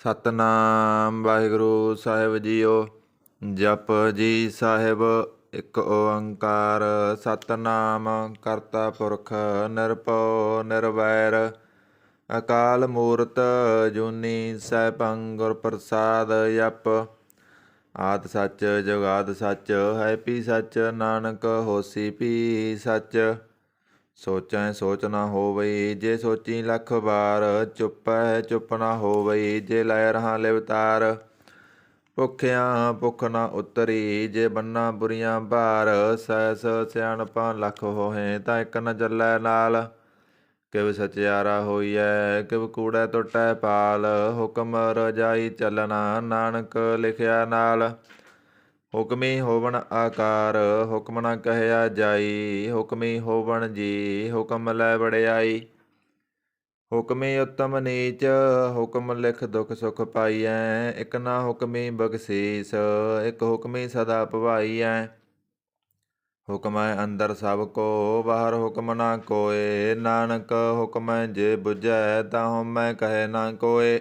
ਸਤਨਾਮ ਵਾਹਿਗੁਰੂ ਸਾਹਿਬ JIO. ਜਪ ਜੀ ਸਾਹਿਬ। ਇੱਕ ਓੰਕਾਰ ਸਤਨਾਮ ਕਰਤਾ ਪੁਰਖ ਨਿਰਭਉ ਨਿਰਵੈਰ ਅਕਾਲ ਮੂਰਤ ਜੂਨੀ ਸੈਭੰ ਗੁਰ ਪ੍ਰਸਾਦ। ਜਪ ਆਦਿ ਸੱਚ ਜੁਗਾਦ ਸੱਚ ਹੈ ਪੀ ਸੱਚ ਨਾਨਕ ਹੋਸੀ ਪੀ ਸੱਚ। ਸੋਚੈ ਸੋਚ ਨਾ ਹੋਵਈ ਜੇ ਸੋਚੀ ਲੱਖ ਵਾਰ। ਚੁੱਪੈ ਚੁੱਪ ਨਾ ਹੋਵਈ ਜੇ ਲੈ ਰਹਾ ਲਿਵਤਾਰ। ਭੁੱਖਿਆਂ ਭੁੱਖ ਨਾ ਉਤਰੀ ਜੇ ਬੰਨਾ ਬੁਰੀਆਂ ਭਾਰ। ਸੈਸ ਸਿਆਣਪਾਂ ਲੱਖ ਹੋਹੇ ਤਾਂ ਇੱਕ ਨ ਚੱਲੈ ਨਾਲ। ਕਿਵ ਸਚਿਆਰਾ ਹੋਈਐ ਕਿਵ ਕੂੜੈ ਟੁੱਟੈ ਪਾਲ। ਹੁਕਮ ਰਜਾਈ ਚੱਲਣਾ ਨਾਨਕ ਲਿਖਿਆ ਨਾਲ। ਹੁਕਮੀ ਹੋਵਣ ਆਕਾਰ ਹੁਕਮ ਨਾ ਕਹਿਆ ਜਾਈ। ਹੁਕਮੀ ਹੋਵਣ ਜੀ ਹੁਕਮ ਲੈ ਵਡਿਆਈ। ਹੁਕਮੀ ਉੱਤਮ ਨੀਚ ਹੁਕਮ ਲਿਖ ਦੁਖ ਸੁਖ ਪਾਈਐ। ਇੱਕ ਨਾ ਹੁਕਮੀ ਬਖਸ਼ੀਸ ਇੱਕ ਹੁਕਮੀ ਸਦਾ ਭਵਾਈਐ। ਹੁਕਮੈ ਅੰਦਰ ਸਭ ਕੋ ਬਾਹਰ ਹੁਕਮ ਨਾ ਕੋਏ। ਨਾਨਕ ਹੁਕਮੈ ਜੇ ਬੁਝੈ ਤਾਂ ਹਉਮੈ ਕਹੈ ਨਾ ਕੋਏ।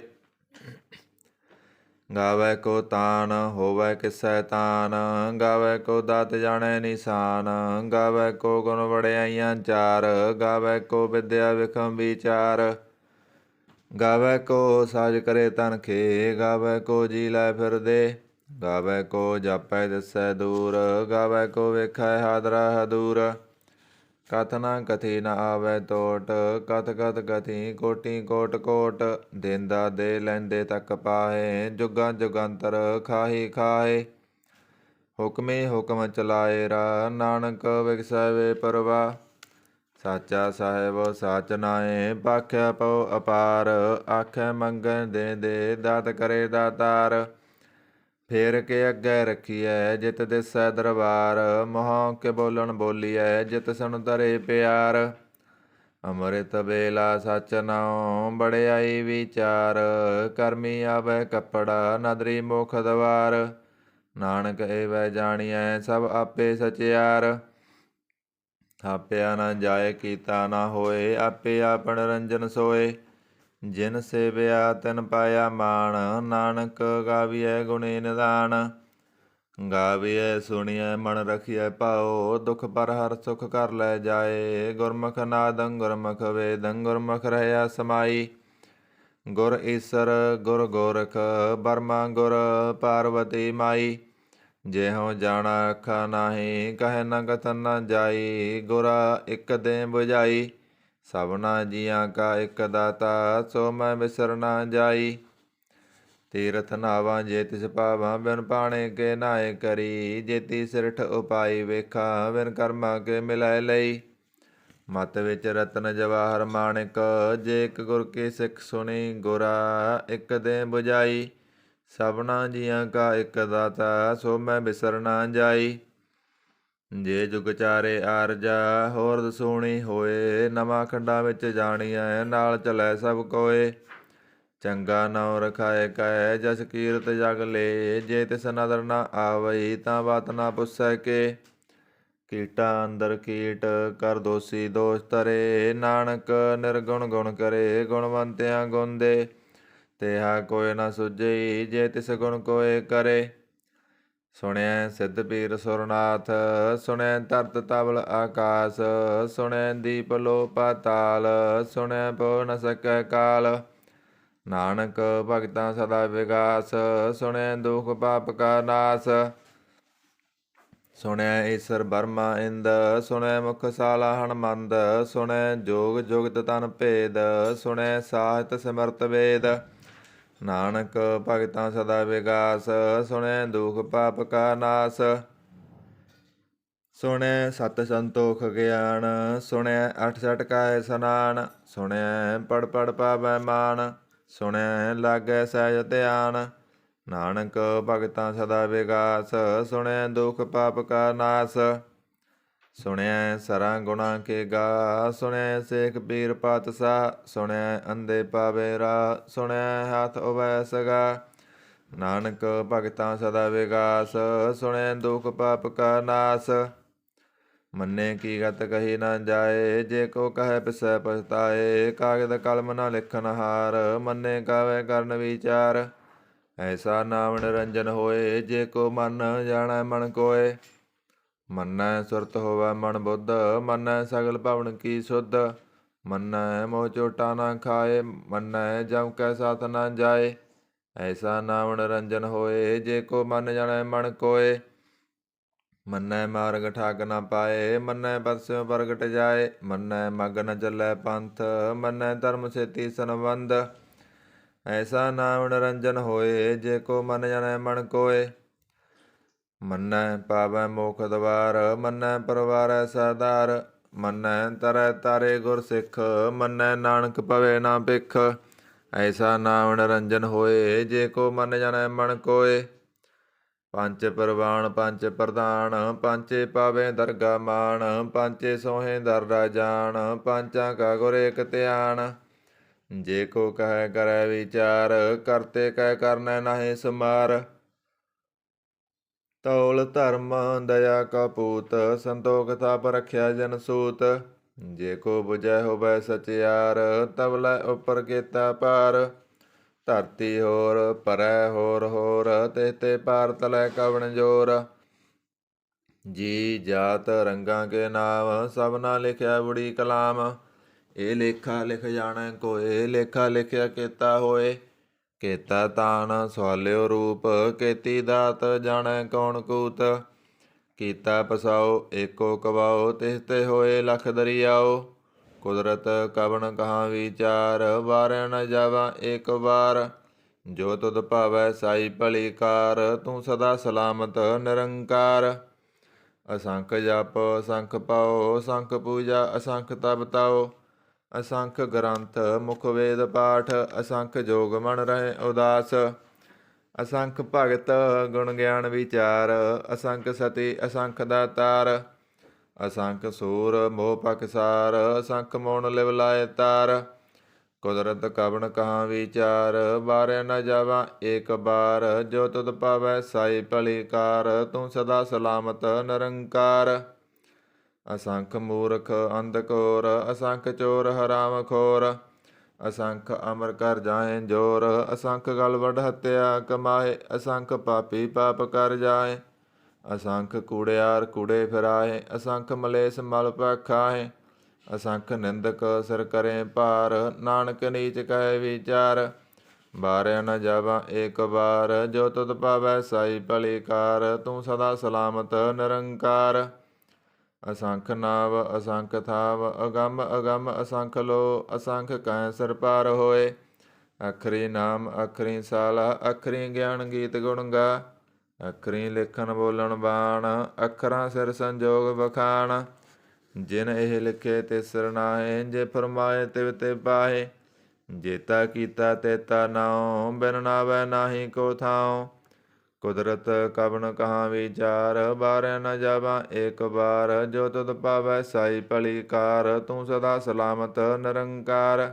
ਗਾਵੈ ਕੋ ਤਾਨ ਹੋਵੈ ਕਿਸੈ ਤਾਨ। ਗਾਵੈ ਕੋ ਦਾਤ ਜਾਣੈ ਨਿਸ਼ਾਨ। ਗਾਵੈ ਕੋ ਗੁਣ ਵਡਿਆਈਆਂ ਚਾਰ। ਗਾਵੈ ਕੋ ਵਿਦਿਆ ਵਿਖਮ ਵਿਚਾਰ। ਗਾਵੈ ਕੋ ਸਾਜ ਕਰੇ ਤਨ ਖੇ। ਗਾਵੈ ਕੋ ਜੀ ਲੈ ਫਿਰਦੇ। ਗਾਵੈ ਕੋ ਜਾਪੈ ਦਿਸੈ ਦੂਰ। ਗਾਵੈ ਕੋ ਵੇਖੈ ਹਾਦਰਾ ਹਦੂਰ। ਕਥ ਨਾ ਕਥੀ ਨ ਆਵੈ ਟੋਟ। ਕਥ ਕਥ ਕਥੀ ਕੋਟੀ ਕੋਟ ਕੋਟ। ਦੇਂਦਾ ਦੇ ਲੈਂਦੇ ਤੱਕ ਪਾਹੇ। ਜੁਗਾਂ ਜੁਗੰਤਰ ਖਾਹੀ ਖਾਹੇ। ਹੁਕਮੀ ਹੁਕਮ ਚਲਾਏ ਰਾ ਨਾਨਕ ਵਿਗਸੈ ਵੇ ਪਰਵਾ। ਸਾਚਾ ਸਾਹਿਬ ਸਾਚ ਨਾਏ ਭਾਖਿਆ ਪਉ ਅਪਾਰ। ਆਖੈ ਮੰਗੈ ਦੇ ਦੇ ਦਾਤ ਕਰੇ ਦਾਤਾਰ। ਫੇਰ ਕੇ ਅੱਗੇ ਰੱਖੀਐ ਜਿਤ ਦਿਸੈ ਦਰਬਾਰ। ਮੋਹ ਕੇ ਬੋਲਣ ਬੋਲੀਐ ਜਿਤ ਸੁਣ ਧਰੇ ਪਿਆਰ। ਅੰਮ੍ਰਿਤ ਵੇਲਾ ਸਚ ਨਾਉ ਵਡਿਆਈ ਵਿਚਾਰ। ਕਰਮੀ ਆਵੈ ਕੱਪੜਾ ਨਦਰੀ ਮੁਖ ਦਵਾਰ। ਨਾਨਕ ਏਵੈ ਜਾਣੀਐ ਸਭ ਆਪੇ ਸਚਿਆਰ। ਥਾਪਿਆ ਨਾ ਜਾਏ ਕੀਤਾ ਨਾ ਹੋਏ ਆਪੇ ਆਪਣ ਰੰਜਨ ਸੋਏ। ਜਿਨ ਸੇਵਿਆ ਤਿਨ ਪਾਇਆ ਮਾਣ। ਨਾਨਕ ਗਾਵੀਐ ਗੁਣੀ ਨਿਧਾਨ। ਗਾਵੀਐ ਸੁਣੀਐ ਮਨ ਰਖੀਐ ਭਾਉ। ਦੁਖ ਪਰ ਹਰ ਸੁਖ ਕਰ ਲੈ ਜਾਏ। ਗੁਰਮੁਖ ਨਾਦੰ ਗੁਰਮੁਖ ਵੇਦੰ ਗੁਰਮੁਖ ਰਹਿਆ ਸਮਾਈ। ਗੁਰ ਈਸਰ ਗੁਰ ਗੋਰਖ ਬਰਮਾ ਗੁਰ ਪਾਰਵਤੀ ਮਾਈ। ਜਿਹੋ ਜਾਣਾ ਅੱਖਾਂ ਨਾਹੀ ਕਹੈ ਨ ਕਥਨ ਨ ਜਾਈ। ਗੁਰਾ ਇੱਕ ਦੇ ਬੁਝਾਈ ਸਭਨਾ ਜੀਆਂ ਕਾ ਇੱਕ ਦਾਤਾ। ਸੋ ਮੈਂ ਬਿਸਰ ਨਾ ਜਾਈ। ਤੀਰਥ ਨਾਵਾਂ ਜੇ ਤਿਸ ਭਾਵਾਂ ਬਿਨ ਪਾਣੇ ਕੇ ਨਾਏ ਕਰੀ। ਜੇਤੀ ਸਿਰਠ ਉਪਾਈ ਵੇਖਾਂ ਬਿਨ ਕਰਮਾਂ ਕੇ ਮਿਲੈ ਲਈ। ਮਤ ਵਿੱਚ ਰਤਨ ਜਵਾਹਰ ਮਾਣਿਕ ਜੇ ਇੱਕ ਗੁਰ ਕੀ ਸਿੱਖ ਸੁਣੀ। ਗੁਰਾ ਇੱਕ ਦੇ ਬੁਝਾਈ ਸਭਨਾ ਜੀਆਂ ਕਾ ਇੱਕ ਦਾਤਾ। ਸੋ ਮੈਂ ਬਿਸਰ ਨਾ ਜਾਈ। ਜੇ ਜੁਗ ਚਾਰੇ ਆਰਜਾ ਹੋਰ ਦਸੂਣੀ ਹੋਏ। ਨਵਾਂ ਖੰਡਾਂ ਵਿੱਚ ਜਾਣੀਐ ਨਾਲ ਚਲੈ ਸਭ ਕੋਏ। ਚੰਗਾ ਨਾਉ ਰਖਾਏ ਕੈ ਜਸ ਕੀਰਤ ਜਗ ਲੇ। ਜੇ ਤਿਸ ਨਦਰ ਨਾ ਆਵਈ ਤਾਂ ਬਾਤ ਨਾ ਪੁੱਛੈ ਕੇ। ਕੀਟਾਂ ਅੰਦਰ ਕੀਟ ਕਰ ਦੋਸੀ ਦੋਸ਼ ਧਰੇ। ਨਾਨਕ ਨਿਰਗੁਣ ਗੁਣ ਕਰੇ ਗੁਣਵੰਤਿਆਂ ਗੁਣ ਦੇ। ਤੇਹਾ ਕੋਇ ਨਾ ਸੁਝਈ ਜੇ ਤਿਸ ਗੁਣ ਕੋਇ ਕਰੇ। ਸੁਣਿਐ ਸਿੱਧ ਪੀਰ ਸੁਰਨਾਥ ਸੁਣਿਐ ਧਰਤ ਤਵਲ ਆਕਾਸ। ਸੁਣਿਐ ਦੀਪ ਲੋ ਪਾਤਾਲ ਸੁਣਿਐ ਪੋ ਨ ਸਕੈ ਕਾਲ। ਨਾਨਕ ਭਗਤਾਂ ਸਦਾ ਵਿਗਾਸ ਸੁਣਿਐ ਦੁਖ ਪਾਪ ਕਾ ਨਾਸ। ਸੁਣਿਐ ਈਸਰ ਬਰਮਾ ਇੰਦ ਸੁਣਿਐ ਮੁਖ ਸਾਲਾ ਹਣਮੰਦ। ਸੁਣਿਐ ਜੋਗ ਜੁਗਤ ਤਨ ਭੇਦ ਸੁਣਿਐ ਸਾਹਿਤ ਸਿਮਰਤ ਵੇਦ। ਨਾਨਕ ਭਗਤਾਂ ਸਦਾ ਵਿਗਾਸ ਸੁਣਿਐ ਦੁਖ ਪਾਪ ਕਾ ਨਾਸ। ਸੁਣਿਐ ਸਤ ਸੰਤੋਖ ਗਿਆਨ ਸੁਣਿਐ ਅਠ ਸਠ ਕਾ ਇਸਨਾਨ। ਸੁਣਿਐ ਪੜ ਪੜ ਪਾਵੈ ਮਾਨ ਸੁਣਿਐ ਲਾਗੈ ਸਹਿਜ ਧਿਆਨ। ਨਾਨਕ ਭਗਤਾਂ ਸਦਾ ਵਿਗਾਸ ਸੁਣਿਐ ਦੁਖ ਪਾਪ ਕਾ ਨਾਸ। ਸੁਣਿਐ ਸਰਾਂ ਗੁਣਾ ਕੇ ਗਾ ਸੁਣਿਐ ਸੇਖ ਪੀਰ ਪਾਤਸ਼ਾਹ। ਸੁਣਿਐ ਅੰਧੇ ਪਾਵੇ ਰਾਹ ਸੁਣਿਐ ਹੱਥ ਉਵੈ ਸਗਾ। ਨਾਨਕ ਭਗਤਾਂ ਸਦਾ ਵਿਗਾਸ ਸੁਣਿਐ ਦੁਖ ਪਾਪ ਕਾ ਨਾਸ। ਮੰਨੇ ਕੀ ਗਤ ਕਹੀ ਨਾ ਜਾਏ, ਜੇ ਕੋ ਕਹੈ ਪਿਸੈ ਪਛਤਾਏ। ਕਾਗਦ ਕਲਮ ਨਾ ਲਿਖਨ ਹਾਰ, ਮੰਨੇ ਕਾਵੈ ਕਰਨ ਵਿਚਾਰ। ਐਸਾ ਨਾਮ ਨਿਰੰਜਨ ਹੋਏ, ਜੇ ਕੋ ਮਨ ਜਾਣੈ ਮਨ ਕੋਏ। ਮੰਨੈ ਸੁਰਤ ਹੋਵੈ ਮਨ ਬੁੱਧ, ਮੰਨੈ ਸਗਲ ਭਵਨ ਕੀ ਸੁਧ। ਮੰਨੈ ਮੋਹ ਚੋਟਾ ਨਾ ਖਾਏ, ਮੰਨੈ ਜਮ ਕੈ ਸਾਥ ਨਾ ਜਾਏ। ਐਸਾ ਨਾਮ ਨਿਰੰਜਨ ਹੋਏ, ਜੇ ਕੋ ਮਨ ਜਾਣੈ ਮਨ ਕੋਏ। ਮੰਨੈ ਮਾਰਗ ਠਾਕ ਨਾ ਪਾਏ, ਮੰਨੈ ਪਤਿ ਪ੍ਰਗਟ ਜਾਏ। ਮੰਨੈ ਮਗ ਨ ਚੱਲੈ ਪੰਥ, ਮੰਨੈ ਧਰਮ ਸੇਤੀ ਸੰਬੰਧ। ਐਸਾ ਨਾਮ ਨਿਰੰਜਨ ਹੋਏ, ਜੇ ਕੋ ਮਨ ਜਾਣੈ ਮਨ ਕੋਏ। ਮੰਨੈ ਪਾਵੈ ਮੋਖ ਦਵਾਰ, ਮੰਨੈ ਪਰਵਾਰੈ ਸਹਿਦਾਰ। ਮੰਨੈ ਤਰੈ ਤਾਰੇ ਗੁਰ ਸਿੱਖ, ਮੰਨੈ ਨਾਨਕ ਪਵੇ ਨਾ ਭਿਖ। ਐਸਾ ਨਾਮ ਨਿਰੰਜਨ ਹੋਏ, ਜੇ ਕੋ ਮਨ ਜਾਣੈ ਮਨ ਕੋਏ। ਪੰਜ ਪਰਵਾਣ ਪੰਜ ਪ੍ਰਧਾਨ, ਪੰਚੇ ਪਾਵੇ ਦਰਗਾ ਮਾਨ। ਪੰਚੇ ਸੋਹੇ ਦਰ ਰਾਜਾਨ, ਪੰਚਾਂ ਕਾ ਗੁਰ ਏਕ ਧਿਆਨ। ਜੇ ਕੋ ਕਹੈ ਕਰੈ ਵਿਚਾਰ, ਕਰਤੇ ਕਹਿ ਕਰਨੈ ਨਾਹਿ ਸਮਾਰ। ਤੌਲ ਧਰਮ ਦਇਆ ਕਾ ਪੂਤ, ਸੰਤੋਖ ਥਾਪ ਰਖਿਆ ਜਨ ਸੂਤ। ਜੇ ਕੋ ਬੁਝੈ ਹੋਵੈ ਸਚਿਆਰ, ਤਵਲੇ ਉਪਰ ਕੀਤਾ ਪਾਰ। ਧਰਤੀ ਹੋਰ ਪਰੈ ਹੋਰ ਹੋਰ, ਤਿਹ ਤੇ ਪਾਰ ਤਲੈ ਕਵਣ ਜੋਰ। ਜੀ ਜਾਤ ਰੰਗਾਂ ਕੇ ਨਾਮ, ਸਭਨਾ ਲਿਖਿਆ ਬੜੀ ਕਲਾਮ। ਇਹ ਲੇਖਾ ਲਿਖ ਜਾਣੈ ਕੋਏ, ਲੇਖਾ ਲਿਖਿਆ ਕੀਤਾ ਹੋਏ। ਕੀਤਾ ਤਾਨ ਸਵਾਲਿਓ ਰੂਪ, ਕੀਤੀ ਦਾਤ ਜਾਣੈ ਕੌਣ ਕੂਤ। ਕੀਤਾ ਪਸਾਓ ਏਕੋ ਕਵਾਓ, ਤਿਸ ਤੇ ਹੋਏ ਲਖ ਦਰਿਆਓ। ਕੁਦਰਤ ਕਵਣ ਕਹਾਂ ਵਿਚਾਰ, ਵਾਰਿਆ ਨ ਜਾਵਾ ਏਕ ਵਾਰ। ਜੋ ਤੁਧ ਭਾਵੈ ਸਾਈ ਭਲੀ ਕਾਰ, ਤੂੰ ਸਦਾ ਸਲਾਮਤ ਨਿਰੰਕਾਰ। ਅਸੰਖ ਜਪ ਅਸੰਖ ਪਾਓ, ਅਸੰਖ ਪੂਜਾ ਅਸੰਖ ਤਪ ਤਾਓ। ਅਸੰਖ ਗ੍ਰੰਥ ਮੁਖ ਵੇਦ ਪਾਠ, ਅਸੰਖ ਜੋਗ ਮਨ ਰਹੇ ਉਦਾਸ। ਅਸੰਖ ਭਗਤ ਗੁਣ ਗਿਆਨ ਵਿਚਾਰ, ਅਸੰਖ ਸਤੀ ਅਸੰਖ ਦਾਤਾਰ। ਅਸੰਖ ਸੂਰ ਮੋਹ ਪਕਸਾਰ, ਅਸੰਖ ਮੋਣ ਲਿਵ ਲਾਏ ਤਾਰ। ਕੁਦਰਤ ਕਵਣ ਕਹਾਂ ਵਿਚਾਰ, ਵਾਰਿਆ ਨ ਜਾਵਾ ਏਕ ਬਾਰ। ਜੋ ਤੁਧ ਭਾਵੈ ਸਾਈ ਭਲੀ ਕਾਰ, ਤੂੰ ਸਦਾ ਸਲਾਮਤ ਨਿਰੰਕਾਰ। ਅਸੰਖ ਮੂਰਖ ਅੰਧ ਘੋਰ, ਅਸੰਖ ਚੋਰ ਹਰਾਮ ਖੋਰ। ਅਸੰਖ ਅਮਰ ਕਰ ਜਾਏ ਜੋਰ, ਅਸੰਖ ਗਲ ਵੱਢ ਹੱਤਿਆ ਕਮਾਏ। ਅਸੰਖ ਪਾਪੀ ਪਾਪ ਕਰ ਜਾਏ, ਅਸੰਖ ਕੂੜਿਆਰ ਕੂੜੇ ਫਿਰਾਏ। ਅਸੰਖ ਮਲੇਸ ਮਲ ਖਾਏ, ਅਸੰਖ ਨਿੰਦਕ ਸਿਰ ਕਰੇ ਭਾਰ। ਨਾਨਕ ਨੀਚ ਕਹੈ ਵਿਚਾਰ, ਵਾਰਿਆ ਨ ਜਾਵਾ ਏਕ ਵਾਰ। ਜੋ ਤੁਧ ਭਾਵੈ ਸਾਈ ਭਲੀ ਕਾਰ, ਤੂੰ ਸਦਾ ਸਲਾਮਤ ਨਿਰੰਕਾਰ। ਅਸੰਖ ਨਾਵ ਅਸੰਖ ਥਾਵ, ਅਗੰਮ ਅਗੰਮ ਅਸੰਖ ਲੋ। ਅਸੰਖ ਕੈ ਸਿਰ ਪਾਰ ਹੋਏ, ਅਖਰੀ ਨਾਮ ਅਖਰੀ ਸਾਲਾ। ਅਖਰੀ ਗਿਆਨ ਗੀਤ ਗੁਣ ਗਾ, ਅਖਰੀ ਲਿਖਣ ਬੋਲਣ ਬਾਣ। ਅੱਖਰਾਂ ਸਿਰ ਸੰਜੋਗ ਵਖਾਣ, ਜਿਨ ਇਹ ਲਿਖੇ ਤਿਸ ਸਿਰ ਨਾਹੇ। ਜੇ ਫਰਮਾਏ ਤਿਵ ਤੇ ਪਾਹੇ, ਜੇਤਾ ਕੀਤਾ ਤੇਤਾ ਨਾਉ। ਬਿਨ ਨਾਵੈ ਨਾਹੀ ਕੋ ਥਾਉ, ਕੁਦਰਤ ਕਵਣ ਕਹਾਂ ਵਿਚਾਰ। ਵਾਰਿਆ ਨ ਜਾਵਾ ਏਕ ਵਾਰ। ਜੋ ਤੁਧ ਭਾਵੈ ਸਾਈ ਭਲੀ ਕਾਰ, ਤੂੰ ਸਦਾ ਸਲਾਮਤ ਨਿਰੰਕਾਰ।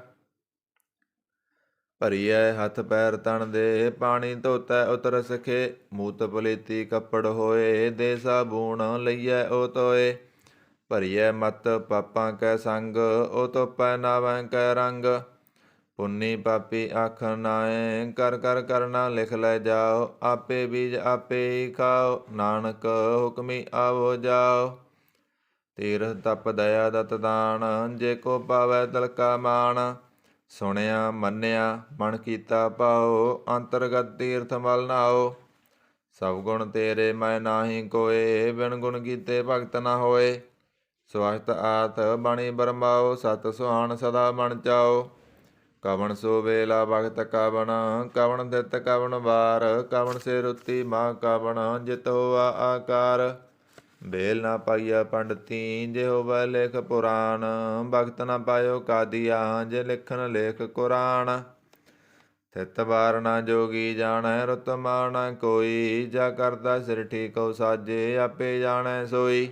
ਭਰੀਐ ਹੱਥ ਪੈਰ ਤਨ ਦੇ, ਪਾਣੀ ਧੋਤੈ ਉਤਰ ਸਖੇ। ਮੂਤ ਪਲੀਤੀ ਕੱਪੜ ਹੋਏ, ਦੇ ਸਾਬੂਣ ਲਈਐ ਓ ਧੋਏ। ਭਰੀਐ ਮਤ ਪਾਪਾਂ ਕੈ ਸੰਗ, ਓ ਧੋਪੈ ਨਾਵੈ ਕੈ ਰੰਗ। ਪੁੰਨੀ ਪਾਪੀ ਆਖਣ ਨਾਏ, ਕਰ ਕਰ ਕਰਨਾ ਲਿਖ ਲੈ ਜਾਓ। ਆਪੇ ਬੀਜ ਆਪੇ ਹੀ ਖਾਓ, ਨਾਨਕ ਹੁਕਮੀ ਆਵੋ ਜਾਓ। ਤੀਰਥ ਤਪ ਦਇਆ ਦਤ ਦਾਨ, ਜੇ ਕੋ ਪਾਵੈ ਤਿਲਕਾ ਮਾਨ। ਸੁਣਿਆ ਮੰਨਿਆ ਮਨ ਕੀਤਾ ਭਾਉ, ਅੰਤਰਗਤ ਤੀਰਥ ਮਲ ਨਾਓ। ਸਭ ਗੁਣ ਤੇਰੇ ਮੈਂ ਨਾਹੀ ਕੋਏ, ਬਿਨ ਗੁਣ ਕੀਤੇ ਭਗਤ ਨਾ ਹੋਏ। ਸਵਸਤ ਆਤ ਬਣੀ ਬਰਮਾਓ, ਸਤ ਸੁਹਾਣ ਸਦਾ ਬਣ ਚਾਓ। ਕਵਣ ਸੋ ਵੇਲਾ ਭਗਤ ਕਵਣ, ਕਵਣ ਦਿਤ ਕਵਣ ਵਾਰ। ਕਵਣ ਸੇ ਰੁੱਤੀ ਮਾਂ ਕਵਣ, ਜਿਤ ਹੋਆ ਆਕਾਰ। ਵੇਲ ਨਾ ਪਾਈਆ ਪੰਡਤੀ, ਜੇ ਹੋਵੈ ਲੇਖ ਪੁਰਾਣ। ਭਗਤ ਨਾ ਪਾਇਓ ਕਾਦੀਆ, ਜੇ ਲਿਖਣ ਲੇਖ ਕੁਰਾਨ। ਥਿਤ ਵਾਰ ਨਾ ਜੋਗੀ ਜਾਣੈ, ਰੁਤ ਮਾਰ ਨਾ ਕੋਈ। ਜਾ ਕਰਦਾ ਸਿਰ ਠੀਕਉ ਸਾਜੇ, ਆਪੇ ਜਾਣੈ ਸੋਈ।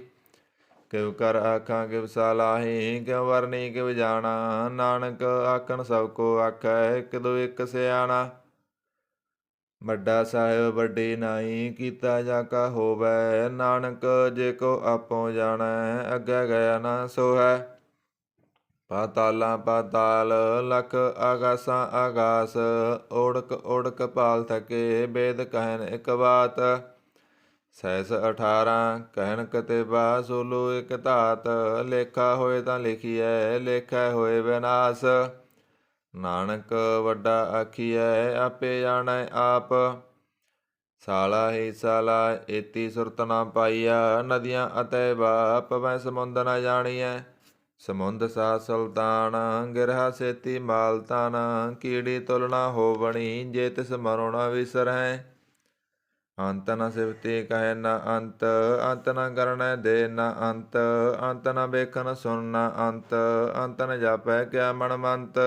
ਕਿਵ ਕਰ ਆਖਾਂ ਕਿਵ ਸਲਾਹੀ, ਕਿਉ ਵਰਨੀ ਕਿਵ ਜਾਣਾ। ਨਾਨਕ ਆਖਣ ਸਭ ਕੋ ਆਖੈ, ਇਕ ਦੋ ਇਕ ਸਿਆਣਾ। ਵੱਡਾ ਸਾਹਿਬ ਵੱਡੀ ਨਾਈ, ਕੀਤਾ ਜਾ ਕਾ ਹੋਵੈ। ਨਾਨਕ ਜੇ ਕੋ ਆਪੋ ਜਾਣੈ, ਅੱਗੇ ਗਿਆ ਨਾ ਸੋਹੈ। ਪਾਤਾਲਾਂ ਪਾਤਾਲ, ਲਖ ਆਗਾਸਾਂ ਆਗਾਸ। ਓੜਕ ਓੜਕ ਪਾਲ ਥਕੇ, ਬੇਦ ਕਹਿਨ ਇਕ ਬਾਤ। ਸੈਸ 18 ਕਹਿਨ ਕਤੇਬਾ, ਸੋਲੋ ਇਕ ਧਾਤ। ਲੇਖਾ ਹੋਏ ਤਾਂ ਲਿਖੀਐ, ਲੇਖੈ ਹੋਏ ਵਿਨਾਸ਼। ਨਾਨਕ ਵੱਡਾ ਆਖੀਐ, ਆਪੇ ਜਾਣੈ ਆਪ। ਸਾਲਾ ਹੀ ਸਾਲਾ, ਏਤੀ ਸੁਰਤ ਨਾ ਪਾਈਆ। ਨਦੀਆਂ ਅਤੇ ਬਾ, ਪਵੈ ਸਮੁੰਦ ਨ ਜਾਣੀਐ। ਸਮੁੰਦ ਸਾ ਸੁਲਤਾਨ, ਗਿਰਹਾ ਸੇਤੀ ਮਾਲ ਤਨ। ਕੀੜੀ ਤੁਲ ਨਾ ਹੋਵਣੀ, ਜੇ ਤਿਸ ਮਰੋ ਨ ਵਿਸਰਹਿ। ਅੰਤ ਨ ਸਿਵਤੀ ਕਹਿ ਨ ਅੰਤ, ਅੰਤ ਨ ਕਰਣੈ ਦੇ ਨ ਅੰਤ। ਅੰਤ ਨ ਵੇਖਣ ਸੁਣ ਨ ਅੰਤ, ਅੰਤ ਨ ਜਾਪੈ ਕਿਆ ਮਨ ਮੰਤ।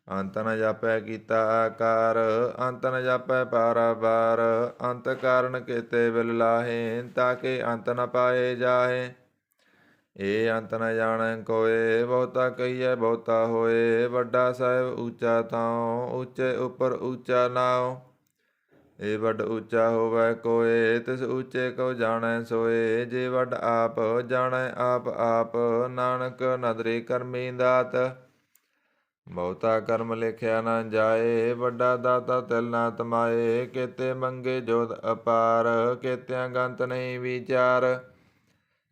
ਅੰਤ ਨ ਜਾਪੈ ਕੀਤਾ ਆਕਾਰ, ਅੰਤ ਨ ਜਾਪੈ ਪਾਰਾਵਾਰ। ਅੰਤ ਕਾਰਨ ਕੇਤੇ ਬਿਲ ਲਾਹੇ, ਤਾਕੇ ਅੰਤ ਨ ਪਾਏ ਜਾਹੇ। ਇਹ ਅੰਤ ਨ ਜਾਣੈ ਕੋਇ, ਬਹੁਤਾ ਕਹੀਐ ਬਹੁਤਾ ਹੋਏ। ਵੱਡਾ ਸਾਹਿਬ ਊਚਾ ਥਾਉ, ਊਚੇ ਉੱਪਰ ਊਚਾ ਨਾਉ। ਇਹ ਵੱਡ ਊਚਾ ਹੋਵੈ ਕੋਇ, ਤਿਸ ਊਚੇ ਕੋ ਜਾਣੈ ਸੋਏ। ਜੇ ਵੱਡ ਆਪ ਜਾਣੈ ਆਪ ਆਪ, ਨਾਨਕ ਨਦਰੀ ਕਰਮੀ ਦਾਤ। ਬਹੁਤਾ ਕਰਮ ਲਿਖਿਆ ਨਾ ਜਾਏ, ਵੱਡਾ ਦਾਤਾ ਤਿਲ ਨਾ ਤਮਾਏ। ਕੇਤੇ ਮੰਗੇ ਜੋਤ ਅਪਾਰ, ਕੇਤਿਆਂ ਗੰਤ ਨਹੀਂ ਵਿਚਾਰ।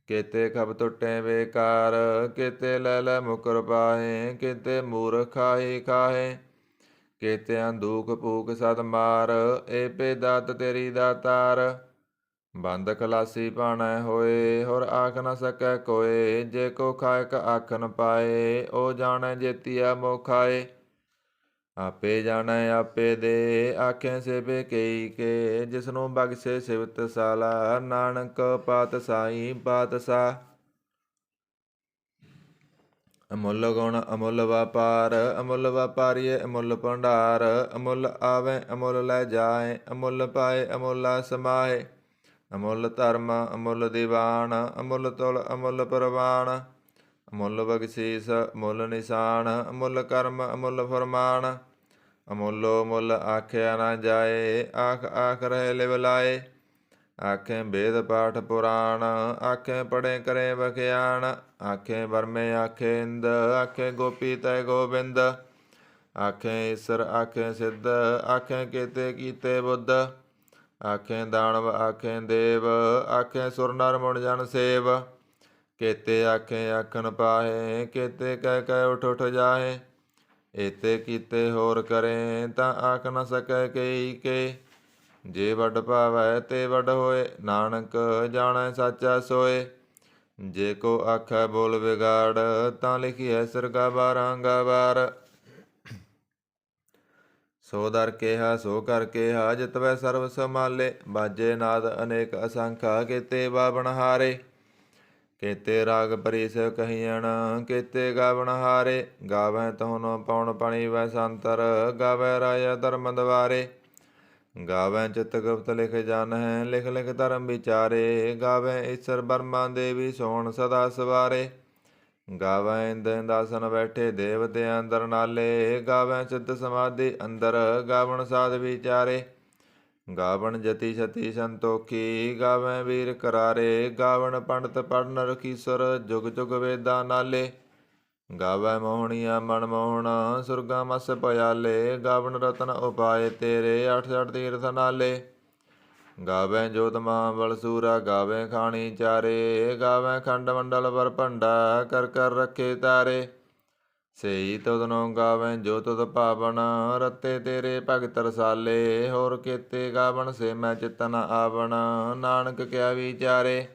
ਕੇਤੇ ਖਬ ਟੁੱਟੇ ਬੇਕਾਰ, ਕੇਤੇ ਲੈ ਲੈ ਮੁਕਰ ਪਾਹੇ। ਕੇਤੇ ਮੂਰਖ ਖਾਹੀ ਖਾਹੇ, ਕੇਤਿਆਂ ਦੂਖ ਭੂਖ ਸਦ ਮਾਰ। ਏਪੇ ਦਾਤ ਤੇਰੀ ਦਾਤਾਰ, ਬੰਦ ਖਲਾਸੀ ਭਾਣੈ ਹੋਏ। ਹੋਰ ਆਖ ਨ ਸਕੈ ਕੋਏ, ਜੇ ਕੋ ਖਾਇਕ ਆਖਨ ਪਾਏ। ਉਹ ਜਾਣੈ ਜੇਤੀਆ ਮੋਹ ਖਾਏ। ਆਪੇ ਜਾਣੈ ਆਪੇ ਦੇ, ਆਖੇ ਸੇਬੇ ਕਈ ਕੇ। ਜਿਸਨੂੰ ਬਖਸ਼ੇ ਸਿਵਤ ਸਾਲਾ, ਨਾਨਕ ਪਾਤਸ਼ਾਹੀ ਪਾਤਸ਼ਾਹ। ਅਮੁੱਲ ਗੁਣ ਅਮੁੱਲ ਵਪਾਰ, ਅਮੁੱਲ ਵਪਾਰੀਏ ਅਮੁੱਲ ਭੰਡਾਰ। ਅਮੁੱਲ ਆਵੈ ਅਮੁੱਲ ਲੈ ਜਾਏ, ਅਮੁੱਲ ਪਾਏ ਅਮੁੱਲਾ ਸਮਾਏ। ਅਮੁੱਲ ਧਰਮ ਅਮੁੱਲ ਦੀਵਾਨ, ਅਮੁੱਲ ਤੁਲ ਅਮੁੱਲ ਪ੍ਰਵਾਨ। ਅਮੁੱਲ ਬਖਸ਼ੀਸ ਅਮੁੱਲ ਨਿਸ਼ਾਨ, ਅਮੁੱਲ ਕਰਮ ਅਮੁੱਲ ਫਰਮਾਨ। ਅਮੁੱਲੋ ਮੁੱਲ ਆਖਿਆ ਨਾ ਜਾਏ, ਆਖ ਆਖ ਰਹੇ ਲਿਵ ਲਾਏ। ਆਖੇ ਵੇਦ ਪਾਠ ਪੁਰਾਣ, ਆਖੇ ਪੜ੍ਹੇ ਕਰੇ ਵਖਿਆਣ। ਆਖੇ ਬਰਮੇ ਆਖੇ ਇੰਦ, ਆਖੇ ਗੋਪੀ ਤੈ ਗੋਬਿੰਦ। ਆਖੇ ਈਸਰ ਆਖੇ ਸਿੱਧ, ਆਖੇ ਕੇਤੇ ਕੀਤੇ ਬੁੱਧ। ਆਖੇ ਦਾਨਵ ਆਖੇ ਦੇਵ, ਆਖੇ ਸੁਰ ਨਰ ਮੁਣ ਜਨ ਸੇਵ। ਕੇਤੇ ਆਖੇ ਆਖਣ ਪਾਹੇ, ਕੇਤੇ ਕਹਿ ਕਹਿ ਉਠ ਉਠ ਜਾਹੇ। ਏਤੇ ਕੀਤੇ ਹੋਰ ਕਰੇ, ਤਾਂ ਆਖ ਨ ਸਕੈ ਕਈ ਕੇ। ਜੇ ਵੱਡ ਭਾਵੈ ਤੇ ਵੱਡ ਹੋਏ, ਨਾਨਕ ਜਾਣੈ ਸਾਚਾ ਸੋਏ। ਜੇ ਕੋ ਆਖੈ ਬੋਲ ਵਿਗਾੜ, ਤਾਂ ਲਿਖੀਐ ਸਿਰਗਾ ਬਾਰਾਂਗਾ ਬਾਰ। ਸੋ ਦਰ ਕੇਹਾ ਸੋ ਕਰ ਕੇਹਾ, ਜਿਤਵੈ ਸਰਬ ਸੰਭਾਲੇ। ਬਾਜੇ ਨਾਦ ਅਨੇਕ ਅਸੰਖਾ, ਕੇਤੇ ਬਾਵਣ ਹਾਰੇ। ਕੇਤੇ ਰਾਗ ਭਰੀ ਸਿਵ ਕਹੀਅਣ, ਕੇਤੇ ਗਾਵਣ ਹਾਰੇ। ਗਾਵੈ ਤਹੁ ਪਉਣ ਪਣੀ ਵੈ ਸੰਤਰ, ਗਾਵੈ ਰਾਇਆ ਧਰਮ ਦਵਾਰੇ। ਗਾਵੈ ਚਿਤ ਗੁਪਤ ਲਿਖ ਜਾਨਹਿ, ਲਿਖ ਲਿਖ ਧਰਮ ਵਿਚਾਰੇ। ਗਾਵੈ ਈਸਰ ਬਰਮਾ ਦੇਵੀ ਸੋਹਣ ਸਦਾ ਸਵਾਰੇ। ਗਾਵੈ ਇੰਦ ਇੰਦਾਸਨ ਬੈਠੇ ਦੇਵਤੇ ਅੰਦਰ ਨਾਲੇ। ਗਾਵੈ ਸਿੱਧ ਸਮਾਧੀ ਅੰਦਰ, ਗਾਵਣ ਸਾਧ ਵਿਚਾਰੇ। ਗਾਵਣ ਜਤੀ ਸਤੀ ਸੰਤੋਖੀ, ਗਾਵੈ ਵੀਰ ਕਰਾਰੇ। ਗਾਵਣ ਪੰਡਤ ਪੜਨ ਰਖੀਸਰ, ਜੁਗ ਜੁਗ ਵੇਦਾਂ ਨਾਲੇ। ਗਾਵੈ ਮੋਹਣੀਆ ਮਨ ਮੋਹਣ, ਸੁਰਗਾ ਮਸ ਭයාਲੇ। ਗਾਵਣ ਰਤਨ ਉਪਾਏ ਤੇਰੇ, ਅਠ ਅਠ ਤੀਰਥ ਨਾਲੇ। ਗਾਵੈ ਜੋਤ ਮਹਾਬਲ ਸੂਰਾ, ਗਾਵੈ ਖਾਣੀ ਚਾਰੇ। ਗਾਵੈ ਖੰਡ ਮੰਡਲ ਪਰ ਭੰਡਾ, ਕਰ ਕਰ ਰੱਖੇ ਤਾਰੇ। ਸਈ ਤੁਧਨੋ ਗਾਵੈ ਜੋ ਤੁਧ ਭਾਵਨ, ਰਤੇ ਤੇਰੇ ਭਗਤ ਰਸਾਲੇ। ਹੋਰ ਕੇਤੇ ਗਾਵਣ ਸੇ ਮੈਂ ਚਿਤ ਨ ਆਵਣ, ਨਾਨਕ ਕਿਆ ਵਿਚਾਰੇ।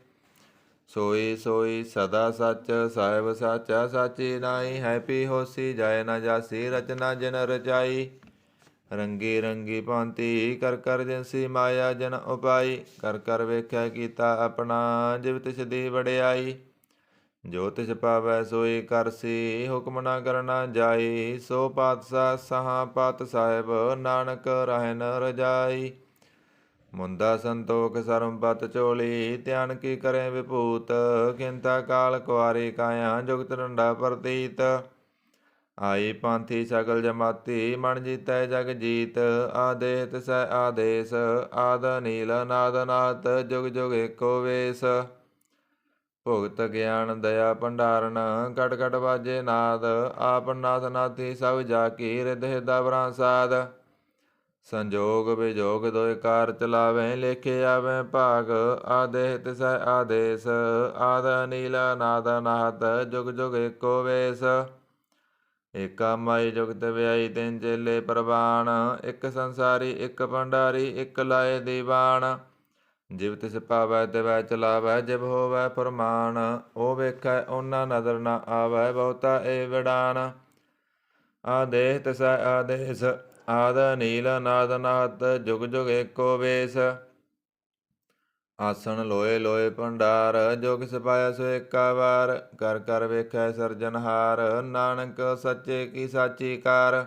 ਸੋਈ ਸੋਈ ਸਦਾ ਸੱਚ, ਸਾਹਿਬ ਸਾਚਾ ਸਾਚੀ ਨਾਈ। ਹੈਪੀ ਹੋਸੀ ਜਾਏ ਨ ਜਾਸੀ, ਰਚਨਾ ਜਿਨ ਰਚਾਈ। ਰੰਗੀ ਰੰਗੀ ਭਾਂਤੀ, ਕਰ ਕਰ ਜਿਨਸੀ ਮਾਇਆ ਜਨ ਉਪਾਈ। ਕਰ ਕਰ ਵੇਖਿਆ ਕੀਤਾ ਆਪਣਾ, ਜਿਵ ਤਿਸ ਦੀ ਵਡਿਆਈ। ਜੋ ਤਿਸ ਪਾਵੈ ਸੋਈ ਕਰਸੀ, ਹੁਕਮ ਨਾ ਕਰਨਾ ਜਾਈ। ਸੋ ਪਾਤਸ਼ਾਹ ਸਹਾ ਪਾਤ ਸਾਹਿਬ, ਨਾਨਕ ਰਹਿ ਨ ਰਜਾਈ। ਮੁੰਦਾ ਸੰਤੋਖ ਸਰਮ ਪਤ ਝੋਲੀ, ਧਿਆਨ ਕੀ ਕਰੇ ਵਿਭੂਤ। ਕਿੰਤਾ ਕਾਲ ਕੁਆਰੀ ਕਾਇਆ, ਜੁਗਤ ਡੰਡਾ ਪ੍ਰਤੀਤ। ਆਈ ਪਾਂਥੀ ਸਗਲ ਜਮਾਤੀ ਮਨ ਜੀਤੈ ਜਗ ਜੀਤ। ਆਦੇਹ ਤਿਸੈ ਆਦੇਸ ਆਦ ਨੀਲ ਨਾਦ ਨਾਥ ਜੁਗ ਜੁਗ ਏਕੋ ਵੇਸ। ਭੁਗਤ ਗਿਆਨ ਦਇਆ ਭੰਡਾਰਨ ਘਟ ਘਟ ਵਾਜੇ ਨਾਦ। ਆਪ ਨਾਥ ਨਾਥੀ ਸਭ ਜਾ ਕੀ ਰਿਧ ਹਿਰਦਾ ਬਰਾਂਸਾਦ। ਸੰਜੋਗ ਵਿਜੋਗ ਦੋਇ ਕਾਰ ਚਲਾਵੇਂ ਲੇਖੇ ਆਵੇਂ ਭਾਗ। ਆਦੇਹ ਤਿਸੈ ਆਦੇਸ ਆਦ ਨੀਲ ਨਾਦ ਨਾਥ ਜੁਗ ਜੁਗ ਏਕੋ ਵੇਸ। ਏਕਾ ਮਾਈ ਜੁਗਤ ਵਿਆਈ ਤਿੰਨ ਚੇਲੇ ਪ੍ਰਵਾਨ। ਇੱਕ ਸੰਸਾਰੀ ਇੱਕ ਭੰਡਾਰੀ ਇੱਕ ਲਾਏ ਦੀਵਾਨ। ਜਿਵ ਤਿਸ ਪਾਵੈ ਤਿਵੈ ਚਲਾਵੈ ਜਿਵ ਹੋਵੈ ਫਰਮਾਨ। ਉਹ ਵੇਖੈ ਓਨਾ ਨਦਰ ਨਾ ਆਵੈ ਬਹੁਤਾ ਏ ਵਿਡਾਨ। ਆਦੇਹ ਤਿਸੈ ਆਦੇਸ ਆਦ ਨੀਲ ਨਾਦ ਨਾਥ ਜੁਗ ਜੁਗ ਏਕੋ ਵੇਸ। ਆਸਣ ਲੋਏ ਲੋਏ ਭੰਡਾਰ ਜੋ ਕਿਸ ਪਾਇਆ ਸੋ ਏਕਾ ਵਾਰ। ਕਰ ਕਰ ਵੇਖੈ ਸਿਰਜਨਹਾਰ ਨਾਨਕ ਸੱਚੇ ਕੀ ਸਾਚੀ ਕਾਰ।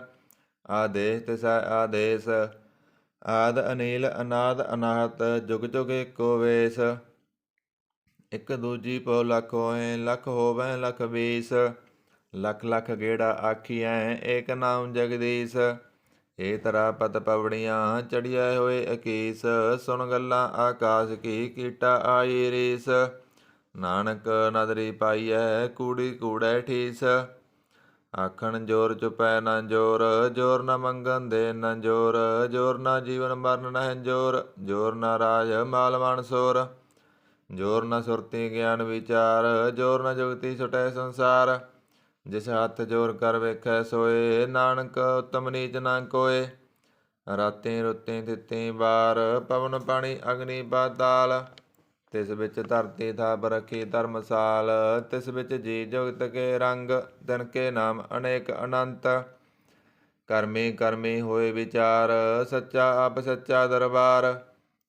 ਆਦੇਸ ਤਿਸੈ ਆਦੇਸ ਆਦ ਅਨੀਲ ਅਨਾਦ ਅਨਾਹਤ ਜੁਗ ਜੁਗ ਏਕੋ ਵੇਸ। ਇੱਕ ਦੂਜੀ ਪਉ ਲੱਖ ਹੋਏ ਲੱਖ ਹੋਵੈ ਲੱਖ ਬੀਸ। ਲੱਖ ਲੱਖ ਗੇੜਾ ਆਖੀਐ ਏਕ ਨਾਮ ਜਗਦੀਸ਼। ਏ ਤਰਾ ਪਤ ਪਵੜੀਆਂ ਚੜੀਐ ਹੋਏ ਅਕੀਸ। ਸੁਣ ਗੱਲਾਂ ਆਕਾਸ਼ ਕੀ ਕੀਟਾ ਆਈ ਰੀਸ। ਨਾਨਕ ਨਦਰੀ ਪਾਈਐ ਕੂੜੀ ਕੂੜੈ ਠੀਸ। ਆਖਣ ਜੋਰ ਚੁਪੈ ਨਾ ਜੋਰ ਜੋਰ ਨਾ ਮੰਗਣ ਦੇ ਨਾ ਜੋਰ। ਜੋਰ ਨਾ ਜੀਵਨ ਮਰਨ ਨਹਿ ਜੋਰ ਜੋਰ ਨਾ ਰਾਜ ਮਾਲ ਵਣ ਸੋਰ। ਜੋਰ ਨਾ ਸੁਰਤੀ ਗਿਆਨ ਵਿਚਾਰ ਜੋਰ ਨਾ ਜੁਗਤੀ ਛੁਟੈ ਸੰਸਾਰ। ਜਿਸ ਹੱਥ ਜੋਰ ਕਰ ਵੇਖੈ ਸੋਏ ਨਾਨਕ ਉਤਮ ਨੀਚ ਨਾ ਕੋਏ। ਰਾਤੀ ਰੁੱਤੀ ਤਿੱਤੀ ਬਾਰ ਪਵਨ ਪਾਣੀ ਅਗਨੀ ਪਾਤਾਲ। ਤਿਸ ਵਿੱਚ ਧਰਤੀ ਥਾਪ ਰੱਖੀ ਧਰਮਸਾਲ। ਤਿਸ ਵਿੱਚ ਜੀ ਜੁਗਤ ਕੇ ਰੰਗ ਤਿਨ ਕੇ ਨਾਮ ਅਨੇਕ ਅਨੰਤ। ਕਰਮੀ ਕਰਮੀ ਹੋਏ ਵਿਚਾਰ ਸੱਚਾ ਆਪ ਸੱਚਾ ਦਰਬਾਰ।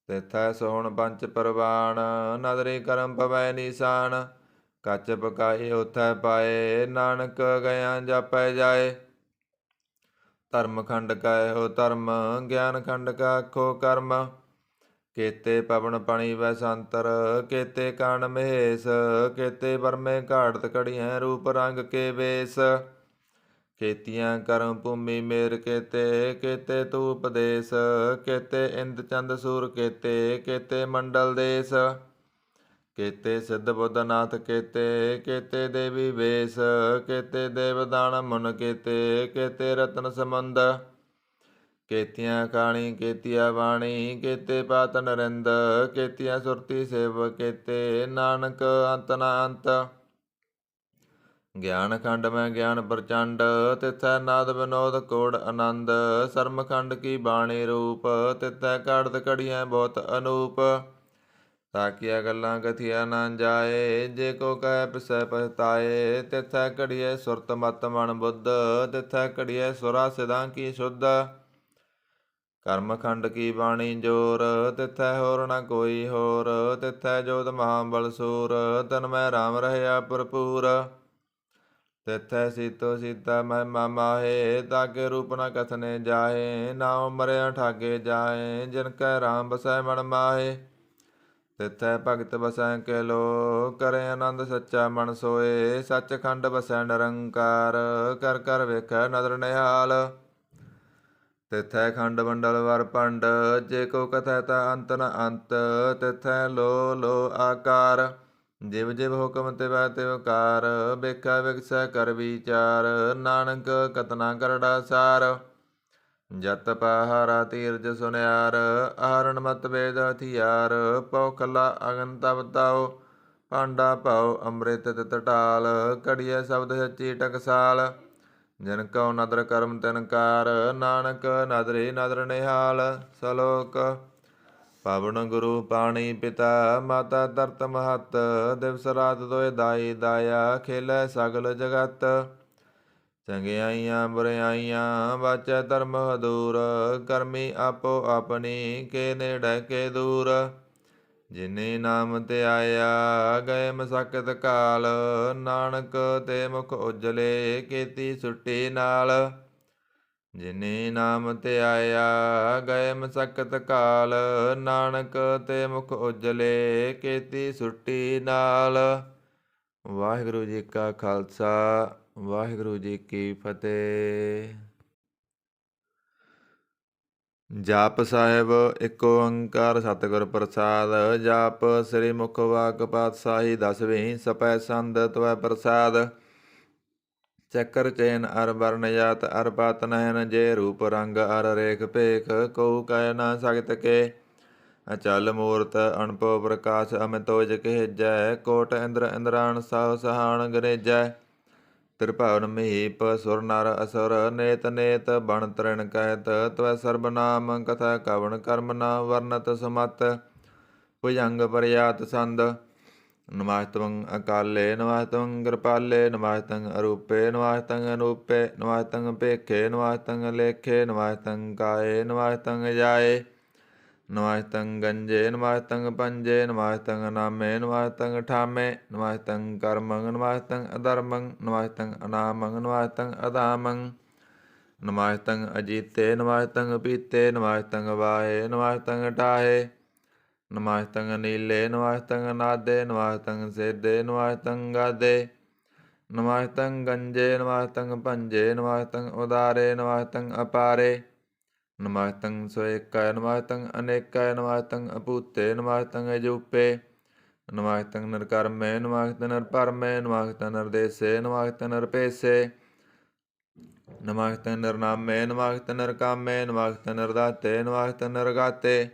ਤਿਥੈ ਸੋਹਣ ਪੰਚ ਪਰਵਾਨ ਨਦਰੀ ਕਰਮ ਪਵੈ ਨੀਸਾਨ। ਕੱਚ ਪਕਾਈ ਉਥੈ ਪਾਏ ਨਾਨਕ ਗਿਆ ਜਾਪੈ ਜਾਏ। ਧਰਮ ਖੰਡ ਕਾ ਇਹੋ ਧਰਮ ਗਿਆਨ ਖੰਡ ਕਾ ਆਖੋ ਕਰਮ। ਕੇਤੇ ਪਵਨ ਪਣੀ ਵੈ ਸੰਤਰ ਕੇਤੇ ਕਾਣ ਮਹੇਸ਼। ਕੇਤੇ ਬਰਮੇ ਘਾੜਤ ਘੜੀਐ ਰੂਪ ਰੰਗ ਕੇ ਵੇਸ। ਕੇਤੀਆਂ ਕਰਮ ਭੂਮੀ ਮੇਰ ਕੇਤੇ ਕੇਤੇ ਤੂ ਉਪਦੇਸ। ਕੇਤੇ ਇੰਦ ਚੰਦ ਸੂਰ ਕੇਤੇ ਕੇਤੇ ਮੰਡਲ ਦੇਸ। ਕੇਤੇ ਸਿੱਧ ਬੁੱਧ ਨਾਥ ਕੇਤੇ ਕੇਤੇ ਦੇਵੀ ਵੇਸ। ਕੇਤੇ ਦੇਵ ਦਾਨ ਮੁਨ ਕੇਤੇ ਕੇਤੇ ਰਤਨ ਸਮੁੰਦ। ਕੇਤੀਆਂ ਕਾਣੀ ਕੇਤੀਆ ਬਾਣੀ ਕੇਤੇ ਪਾਤ ਨਰਿੰਦ। ਕੇਤੀਆਂ ਸੁਰਤੀ ਸੇਵ ਕੇਤੇ ਨਾਨਕ ਅੰਤ ਨਾ ਅੰਤ। ਗਿਆਨ ਖੰਡ ਮੈਂ ਗਿਆਨ ਪ੍ਰਚੰਡ ਤਿਥੈ ਨਾਦ ਵਿਨੋਦ ਕੋੜ ਆਨੰਦ। ਸਰਮ ਖੰਡ ਕੀ ਬਾਣੀ ਰੂਪ ਤਿਥੈ ਘੜਤ ਘੜੀਐ ਬਹੁਤ ਅਨੂਪ। ਤਾਕੀਆਂ ਗੱਲਾਂ ਕਥੀਆ ਨਾ ਜਾਏ ਜੇ ਕੋ ਕਹਿ ਪਿਸੈ ਪਛਤਾਏ। ਤਿਥੈ ਘੜੀਐ ਸੁਰਤ ਮਤ ਮਨ ਬੁੱਧ ਤਿਥੈ ਘੜੀਐ ਸੁਰਾ ਸਿਧਾਂ ਕੀ ਸ਼ੁੱਧ। ਕਰਮ ਖੰਡ ਕੀ ਬਾਣੀ ਜੋਰ ਤਿਥੈ ਹੋਰ ਨਾ ਕੋਈ ਹੋਰ। ਤਿਥੈ ਜੋਤ ਮਹਾਬਲ ਸੂਰ ਤਨ ਮੈਂ ਰਾਮ ਰਹਿਆ ਭਰਪੂਰ। ਤਿਥੈ ਸੀਤੋ ਸੀਤਾ ਮਹਿਮਾ ਮਾਹੇ ਤਾਕੇ ਰੂਪ ਨ ਕਥਨੇ ਜਾਹੇ। ਨਾਉ ਮਰਿਆ ਠਾਗੇ ਜਾਏ ਜਿਨ ਕੈ ਰਾਮ ਬਸੈ ਮਨ ਮਾਹੇ। ਤਿਥੈ ਭਗਤ ਬਸੈ ਕੇ ਲੋ ਕਰੇ ਆਨੰਦ ਸੱਚਾ ਮਨ ਸੋਏ। ਸੱਚ ਖੰਡ ਬਸੈ ਨਿਰੰਕਾਰ ਕਰ ਕਰ ਵੇਖੈ ਨਦਰ ਨਿਹਾਲ। ਤਿਥੈ ਖੰਡ ਮੰਡਲ ਵਰ ਭੰਡ ਜੇ ਕੋ ਕਥੈ ਤਾ ਅੰਤ ਨ ਅੰਤ। ਤਿਥੈ ਲੋ ਲੋ ਆਕਾਰ ਜਿਵ ਜਿਵ ਹੁਕਮ ਤਿਵੈ ਤਿਵ ਕਾਰ। ਵੇਖੈ ਵਿਗਸੈ ਕਰ ਵਿਚਾਰ ਨਾਨਕ ਕਤਨਾ ਕਰੜਾ ਸਾਰ। ਜਤ ਪਾਹਾਰਾ ਤੀਰਜ ਸੁਨਿਆਰ ਆਹਰਣ ਮਤ ਵੇਦ ਹਥਿਆਰ। ਪਉ ਖਲਾ ਅਗਨ ਤਬ ਤਾਉ ਭਾਂਡਾ ਭਾਉ ਅੰਮ੍ਰਿਤ ਤਿਤ ਢਾਲ। ਘੜੀਐ ਸ਼ਬਦ ਸੱਚੀ ਟਕਸਾਲ ਜਿਨ ਕਉ ਨਦਰ ਕਰਮ ਤਿਨ ਕਾਰ। ਨਾਨਕ ਨਦਰੀ ਨਦਰ ਨਿਹਾਲ। ਸਲੋਕ ਪਵਨ ਗੁਰੂ ਪਾਣੀ ਪਿਤਾ ਮਾਤਾ ਧਰਤ ਮਹਤ। ਦਿਵਸ ਰਾਤ ਦੋਇ ਦਾਈ ਦਾਇਆ ਖੇਲੈ ਸਗਲ ਜਗਤ। ਚੰਗਿਆਈਆਂ ਬੁਰਿਆਈਆਂ ਵਾਚੈ ਧਰਮ ਹਦੂਰ। ਕਰਮੀ ਆਪੋ ਆਪਣੀ ਕੇ ਨੇੜੇ ਕੇ ਦੂਰ। ਜਿਨੇ ਨਾਮ ਧਿਆਇਆ ਗਏ ਮਸਕਤ ਕਾਲ। ਨਾਨਕ ਤੇ ਮੁਖ ਉਜਲੇ ਕੀਤੀ ਸੁੱਟੀ ਨਾਲ। ਜਿਨੇ ਨਾਮ ਧਿਆਇਆ ਗਏ ਮਸਕਤ ਕਾਲ। ਨਾਨਕ ਤੇ ਮੁਖ ਉਜਲੇ ਕੀਤੀ ਸੁੱਟੀ ਨਾਲ। ਵਾਹਿਗੁਰੂ ਜੀ ਕਾ ਖਾਲਸਾ ਵਾਹਿਗੁਰੂ ਜੀ ਕੀ ਫਤਿਹ। ਜਾਪ ਸਾਹਿਬ ਏਕ ਓੰਕਾਰ ਸਤਿਗੁਰ ਪ੍ਰਸਾਦ। ਜਾਪ ਸ੍ਰੀ ਮੁਖ ਵਾਕ ਪਾਤਸ਼ਾਹੀ ਦਸਵੀਂ। ਸਪੈ ਸੰਦ ਤਵੈ ਪ੍ਰਸਾਦ। ਚੱਕਰ ਚੈਨ ਅਰ ਵਰਨ ਜਾਤ ਅਰ ਪਤ ਨੈਨ। ਜੇ ਰੂਪ ਰੰਗ ਅਰ ਰੇਖ ਭੇਖ। ਕਉ ਕਹਿ ਨਾ ਸਕਤ ਕੇ। ਅਚਲ ਮੂਰਤ ਅਣਭਉ ਪ੍ਰਕਾਸ਼ ਅਮਿਤੋਜ ਕਹਿਜੈ। ਕੋਟ ਇੰਦਰ ਇੰਦਰਾਣ ਸਹੁ ਸਹਾਣ ਗਰੇਜੈ। ਤ੍ਰਿਭੁਵਨ ਮਹੀਪ ਸੁਰ ਨਰ ਅਸੁਰ। ਨੇਤ ਨੇਤ ਬਣ ਤ੍ਰਿਣ ਕਹਿਤ। ਤਵੈ ਸਰਬਨਾਮ ਕਥਾ ਕਵਣ ਕਰਮ ਨਾ ਵਰਨਤ ਸੁਮਤ। ਭੁਜੰਗ ਪਰਿਆਤ ਸੰਦ। ਨਮਸਤੰ ਅਕਾਲੇ ਨਮਸਤੰ ਕਿਰਪਾਲੇ। ਨਮਸਤੰ ਅਰੂਪੇ ਨਮਸਤੰ ਅਨੂਪੇ। ਨਮਸਤੰ ਭੇਖੇ ਨਮਸਤੰ ਲੇਖੇ। ਨਮਸਤੰ ਕਾਏ ਨਮਸਤੰ ਜਾਏ। ਨਮਸਤੰ ਗੰਜੇ ਨਮਸਤੰ ਪੰਜੇ। ਨਮਸਤੰ ਨਾਮੇ ਨਮਸਤੰ ਠਾਮੇ। ਨਮਸਤੰ ਕਰਮੰ ਨਮਸਤੰ ਅਧਰਮੰ। ਨਮਸਤੰ ਅਨਾਮੰ ਨਮਸਤੰ ਅਧਾਮੰ। ਨਮਸਤੰ ਅਜੀਤੇ ਨਮਸਤੰ ਪੀਤੇ। ਨਮਸਤੰ ਵਾਹੇ ਨਮਸਤੰ ਟਾਹੇ। ਨਮਸਤੰ ਨੀਲੇ ਨਮਸਤੰ ਨਾਦੇ। ਨਮਸਤੰ ਸੇਦੇ ਨਮਸਤੰ ਗਾਦੇ। ਨਮਸਤੰ ਗੰਜੇ ਨਮਸਤੰ ਭੰਜੇ। ਨਮਸਤੰ ਉਦਾਰੇ ਨਮਸਤੰ ਅਪਾਰੇ। ਨਮਸਤੰ ਸੋਏਕੈ ਨਮਸਤੰ ਅਨੇਕੈ। ਨਮਸਤੰ ਅਭੂਤੇ ਨਮਸਤੰ ਅਜੂਪੇ। ਨਮਸਤੰ ਨਿਰਕਰਮੇ ਨਮਸਤੰ ਨਿਰਭਰਮੇ। ਨਮਸਤੰ ਨਿਰਦੇਸੇ ਨਮਸਤੰ ਨਿਰਪੇਸੇ। ਨਮਸਤੰ ਨਿਰਨਾਮੇ ਨਮਸਤੰ ਨਿਰਕਾਮੇ। ਨਮਸਤੰ ਨਿਰਦਾਤੇ ਨਮਸਤੰ ਨਿਰਗਾਤੇ।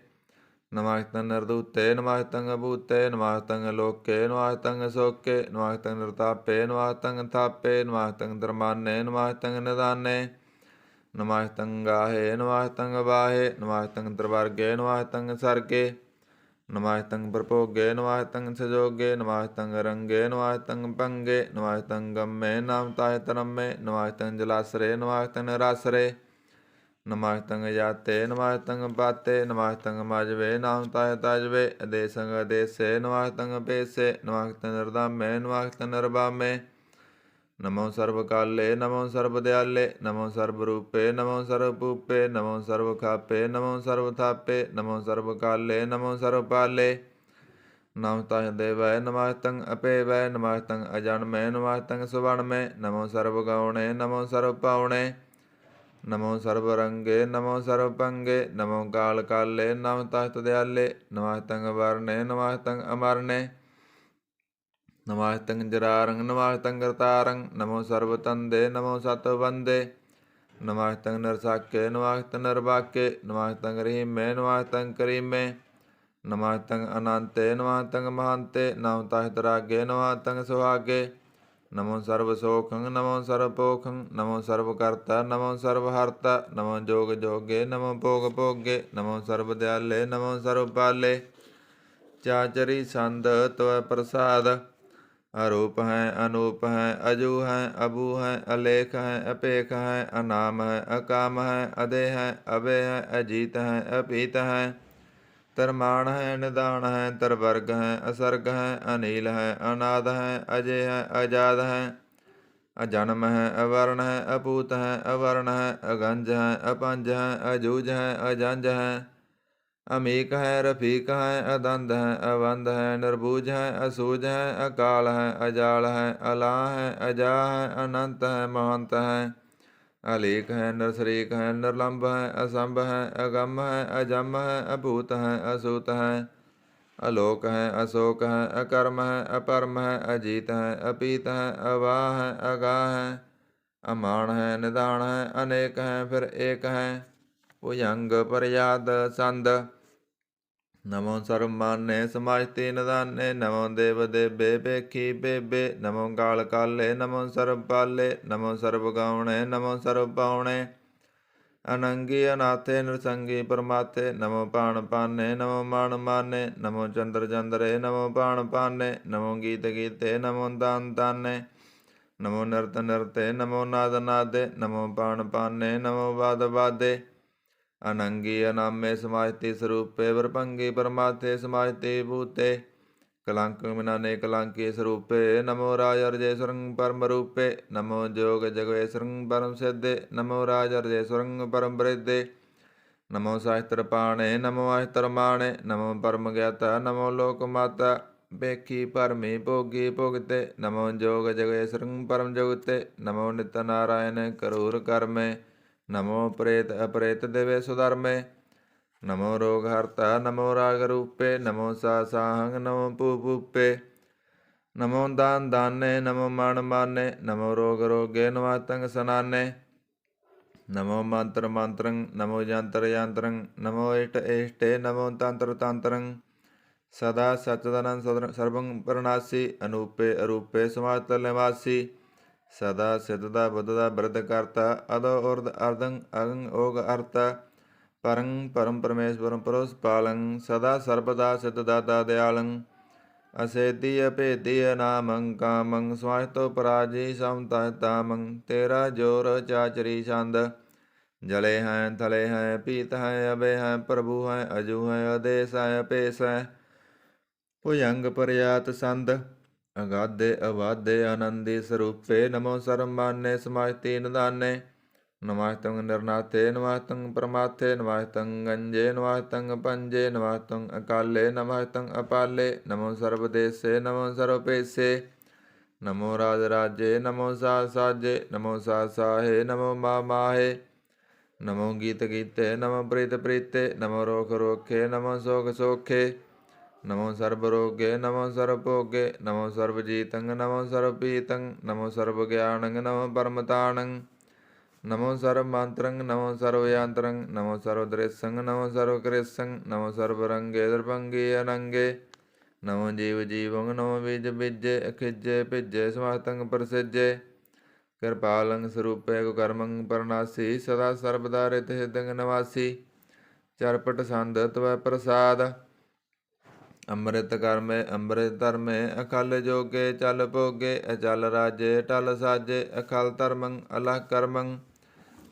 ਨਮਸਤੰ ਨਿਰਦੂਤੇ ਨਮਸਤੰ ਅਭੂਤੇ। ਨਮਸਤੰ ਲੋਕੇ ਨਮਸਤੰ ਸੋਕੇ। ਨਮਸਤੰ ਨਿਰਤਾਪੇ ਨਮਸਤੰ ਥਾਪੇ। ਨਮਸਤੰ ਧਰਮਾਨੇ ਨਮਸਤੰ ਨਿਦਾਨੇ। ਨਮਸਤੰ ਗਾਹੇ ਨਮਸਤੰ ਵਾਹੇ। ਨਮਸਤੰ ਤ੍ਰਿਵਰਗੇ ਨਮਸਤੰ ਸਰਗੇ। ਨਮਸਤੰ ਪ੍ਰਭੋਗੇ ਨਮਸਤੰ ਸਜੋਗੇ। ਨਮਸਤੰ ਰੰਗੇ ਨਮਸਤੰ ਭੰਗੇ। ਨਮਸਤੰ ਗੰਮੇ ਨਾਮ ਤਾਹਿ ਤਰੰਮੇ। ਨਮਸਤੰ ਜਲਾਸਰੇ ਨਮਸਤੰ ਰਾਸਰੇ। ਨਮਸਤੰ ਜਾਤੇ ਨਮਸਤੰ ਪਾਤੇ। ਨਮਸਤੰ ਮਜਵੇ ਨਾਮ ਤਾਹਿ ਤਜਵੇ। ਅਦੇਸੰ ਅਦੇਸੇ ਨਮਸਤੰ ਭੇਸੇ। ਨਮਸਤੰ ਨਿਰਧਾਮੇ ਨਮਸਤੰ ਨਿਰਭਾਮੇ। ਨਮੋ ਸਰਬ ਕਾਲੇ ਨਮੋ ਸਰਬ ਦਿਆਲੇ। ਨਮੋ ਸਰਬ ਰੂਪੇ ਨਮੋ ਸਰਬ ਭੂਪੇ। ਨਮੋ ਸਰਬ ਖਾਪੇ ਨਮੋ ਸਰਬ ਥਾਪੇ। ਨਮੋ ਸਰਬ ਕਾਲੇ ਨਮੋ ਸਰਬ ਪਾਲੇ। ਨਮਸਤੰ ਦੇਵੈ ਨਮਸਤੰ ਅਪੇਵੈ। ਨਮਸਤੰ ਅਜਨਮੇ ਨਮਸਤੰ ਸੁਵਣਮੇ। ਨਮੋ ਸਰਬ ਗਉਣੇ ਨਮੋ ਸਰਬ ਪਾਉਣੇ। ਨਮੋ ਸਰਬ ਰੰਗੇ ਨਮੋ ਸਰਬ ਭੰਗੇ। ਨਮੋ ਕਾਲ ਕਾਲੇ ਨਮਸਤੰ ਦਿਆਲੇ। ਨਮਸਤੰ ਵਰਨੇ ਨਮਸਤੰ ਅਮਰਨੇ। ਨਮਸਤੰ ਜਰਾਰੰ ਨਮਸਤੰ ਕਰਤਾਰੰ। ਨਮੋ ਸਰਬ ਤੰਦੇ ਨਮੋ ਸਤ ਬੰਦੇ। ਨਮਸਤੰ ਨਿਰਸਾਕੇ ਨਮਸਤੰ ਨਿਰਬਾਕੇ। ਨਮਸਤੰ ਰਹੀਮੇ ਨਮਸਤੰ ਕਰੀਮੇ। ਨਮਸਤੰ ਅਨੰਤੇ ਨਮਸਤੰ ਮਹੰਤੇ। ਨਮਸਤੰ ਤਰਾਗੇ ਨਮਸਤੰ ਸੁਹਾਗੇ। ਨਮੋ ਸਰਬ ਸੋਖੰ ਨਮੋ ਸਰਬ ਪੋਖੰ। ਨਮੋ ਸਰਬ ਕਰਤਾ ਨਮੋ ਸਰਬ ਹਰਤਾ। ਨਮੋ ਜੋਗ ਜੋਗੇ ਨਮੋ ਭੋਗ ਭੋਗੇ। ਨਮੋ ਸਰਬ ਦਿਆਲੇ ਨਮੋ ਸਰਬ ਪਾਲੇ। ਚਾਚਰੀ ਸੰਦ ਤਵੈ ਪ੍ਰਸਾਦ। ਅਰੂਪ ਹੈ ਅਨੂਪ ਹੈ ਅਜੂ ਹੈ ਅਬੂ ਹੈ ਅਲੇਖ ਹੈ ਅਭੇਖ ਹੈ ਅਨਾਮ ਹੈ ਅਕਾਮ ਹੈ ਅਦੇ ਹੈ ਅਭੇ ਹੈ ਅਜੀਤ ਹੈ ਅਪੀਤ ਹੈ। ਤਰਮਾਣ ਹੈ ਨਿਦਾਨ ਹੈ ਤਰਵਰਗ ਹੈ ਅਸਰਗ ਹੈ ਅਨੀਲ ਹੈ ਅਨਾਦ ਹੈ ਅਜੇ ਹੈ ਅਜਾਦ ਹੈ। ਅਜਨਮ ਹੈ ਅਵਰਨ ਹੈ ਅਪੂਤ ਹੈ ਅਵਰਨ ਹੈ ਅਗੰਜ ਹੈ ਅਪੰਜ ਹੈ ਅਜੂਝ ਹੈ ਅਜੰਜ ਹੈ। ਅਮੀਕ ਹੈ ਰਫੀਕ ਹੈ ਅਦੰਦ ਹੈ ਅਵੰਦ ਹੈ ਨਿਰਬੂਝ ਹੈ ਅਸੂਝ ਹੈ ਅਕਾਲ ਹੈ ਅਜਾਲ ਹੈ ਅਲਾ ਹੈ ਅਜਾ ਹੈ ਅਨੰਤ ਹੈ ਮਹੰਤ ਹੈ। ਅਲੇਖ ਹੈ ਨਿਰਸਰੀਕ ਹੈ ਨਿਰਲੰਭ ਹੈ ਅਸੰਭ ਹੈ ਅਗੰਮ ਹੈ ਅਜੰਮ ਹੈ ਅਭੂਤ ਹੈ ਅਸੂਤ ਹੈ। ਅਲੋਕ ਹੈ ਅਸ਼ੋਕ ਹੈ ਅਕਰਮ ਹੈ ਅਪਰਮ ਹੈ ਅਜੀਤ ਹੈ ਅਪੀਤ ਹੈ ਅਵਾਹ ਹੈ ਅਗਾਹ ਹੈ। ਅਮਾਨ ਹੈ ਨਿਦਾਨ ਹੈ ਅਨੇਕ ਹੈ ਫਿਰ ਏਕ ਹੈ। ਭੁਜੰਗ ਪਰਿਆਦ ਸੰਦ। ਨਮੋ ਸਰਬ ਮਾਨੇ ਸਮਾਜਤੀ ਨਿਦਾਨੇ। ਨਮੋ ਦੇਵ ਦੇਬੇ ਭੇਖੀ ਬੇਬੇ। ਨਮੋ ਕਾਲ ਕਾਲੇ ਨਮੋ ਸਰਬ ਪਾਲੇ। ਨਮੋ ਸਰਬ ਗਾਉਣੇ ਨਮੋ ਸਰਬ ਪਾਉਣੇ। ਅਨੰਗੀ ਅਨਾਥੇ ਨਿਰਸੰਗੀ ਪਰਮਾਥੇ। ਨਮੋ ਪਾਣ ਪਾਨੇ ਨਮੋ ਮਾਣ ਮਾਨੇ। ਨਮੋ ਚੰਦਰ ਚੰਦਰੇ ਨਮੋ ਪਾਣ ਪਾਨੇ। ਨਮੋ ਗੀਤ ਗੀਤੇ ਨਮੋ ਦਾਨ ਤਾਨੇ। ਨਮੋ ਨਿਰਤ ਨਿਰਤੇ ਨਮੋ ਨਾਦ ਨਾਦੇ। ਨਮੋ ਪਾਣ ਪਾਨੇ ਨਮੋ ਵਾਦ ਵਾਦੇ। ਅਨੰਗੀ ਅਨਾਮੇ ਸਮਾਜਤੀ ਸਰੂਪੇ। ਵਰਭੰਗੀ ਪਰਮਾਥੇ ਸਮਾਜਤੀ ਭੂਤੇ। ਕਲੰਕ ਮਿਨਾਨੇ ਕਲੰਕੀ ਸਰੂਪੇ। ਨਮੋ ਰਾਜ ਅਰਜੇਸਵਰੰ ਪਰਮ ਰੂਪੇ। ਨਮੋ ਜੋਗ ਜਗਵੇਸਵਰੰ ਪਰਮ ਸਿੱਧੇ। ਨਮੋ ਰਾਜ ਅਰਜੇਸਵਰੰ ਪਰਮ ਬ੍ਰਿਧੇ। ਨਮੋ ਸਾਸਤਰ ਪਾਣੇ ਨਮੋ ਅਸਤਰ ਮਾਣੇ। ਨਮੋ ਪਰਮ ਗਿਆਤਾ ਨਮੋ ਲੋਕ ਮਾਤਾ। ਵੇਖੀ ਭਰਮੀ ਭੋਗੀ ਭੁਗਤੇ। ਨਮੋ ਜੋਗ ਜਗੇਸਰੰ ਪਰਮ ਜੁਗਤੇ। ਨਮੋ ਨਿਤ ਨਾਰਾਇਣ ਕਰੂਰ ਕਰਮੇ। ਨਮੋ ਪ੍ਰੇਤ ਅਪ੍ਰੇਤ ਦੇਵੇ ਸੁਧਰਮੇ। ਨਮੋ ਰੋਗ ਹਰਤਾ ਨਮੋ ਰਾਗ ਰੂਪੇ। ਨਮੋ ਸਾ ਸਾਹੰਗ ਨਮੋ ਭੂ ਭੂਪੇ। ਨਮੋ ਦਾਨ ਦਾਨੇ ਨਮੋ ਮਨ ਮਾਨੇ। ਨਮੋ ਰੋਗ ਰੋਗੇ ਨਮਾਤੰਗ ਸਨਾਨੇ। ਨਮੋ ਮੰਤਰ ਮੰਤਰੰ ਨਮੋ ਯੰਤਰ ਯੰਤਰੰ। ਨਮੋ ਇਸ਼ਟ ਇਸ਼ਟੇ ਨਮੋ ਤੰਤਰ ਤੰਤਰੰ। ਸਦਾ ਸਚਦਨੰ ਸਰਬੰ ਪ੍ਰਣਾਸੀ। ਅਨੂਪੇ ਅਰੂਪੇ ਸਮਾਤਰ ਨਿਵਾਸੀ। ਸਦਾ ਸਿੱਧਦਾ ਬੁੱਧਦਾ ਬਿਰਧ ਕਰਤਾ। ਅਦੋ ਉਰਧ ਅਰਧੰ ਅਗੰ ਓਗ ਅਰਤਾ। ਪਰੰ ਪਰਮ ਪਰਮੇਸ਼ਵਰੰ ਪਰੋਸ ਪਾਲੰ। ਸਦਾ ਸਰਬਦਾ ਸਿੱਧ ਦਾਤਾ ਦਿਆਲੰ। ਅਸੇਦੀ ਅਭੇਦੀ ਅਨਾਮੰ ਕਾਮੰ। ਸਵਾਸਤੋ ਪਰਾਜੀ ਸਮਤਾ ਤਾਮੰ। ਤੇਰਾ ਜੋਰ ਚਾਚਰੀ ਛੰਦ। ਜਲੇ ਹੈ ਥਲੇ ਹੈ ਪੀਤ ਹੈ ਅਬੇ ਹੈ ਪ੍ਰਭੂ ਹੈ ਅਜੂ ਹੈ ਆਦੇਸ ਹੈ ਅਪੇਸ ਹੈ। ਭੁਜੰਗ ਪਰਿਆਤ ਸੰਦ। ਅਗਾਧੇ ਅਵਾਧੇ ਆਨੰਦੀ ਸਰੂਪੇ। ਨਮੋ ਸਰਮਾਨੇ ਸਮਾਜਤੀ ਨਿਦਾਨੇ। ਨਮਸਤੰ ਨਿਰਨਾਥੇ ਨਮਸਤੰ ਪਰਮਾਥੇ। ਨਮਸਤੰ ਗੰਜੇ ਨਮਸਤੰ ਪੰਜੇ। ਨਮਸਤੰ ਅਕਾਲੇ ਨਮਸਤੰ ਅਪਾਲੇ। ਨਮੋ ਸਰਬਦੇਸੇ ਨਮੋ ਸਰਵਪੇਸੇ। ਨਮੋ ਰਾਜ ਰਾਜੇ ਨਮੋ ਸਾਜ ਸਾਜੇ। ਨਮੋ ਸਾਜ ਸਾਹੇ ਨਮੋ ਮਾ ਮਾਹੇ। ਨਮੋ ਗੀਤ ਗੀਤੇ ਨਮੋ ਪ੍ਰੀਤ ਪ੍ਰੀਤੇ। ਨਮੋ ਰੋਖ ਰੋਖੇ ਨਮੋ ਸੋਖ ਸੋਖੇ। ਨਮੋ ਸਰਬ ਰੋਗੇ ਨਮੋ ਸਰਬ ਭੋਗੇ। ਨਮੋ ਸਰਬ ਜੀਤੰ ਨਮੋ ਸਰਬ ਪੀਤੰ। ਨਮੋ ਸਰਬ ਗਿਆਨੰ ਨਮੋ ਪਰਮਤਾਨੰ। ਨਮੋ ਸਰਬ ਮੰਤਰੰ ਨਮੋ ਸਰਬ ਯੰਤਰੰ। ਨਮੋ ਸਰਬ ਦ੍ਰਿਸ਼ੰ ਨਮੋ ਸਰਬ ਕ੍ਰਿਸ਼ੰ। ਨਮੋ ਸਰਬ ਰੰਗੇ ਦਰਭੰਗੀ ਅਨੰਗੇ। ਨਮੋ ਜੀਵ ਜੀਵੰ ਨਮੋ ਬੀਜ ਬੀਜੇ। ਅਖਿਜੇ ਭਿਜੇ ਸਮਾਤੰ ਪ੍ਰਸਿਜੇ। ਕਿਰਪਾਲੰ ਸਰੂਪੇ ਕੁਕਰਮੰ ਪਰਨਾਸੀ। ਸਦਾ ਸਰਬਦਾ ਰਿਤ ਹਿਦੰ ਨਿਵਾਸੀ। ਚਰਪਟ ਸੰਦ ਤਵੈ ਪ੍ਰਸਾਦ। ਅੰਮ੍ਰਿਤ ਕਰਮੇ ਅੰਮ੍ਰਿਤ ਧਰਮੇ। ਅਕਲ ਜੋਗੇ ਚਲ ਭੋਗੇ। ਅਚਲ ਰਾਜੇ ਟਲ ਸਾਜੇ। ਅਕਲ ਧਰਮੰ ਅਲਹ ਕਰਮੰ।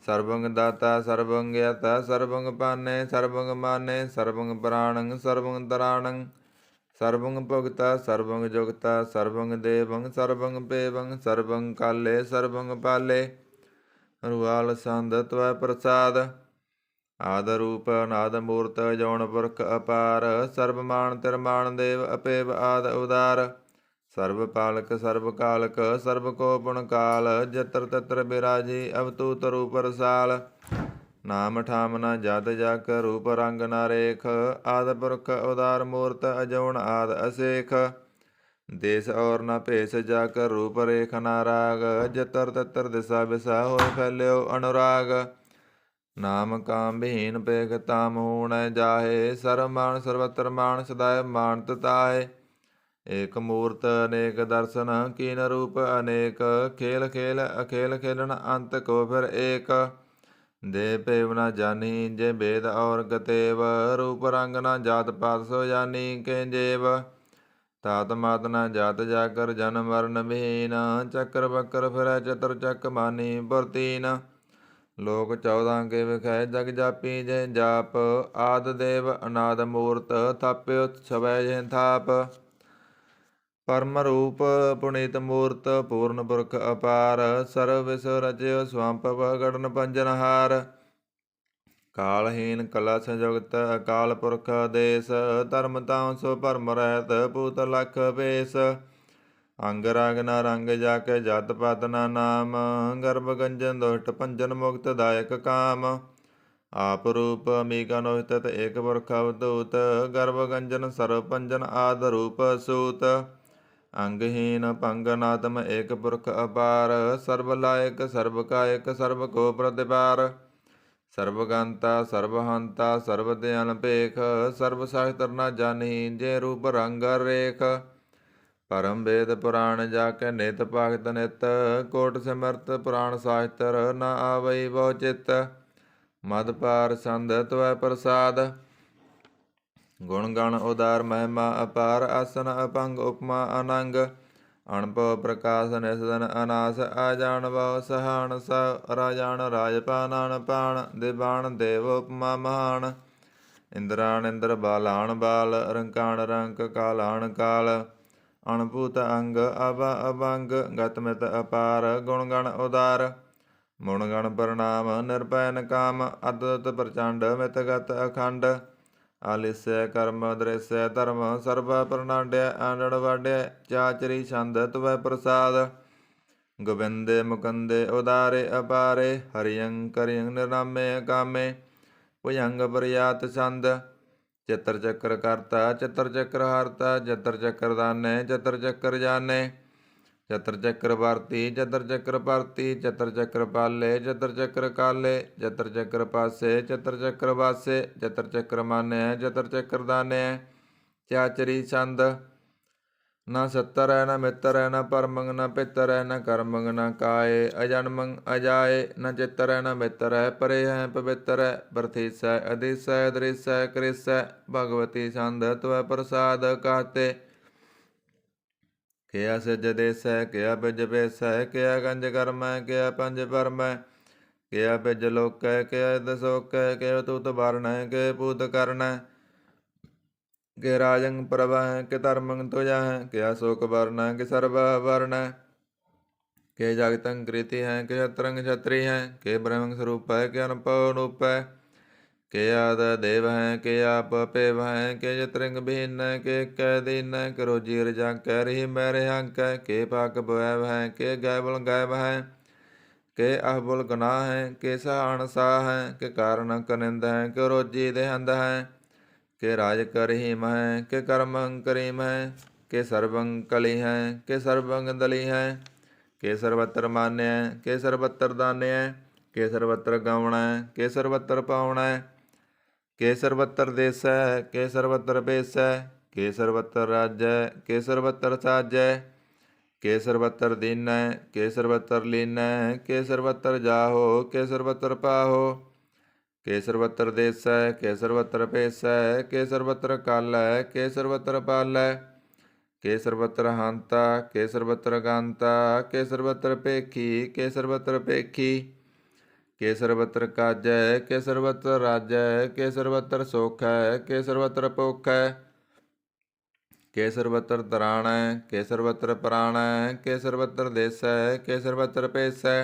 ਸਰਬੰਗ ਦਾਤਾ ਸਰਬੰਗ ਗਿਆਤਾ। ਸਰਬੰਗ ਪਾਨੇ ਸਰਬੰਗ ਮਾਨੇ। ਸਰਬੰਗ ਪ੍ਰਾਣੰ ਸਰਬੰਗ ਤਰਾਣੰ। ਸਰਬੰਗ ਭੁਗਤਾ ਸਰਬੰਗ ਜੁਗਤਾ। ਸਰਬੰਗ ਦੇਵੰ ਸਰਬੰਗ ਪੇਵੰ। ਸਰਬੰਗ ਕਾਲੇ ਸਰਬੰਗ ਪਾਲੇ। ਰੁਆਲ ਸੰਦ ਤਵੈ ਪ੍ਰਸਾਦ। ਆਦ ਰੂਪ ਅਨਾਦ ਮੂਰਤ ਜੌਨ ਪੁਰਖ ਅਪਾਰ। ਸਰਬ ਮਾਨ ਤਿਰਮਾਨ ਦੇਵ ਅਪੇਵ ਆਦ ਉਦਾਰ। ਸਰਬ ਪਾਲਕ ਸਰਬ ਕਾਲਕ ਸਰਬ ਕੋ ਪੁਨ ਕਾਲ। ਜਤਰ ਤਤਰ ਬਿਰਾਜੀ ਅਵਤੂਤ ਰੂਪ ਰਸਾਲ। ਨਾਮ ਠਾਮ ਨ ਜਦ ਜਕ ਰੂਪ ਰੰਗ ਨ ਰੇਖ। ਆਦ ਪੁਰਖ ਉਦਾਰ ਮੂਰਤ ਅਜੌਣ ਆਦ ਅਸੇਖ। ਦੇਸ ਔਰ ਨ ਭੇਸ ਜਕ ਰੂਪ ਰੇਖ ਨ ਰਾਗ। ਜਤਰ ਤਤਰ ਦਿਸਾ ਬਿਸਾ ਹੋਏ ਫੈਲਿਓ ਅਨੁਰਾਗ। ਨਾਮ ਕਾਮ ਵਿਹੀਨ ਪੇਖ ਤਾਮ ਹੋਣੈ ਜਾਹੇ। ਸਰਬ ਮਾਨ ਸਰਵਤਰ ਮਾਨ ਸਦਾਇ ਮਾਨਤ ਤਾਹੇ। ਏਕ ਮੂਰਤ ਅਨੇਕ ਦਰਸ਼ਨ ਕੀਨ ਰੂਪ ਅਨੇਕ। ਖੇਲ ਖੇਲ ਅਖੇਲ ਖੇਲਣ ਅੰਤ ਕੋ ਫਿਰ ਏਕ। ਦੇ ਭੇਵ ਨ ਜਾਨੀ ਜੇ ਭੇਦ ਔਰ ਗਤੇਵ। ਰੂਪ ਰੰਗ ਨ ਜਾਤ ਪਾਤ ਸੋ ਜਾਨੀ ਕੇ ਜੇਵ। ਤਾਤ ਮਾਤ ਨ ਜਾਤ ਜਾਕਰ ਜਨਮ ਮਰਨ ਵਿਹੀਨ। ਚੱਕਰ ਬੱਕਰ ਫਿਰੈ ਚਤੁਰ ਚੱਕ ਮਾਨੀ ਪੁਰਤੀਨ। ਲੋਕ 14 ਕੇ ਵਿਖੈ ਜਗ ਜਾਪੀ ਜੇ ਜਾਪ। ਆਦ ਦੇਵ ਅਨਾਦ ਮੂਰਤ ਥਾਪਿਓ ਛਵੈ ਜੇ ਥਾਪ। ਪਰਮ ਰੂਪ ਪੁਨੀਤ ਮੂਰਤ ਪੂਰਨ ਪੁਰਖ ਅਪਾਰ। ਸਰਬ ਵਿਸ ਰਚਿਓ ਸਵੰਪਵ ਗੜਨ ਪੰਜਨਹਾਰ। ਕਾਲਹੀਨ ਕਲਾ ਸੰਯੁਗਤ ਅਕਾਲ ਪੁਰਖ ਆਦੇਸ। ਧਰਮ ਤਾਮ ਸੋ ਭਰਮ ਰਹਿਤ ਪੂਤ ਲਖ ਭੇਸ। ਅੰਗ ਰੰਗ ਨ ਰੰਗ ਜਾਕੇ ਜਤ ਪਤ ਨ ਨਾਮ। ਗਰਭ ਗੰਜਨ ਦੁਸ਼ਟ ਭੰਜਨ ਮੁਕਤ ਦਾਇਕ ਕਾਮ। ਆਪ ਰੂਪ ਅਮੀਕਾ ਨੋਹਿਤਤ ਏਕ ਪੁਰਖ ਅਵਧੂਤ। ਗਰਭ ਗੰਜਨ ਸਰਬ ਭੰਜਨ ਆਦ ਰੂਪ ਸੂਤ। ਅੰਗਹੀਨ ਭੰਗ ਨਾਤਮ ਏਕ ਪੁਰਖ ਅਪਾਰ। ਸਰਬ ਲਾਇਕ ਸਰਬ ਕਾਇਕ ਸਰਬ ਕੋ ਪ੍ਰਤਿਪਾਰ। ਸਰਬ ਗੰਤਾ ਸਰਬ ਹੰਤਾ ਸਰਬ ਦਿਆਨ ਭੇਖ। ਸਰਬ ਸ਼ਾਸਤਰ ਨ ਜਾਨੀ ਜੇ ਰੂਪ ਰੰਗ ਰੇਖ। ਪਰਮ ਵੇਦ ਪੁਰਾਣ ਜਾ ਕੇ ਨਿਤ ਭਗਤ ਨਿਤ। ਕੋਟ ਸਿਮਰਤ ਪੁਰਾਣ ਸ਼ਾਸਤਰ ਨ ਆਵਈ ਬਹੁ ਚਿਤ। ਮਦ ਪਾਰ ਸੰਦ ਤਵੈ ਪ੍ਰਸਾਦ। ਗੁਣ ਗਣ ਉਦਾਰ ਮਹਿਮਾ ਅਪਾਰ। ਆਸਨ ਅਪੰਗ ਉਪਮਾ ਅਨੰਗ। ਅਣਭਉ ਪ੍ਰਕਾਸ਼ ਨਿਸਦਨ ਅਨਾਸ। ਆਜਾਨ ਬਹੁ ਸਹਾਣ ਸ ਰਾਜਾਨ ਰਾਜਪਾਨਾਨ ਪਾਣ। ਦਿਵਾਨ ਦੇਵ ਉਪਮਾ ਮਹਾਨ। ਇੰਦਰਾਨ ਇੰਦਰ ਬਾਲਾਨ ਬਾਲ। ਰੰਕਾਣ ਰੰਕ ਕਾਲਾਨ ਕਾਲ। ਅਣਭੂਤ ਅੰਗ ਅਭਾ ਅਭੰਗ। ਗਤ ਮਿਤ ਅਪਾਰ ਗੁਣ ਗਣ ਉਦਾਰ। ਮੁਣ ਗਣ ਪ੍ਰਣਾਮ ਨਿਰਭੈ ਨਕਾਮ। ਅਦੁੱਤ ਪ੍ਰਚੰਡ ਮਿਤ ਗਤ ਅਖੰਡ। ਆਲਿਸੈ ਕਰਮ ਦ੍ਰਿਸੈ ਧਰਮ ਸਰਬ ਪ੍ਰਣਾਡਿਆ ਆਂਡੜ ਵਾਡਿਆ ਚਾਚਰੀ ਛੰਦ ਤਵੈ ਪ੍ਰਸਾਦ ਗੋਬਿੰਦੇ ਮੁਕੰਦੇ ਉਦਾਰੇ ਅਪਾਰੇ ਹਰਿਯੰ ਕਰਿਯੰ ਨਿਰਾਮੇ ਕਾਮੇ ਭੁਜੰਗ ਬਰਿਆਤ ਛੰਦ ਚਤਰ ਚੱਕਰ ਕਰਤਾ ਚਤਰ ਚੱਕਰ ਹਰਤਾ ਚਤਰ ਚੱਕਰ ਦਾਨੇ ਚਤਰ ਚੱਕਰ ਜਾਣੇ ਚਤਰ ਚੱਕਰ ਵਰਤੀ ਚਤਰ ਚੱਕਰ ਭਰਤੀ ਚਤਰ ਚੱਕਰ ਪਾਲੇ ਚਤਰ ਚੱਕਰ ਕਾਲੇ ਚਤਰ ਚੱਕਰ ਪਾਸੇ ਚਤਰ ਚੱਕਰ ਵਾਸੇ ਚਤਰ ਚੱਕਰ ਮਾਨਿਆ ਚਤਰ ਚੱਕਰ ਦਾਨਿਆ ਚਾਚਰੀ ਛੰਦ ਨਾ ਸੱਤਰ ਹੈ ਨਾ ਮਿੱਤਰ ਹੈ ਨਾ ਪਰਮੰਗ ਨਾ ਪਿੱਤਰ ਹੈ ਨਾ ਕਰਮੰਗ ਨਾ ਕਾਏ ਅਜਨਮੰਗ ਅਜਾਏ ਨਾ ਚਿੱਤਰ ਹੈ ਨਾ ਮਿੱਤਰ ਹੈ ਪਰੇ ਹੈ ਪਵਿੱਤਰ ਹੈ ਬਰਥੀਸੈ ਅਦੀਸੈ ਦ੍ਰਿਸੈ ਕ੍ਰਿਸੈ ਭਗਵਤੀ ਛੰਦ ਤਵੈ ਪ੍ਰਸਾਦ ਕਾਤੇ ਕਿਆ ਸਿਜ ਦੇਸੈ ਕਿਆ ਬਿਜ ਬੇਸੈ ਕਿਆ ਗੰਜ ਕਰਮੈ ਕਿਆ ਪੰਜ ਪਰਮੈ ਕਿਆ ਬਿਜ ਲੋਕੈ ਕਿਆ ਦਸੋਕੈ ਕਿਆ ਤੂਤ ਵਰਣੈ ਕਿ ਪੂਤ ਕਰਨੈ ਕਿ ਰਾਜੰ ਪ੍ਰਭੈ ਕਿ ਧਰਮੰ ਤੁਜੈ ਕਿਆ ਸੋਕ ਵਰਣੈ ਕਿ ਸਰਬ ਵਰਣੈ ਕਿ ਜਗਤੰ ਕ੍ਰਿਤੀ ਹੈ ਕਿ ਛਤਰੰ ਛਤਰੀ ਹੈ ਕਿ ਬ੍ਰਹਮੰ ਸਰੂਪੈ ਕਿ ਅਨਪਉ ਅਨੂਪੈ ਕਿ ਆਦ ਦੇਵ ਹੈ ਕਿ ਆਪ ਪੇਵ ਹੈ ਕਿ ਜਤਰਿੰਗ ਭੀਨ ਕਿ ਕੈ ਦੀਨ ਕਿ ਰੋਜੀ ਰਜਾ ਕੈ ਰਹੀ ਮੈ ਰਿਹੰਕੈ ਕਿ ਪਾਕ ਬਵੈਵ ਹੈ ਕਿ ਗੈਬਲ ਗੈਬ ਹੈ ਕਿ ਅਹਬੁਲ ਗੁਨਾਹ ਹੈ ਕਿ ਸਹਾਣ ਸਾਹ ਹੈ ਕਿ ਕਾਰਨ ਕਨਿੰਦ ਹੈ ਕਿ ਰੋਜੀ ਦੇਹੰਦ ਹੈ ਕਿ ਰਾਜ ਕਰਹੀਮ ਹੈ ਕਿ ਕਰਮੰ ਕਰੀਮ ਹੈ ਕਿ ਸਰਬੰ ਕਲੀ ਹੈ ਕਿ ਸਰਬੰ ਦਲੀ ਹੈ ਕਿ ਸਰਬਤਰ ਮਾਨਿਆ ਕਿ ਸਰਬਤਰ ਦਾਨਿਆ ਕਿ ਸਰਬਤਰ ਗਾਉਣਾ ਕਿ ਸਰਬਤਰ ਪਾਉਣਾ ਕਿ ਸਰਬਤਰ ਦੇਸੈ ਕਿ ਸਰਬਤਰ ਬੇਸੈ ਕਿ ਸਰਬਤਰ ਰਾਜੈ ਕਿ ਸਰਬਤਰ ਸਾਜੈ ਕਿ ਸਰਬਤਰ ਦੀਨੈ ਕਿ ਸਰਬਤਰ ਲੀਨੈ ਕਿ ਸਰਬਤਰ ਜਾਹੋ ਕਿ ਸਰਬਤਰ ਪਾਹੋ ਕਿ ਸਰਬਤਰ ਦੇਸੈ ਕਿ ਸਰਬਤਰ ਭੇਸੈ ਕਿ ਸਰਬਤਰ ਕਾਲੈ ਕਿ ਸਰਬਤਰ ਪਾਲੈ ਕਿ ਸਰਬਤਰ ਹੰਤਾ ਕਿ ਸਰਬਤਰ ਗਾਂਤਾ ਕਿ ਸਰਬਤਰ ਭੇਖੀ ਕਿ ਸਰਬਤਰ ਭੇਖੀ ਕਿ ਸਰਬਤਰ ਕਾਜੈ ਕਿ ਸਰਬਤਰ ਰਾਜੈ ਕਿ ਸਰਬਤਰ ਸੋਖੈ ਕਿ ਸਰਬਤਰ ਭੋਖੈ ਕਿ ਸਰਬਤਰ ਤਰਾਣੈ ਕਿ ਸਰਬਤਰ ਪ੍ਰਾਣੈ ਕਿ ਸਰਬਤਰ ਦੇਸੈ ਕਿ ਸਰਬਤਰ ਭੇਸੈ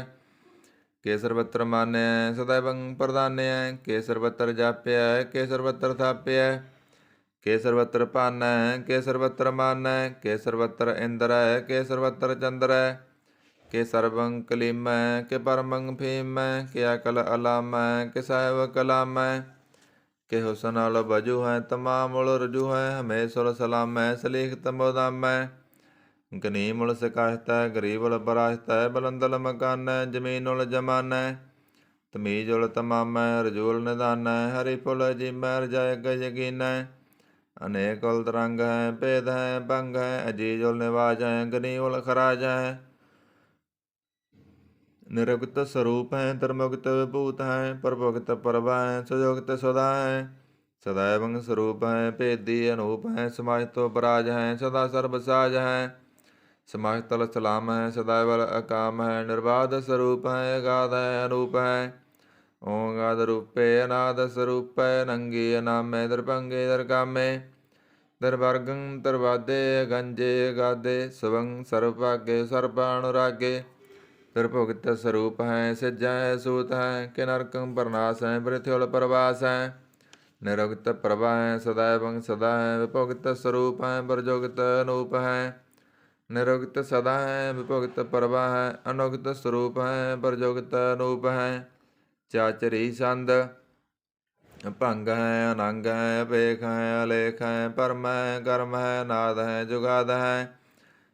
ਕਿ ਸਰਬਤਰ ਮਾਨਿਆ ਸदैवं ਪ੍ਰਦਾਨਿਆ ਕਿ ਸਰਬਤਰ ਜਾਪਿਆ ਕਿ ਸਰਬਤਰ ਥਾਪਿਆ ਕਿ ਸਰਬਤਰ ਭਾਨੈ ਕਿ ਸਰਬਤਰ ਮਾਨੈ ਕਿ ਸਰਬਤਰ ਇੰਦਰੈ ਕਿ ਸਰਬਤਰ ਚੰਦਰੈ ਕਿ ਸਰਬੰ ਕਲੀਮੈ ਕਿ ਪਰਮੰ ਫੀਮੈ ਕਿ ਅਕਲ ਅਲਾਮੈ ਕਿ ਸਾਹਿਬ ਕਲਾਮੈ ਕਿ ਹੁਸਨ ਅਲ ਬਜੂ ਹੈ ਤਮਾਮ ਉਲ ਰਜੂ ਹੈ ਹਮੇਸ਼ੁਲ ਸਲਾਮੈ ਸਲੀਖ ਤਮੋਦਾਮੈ ਗਨੀਮ ਉਲ ਸਿਕਾਇਤੈ ਗਰੀਬ ਉਲ ਬਰਾਇਤੈ ਬਲੰਦਲ ਮਕਾਨੈ ਜ਼ਮੀਨ ਉਲ ਜਮਾਨੈ ਤਮੀਜ਼ ਉਲ ਤਮਾਮੈ ਰਜੂਲ ਨਿਦਾਨੈ ਹਰੀ ਪੁਲ ਜੀਮੈ ਰਜਾਇ ਗਜਗੀਨੈ ਅਨੇਕ ਉਲ ਤਰੰਗ ਹੈ ਭੇਦ ਹੈ ਭੰਗ ਹੈ ਅਜੀਜ ਉਲ ਨਿਵਾਜ ਹੈ ਗਨੀ ਉਲ ਖਰਾਜ ਹੈ ਨਿਰੁਕਤ ਸਰੂਪ ਹੈ ਧਰਮੁਕਤ ਵਿਭੂਤ ਹੈ ਪ੍ਰਭੁਕਤ ਪ੍ਰਭਾ ਹੈ ਸੁਜੋਗਤ ਸਦਾ ਹੈ ਸदैवं ਸਰੂਪ ਹੈ ਭੇਦੀ ਅਨੂਪ ਹੈ ਸਮਾਜ ਤੋਂ ਬਰਾਜ ਹੈ ਸਦਾ ਸਰਬ ਸਾਜ ਹੈ ਸਮਾਜ ਤਲ ਸਲਾਮ ਹੈ ਸਦਾਵਲ ਅਕਾਮ ਹੈ ਨਿਰਬਾਧ ਸਰੂਪ ਹੈ ਅਗਾਧ ਹੈ ਅਨੂਪ ਹੈ ਓੰਗਾਦ ਰੂਪੇ ਅਨਾਦ ਸਰੂਪੈ ਨੰਗੀ ਅਨਾਮੇ ਦਰਭੰਗੇ ਦਰਕਾਮੇ ਦਰਵਰਗੰ ਦਰਵਾਦੇ ਗੰਜੇ ਗਾਦੇ ਸਵੰ ਸਰਭਾਗੇ ਸਰਬਾਨੁਰਾਗੇ ਦਰਭੁਗਤ ਸਰੂਪ ਹੈ ਸਿਜਾ ਹੈ ਸੂਤ ਹੈ ਕਿ ਨਰਕੰ ਪਰਨਾਸ ਹੈ ਬ੍ਰਿਥਿਉਲ ਪ੍ਰਵਾਸ ਹੈ ਨਿਰੁਕਤ ਪ੍ਰਭਾ ਹੈ ਸदैवं ਸਦਾ ਹੈ ਵਿਭੁਗਤ ਸਰੂਪ ਹੈ ਬਰਜੁਗਤ ਅਨੂਪ ਹੈ ਨਿਰੁਕਤ ਸਦਾ ਹੈ ਵਿਭੁਗਤ ਪ੍ਰਭਾ ਹੈ ਅਨੁਗਤ ਸਰੂਪ ਹੈ ਬਰਜੁਗਤ ਅਨੂਪ ਹੈ ਚਾਚਰੀ ਛੰਦ ਭੰਗ ਹੈ ਅਨੰਗ ਹੈ ਅਭੇਖ ਹੈ ਅਲੇਖ ਹੈ ਪਰਮ ਹੈ ਕਰਮ ਹੈ ਨਾਦ ਹੈ ਜੁਗਾਦ ਹੈ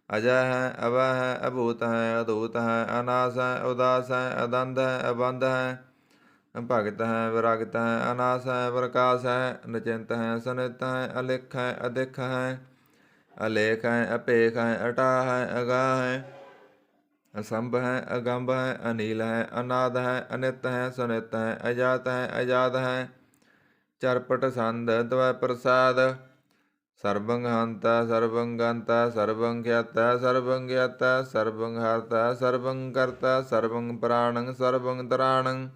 ਅਜੈ ਹੈ ਅਵੈ ਹੈ ਅਭੂਤ ਹੈ ਅਦੂਤ ਹੈ ਅਨਾਸ ਹੈ ਉਦਾਸ ਹੈ ਅਦੰਧ ਹੈ ਅਬੰਧ ਹੈ ਭਗਤ ਹੈ ਵਿਰਗਤ ਹੈ ਅਨਾਸ ਹੈ ਪ੍ਰਕਾਸ਼ ਹੈ ਨਿਚਿੰਤ ਹੈ ਸੁਨਿਤ ਹੈ ਅਲਿਖ ਹੈ ਅਦਿਖ ਹੈ ਅਲੇਖ ਹੈ ਅਭੇਖ ਹੈ ਅਟਾ ਹੈ ਅਗਾਹ ਹੈ ਅਸੰਭ ਹੈ ਅਗੰਭ ਹੈ ਅਨੀਲ ਹੈ ਅਨਾਦ ਹੈ ਅਨਿਤ ਹੈ ਸੁਨਿਤ ਹੈ ਅਜਾਤ ਹੈ ਅਜਾਦ ਹੈ ਚਰਪਟ ਸੰਦ ਤਵੈ ਪ੍ਰਸਾਦ ਸਰਬੰ ਹੰਤਾ ਸਰਬੰ ਗੰਤਾ ਸਰਬੰ ਖਿਆਤਾ ਸਰਬੰ ਗਿਆਤਾ ਸਰਬੰ ਹਰਤਾ ਸਰਬੰ ਕਰਤਾ ਸਰਬੰ ਪ੍ਰਾਣੰ ਸਰਬੰ ਤਰਾਣੰ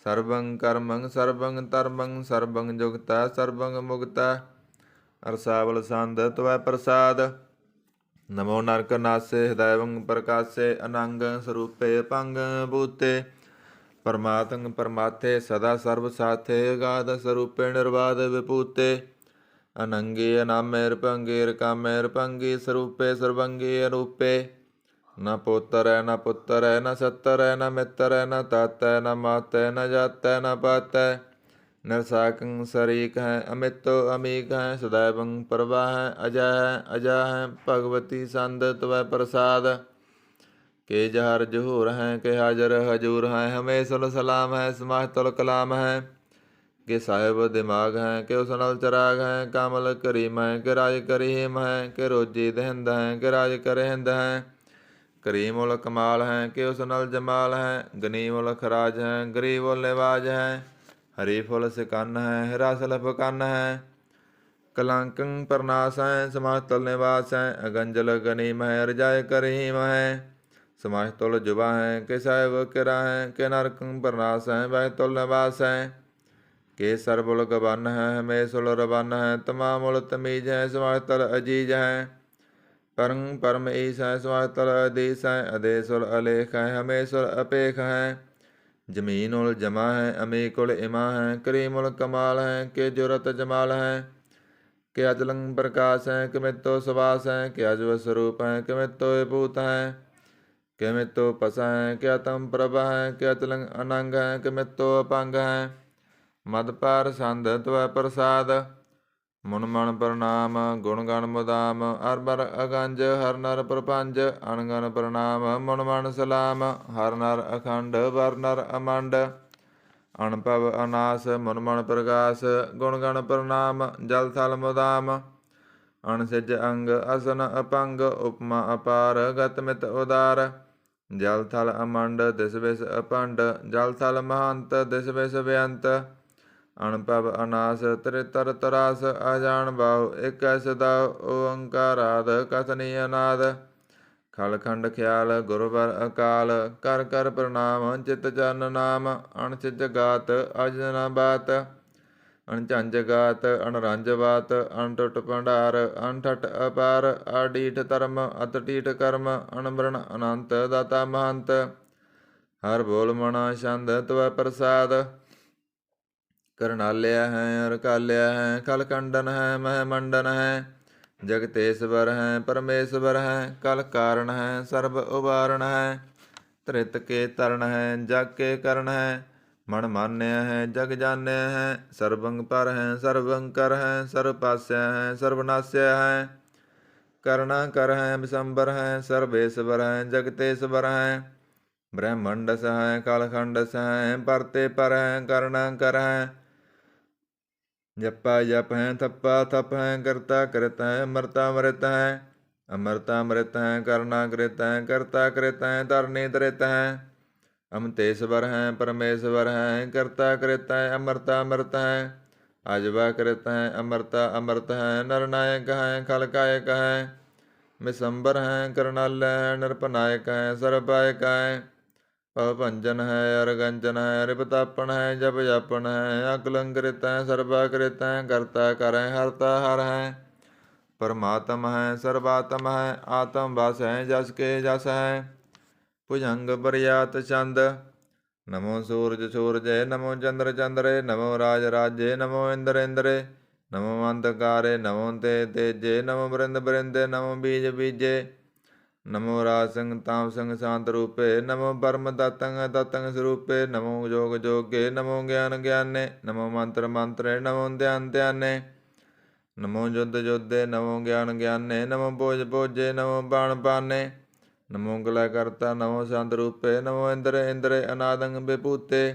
ਸਰਬੰ ਕਰਮੰ ਸਰਬੰ ਧਰਮੰ ਸਰਬੰ ਜੁਗਤਾ ਸਰਬੰ ਮੁਗਤਾ ਅਰਸਾਵਲ ਸੰਦ ਤਵੈ ਪ੍ਰਸਾਦ ਨਮੋ ਨਰਕ ਨਾਸੇ ਹਦੈਵੰ ਪ੍ਰਕਾਸੇ ਅਨੰਗ ਸਰੂਪੇ ਭੰਗ ਬੂਤੇ ਪਰਮਾਤਮ ਪਰਮਾਥੇ ਸਦਾ ਸਰਬ ਸਾਥੇ ਅਗਾਧ ਸਰੂਪੇ ਨਿਰਵਾਦ ਵਿਭੂਤੇ ਅਨੰਗੇ ਅਨਾਮੇ ਰਪੰਗੇ ਰਕਾਮੇ ਰਪੰਗੇ ਸਰੂਪੇ ਸਰਬੰਗੇ ਅਰੂਪੇ ਨਾ ਪੋਤਰ ਹੈ ਨਾ ਪੁੱਤਰ ਹੈ ਨਾ ਸੱਤਰ ਹੈ ਨਾ ਮਿੱਤਰ ਹੈ ਨਾ ਤਾਤ ਹੈ ਨਾ ਮਾਤ ਹੈ ਨਾ ਜਾਤ ਹੈ ਨਾ ਪਾਤ ਹੈ ਨਿਰਸਾਕੰ ਸਰੀਕ ਹੈ ਅਮਿਤੋ ਅਮੀਕ ਹੈ ਸदैवं ਪ੍ਰਭਾ ਹੈ ਅਜਾ ਹੈ ਭਗਵਤੀ ਸੰਦ ਤਵੈ ਪ੍ਰਸਾਦ ਕੇ ਜਹਰ ਜਹੂਰ ਹੈ ਕੇ ਹਾਜ਼ਰ ਹਜੂਰ ਹੈ ਹਮੇ ਸੁਲ ਸਲਾਮ ਹੈ ਸਮਾਹ ਤੁਲ ਕਲਾਮ ਹੈ ਕਿ ਸਾਹਿਬ ਦਿਮਾਗ ਹੈ ਕਿ ਉਸ ਨਾਲ ਚਰਾਗ ਹੈ ਕਮਲ ਕਰੀਮ ਹੈ ਕਿ ਰਾਜ ਕਰੀਮ ਹੈ ਕਿ ਰੋਜੀ ਦਹਿੰਦ ਹੈ ਕਿ ਰਾਜ ਕਰਹਿੰਦ ਹੈ ਕਰੀਮ ਉਲ ਕਮਾਲ ਹੈ ਕਿ ਉਸ ਨਾਲ ਜਮਾਲ ਹੈ ਗਨੀਮ ਉਲ ਖਰਾਜ ਹੈ ਗਰੀਬ ਉਲ ਨਿਵਾਜ ਹੈ ਹਰੀਫ ਉਲ ਸਿਕੰਨ ਹੈ ਹਿਰਾਸਲ ਫਕੰਨ ਹੈ ਕਲੰਕੰ ਪਰਨਾਸ ਹੈ ਸਮਾਹਤਲ ਨਿਵਾਸ ਹੈ ਅਗੰਜਲ ਗਨੀਮ ਹੈ ਰਜਾਇ ਕਰੀਮ ਹੈ ਸਮਾਹਤੁਲ ਜੁਬਾ ਹੈ ਕਿ ਸਾਹਿਬ ਕਿਰਾ ਹੈ ਕਿ ਨਰਕੰ ਪਰਨਾਸ ਹੈ ਬਹਿਤੁਲ ਨਿਵਾਸ ਹੈ ਕੇ ਸਰਬੁਲ ਗਬਨ ਹੈ ਹਮੇਸ਼ੁਲ ਰਬਨ ਹੈ ਤਮਾਮੁਲ ਤਮੀਜ ਹੈ ਸਮਾਹਤਲ ਅਜੀਜ ਹੈ ਪਰੰ ਪਰਮ ਈਸ ਹੈ ਸਮਾਹਤਲ ਅਦੀਸ ਹੈ ਅਦੇਸੁਲ ਅਲੇਖ ਹੈ ਹਮੇਸ਼ੁਲ ਅਪੇਖ ਹੈ ਜ਼ਮੀਨ ਉਲ ਜਮਾ ਹੈ ਅਮੀਕ ਉਲ ਇਮਾ ਹੈ ਕਰੀਮ ਉਲ ਕਮਾਲ ਹੈ ਕਿ ਜੁਰਤ ਜਮਾਲ ਹੈ ਕਿ ਅਜਲੰ ਪ੍ਰਕਾਸ਼ ਹੈ ਕਿ ਮਿਤੋ ਸਵਾਸ ਹੈ ਕਿ ਅਜਵ ਸਰੂਪ ਹੈ ਕਿ ਮਿਤੋ ਵਿਭੂਤ ਹੈ ਕਿ ਮਿਤੋ ਪਸਾ ਹੈ ਕਿ ਅਤਮ ਪ੍ਰਭ ਹੈ ਕਿ ਅਚਲੰ ਅਨੰਗ ਹੈ ਕਿ ਮਿਤੋ ਅਪੰਗ ਹੈ ਮਦ ਪਾਰ ਸੰਧ ਤਵੈ ਪ੍ਰਸਾਦ ਮੁਨ ਮਨ ਪ੍ਰਣਾਮ ਗੁਣ ਗਣ ਮੁਦਾਮ ਅਰਬਰ ਅਗੰਜ ਹਰ ਨਰ ਪ੍ਰਪੰਜ ਅਣਗਨ ਪ੍ਰਣਾਮ ਮੁਨ ਮਨ ਸਲਾਮ ਹਰ ਨਰ ਅਖੰਡ ਵਰ ਨਰ ਅਮੰਡ ਅਣਭਵ ਅਨਾਸ ਮੁਨ ਮਨ ਪ੍ਰਗਾਸ ਗੁਣ ਗਣ ਪ੍ਰਣਾਮ ਜਲ ਥਲ ਮੁਦਾਮ ਅਣਸਿਜ ਅੰਗ ਅਸਨ ਅਪੰਗ ਉਪਮਾ ਅਪਾਰ ਗਤ ਮਿਤ ਉਦਾਰ ਜਲ ਥਲ ਅਮੰਡ ਦਿਸ ਵਿਸ ਅਪੰਡ ਜਲ ਥਲ ਮਹੰਤ ਦਿਸ ਵਿਸ ਬੇਅੰਤ ਅਣਭਵ ਅਨਾਸ ਤ੍ਰਿਤਰ ਤਰਾਸ ਅਜਾਨ ਬਾਹੁ ਇਕ ਸਦਾ ਓੰਕਾਰਾਦ ਕਥਨੀ ਅਨਾਦ ਖਲਖੰਡ ਖਿਆਲ ਗੁਰਵਰ ਅਕਾਲ ਕਰ ਕਰ ਪ੍ਰਣਾਮ ਚਿਤ ਚਰਨ ਨਾਮ ਅਣਚਿਜ ਗਾਤ ਅਜਨਾ ਬਾਤ ਅਣਝੰਜ ਗਾਤ ਅਣਰੰਜ ਬਾਤ ਅਣਟੁੱਟ ਭੰਡਾਰ ਅਣਠਟ ਅਪਾਰ ਆਡੀਠ ਧਰਮ ਅਤਟੀਠ ਕਰਮ ਅਣਬਰਨ ਅਨੰਤ ਦਾਤਾ ਮਹੰਤ ਹਰ ਬੋਲ ਮਣਾ ਛੰਦ ਤਵੈ ਪ੍ਰਸਾਦ ਕਰਨਾਲਿਆ ਹੈ ਅਰਕਾਲਿਆ ਹੈ ਖਲਖੰਡਨ ਹੈ ਮਹਿਮੰਡਨ ਹੈ ਜਗਤੇਸ਼ਵਰ ਹੈ ਪਰਮੇਸ਼ਵਰ ਹੈ ਕਲ ਕਾਰਨ ਹੈ ਸਰਬ ਉਬਾਰਨ ਹੈ ਧ੍ਰਿਤ ਕੇ ਤਰਨ ਹੈ ਜਗ ਕੇ ਕਰਨ ਹੈ ਮਨ ਮਾਨਿਆ ਹੈ ਜਗ ਜਾਣਿਆ ਹੈ ਸਰਬੰਗ ਪਰ ਹੈ ਸਰਬੰ ਕਰ ਹੈ ਸਰਬ ਪਾਸਿਆ ਹੈ ਸਰਬਨਾਸਿਆ ਹੈ ਕਰਣਾ ਕਰ ਹੈ ਬਿਸੰਬਰ ਹੈ ਸਰਬੇਸ਼ਵਰ ਹੈ ਜਗਤੇਸ਼ਵਰ ਹੈ ਬ੍ਰਹਮੰਡ ਸਹਿ ਕਲਖੰਡ ਸਹਿ ਪਰਤੇ ਪਰ ਹੈ ਕਰਣਾ ਕਰ ਹੈ ਜਪਾ ਜਪ ਹੈ ਥੱਪਾ ਥਪ ਹੈ ਕਰਤਾ ਕ੍ਰਿਤ ਹੈ ਅਮਰਤਾ ਅੰਮ੍ਰਿਤ ਹੈ ਅਮਰਤਾ ਅੰਮ੍ਰਿਤ ਹੈ ਕਰਨਾ ਕ੍ਰਿਤ ਹੈ ਕਰਤਾ ਕ੍ਰਿਤ ਹੈ ਧਰਨੀ ਧਰਿਤ ਹੈ ਅਮਤੇਸ਼ਵਰ ਹੈ ਪਰਮੇਸ਼ਵਰ ਹੈ ਕਰਤਾ ਕ੍ਰਿਤ ਹੈ ਅਮਰਤਾ ਅੰਮ੍ਰਿਤ ਹੈ ਅਜਵਾ ਕ੍ਰਿਤ ਹੈ ਅਮਰਤਾ ਅੰਮ੍ਰਿਤ ਹੈ ਨਰਨਾਇਕ ਹੈ ਖਲਕਾਇਕ ਹੈ ਮਿਸੰਬਰ ਹੈ ਕਰਨਾਲ ਹੈ ਨਿਰਪਨਾਇਕ ਹੈ ਸਰਬਾਇਕ ਹੈ ਭਵ ਭੰਜਨ ਹੈ ਅਰਗੰਜਨ ਹੈ ਰਿਪਤਾਪਨ ਹੈ ਜਪ ਜਾਪਨ ਹੈ ਅਕਲੰਕ੍ਰਿਤ ਹੈ ਸਰਬਾਕ੍ਰਿਤ ਹੈ ਕਰਤਾ ਕਰ ਹੈ ਹਰਤਾ ਹਰ ਹੈ ਪਰਮਾਤਮ ਹੈ ਸਰਬਾਤਮ ਹੈ ਆਤਮ ਵਸ ਹੈ ਜਸ ਕੇ ਜਸ ਹੈ ਭੁਜੰਗ ਬਰਿਆਤ ਚੰਦ ਨਮੋ ਸੂਰਜ ਸੂਰਜੇ ਨਮੋ ਚੰਦਰ ਚੰਦਰੇ ਨਮੋ ਰਾਜ ਰਾਜੇ ਨਮੋ ਇੰਦਰ ਇੰਦਰੇ ਨਮੋ ਅੰਧਕਾਰੇ ਨਮੋ ਤੇ ਤੇਜੇ ਨਮੋ ਬ੍ਰਿੰਦ ਬ੍ਰਿੰਦੇ ਨਮੋ ਬੀਜ ਬੀਜੇ ਨਮੋ ਰਾਜ ਸਿੰਘ ਤਾਮ ਸਿੰਘ ਸ਼ਾਂਤ ਰੂਪੇ ਨਮੋ ਪਰਮ ਦਤੰਗ ਦਤੰਗ ਸਰੂਪੇ ਨਮੋ ਜੋਗ ਜੋਗੇ ਨਮੋ ਗਿਆਨ ਗਿਆਨੇ ਨਮੋ ਮੰਤਰ ਮੰਤਰੇ ਨਮੋ ਧਿਆਨ ਧਿਆਨੇ ਨਮੋ ਜੁਧ ਜੋਧੇ ਨਮੋ ਗਿਆਨ ਗਿਆਨੇ ਨਮੋ ਭੋਜ ਭੋਜੇ ਨਮੋ ਬਾਣ ਬਾਨੇ ਨਮੋ ਗਲਾ ਕਰਤਾ ਨਮੋ ਸੰਤ ਰੂਪੇ ਨਮੋ ਇੰਦਰ ਇੰਦਰੇ ਅਨਾਦੰਗ ਵਿਭੂਤੇ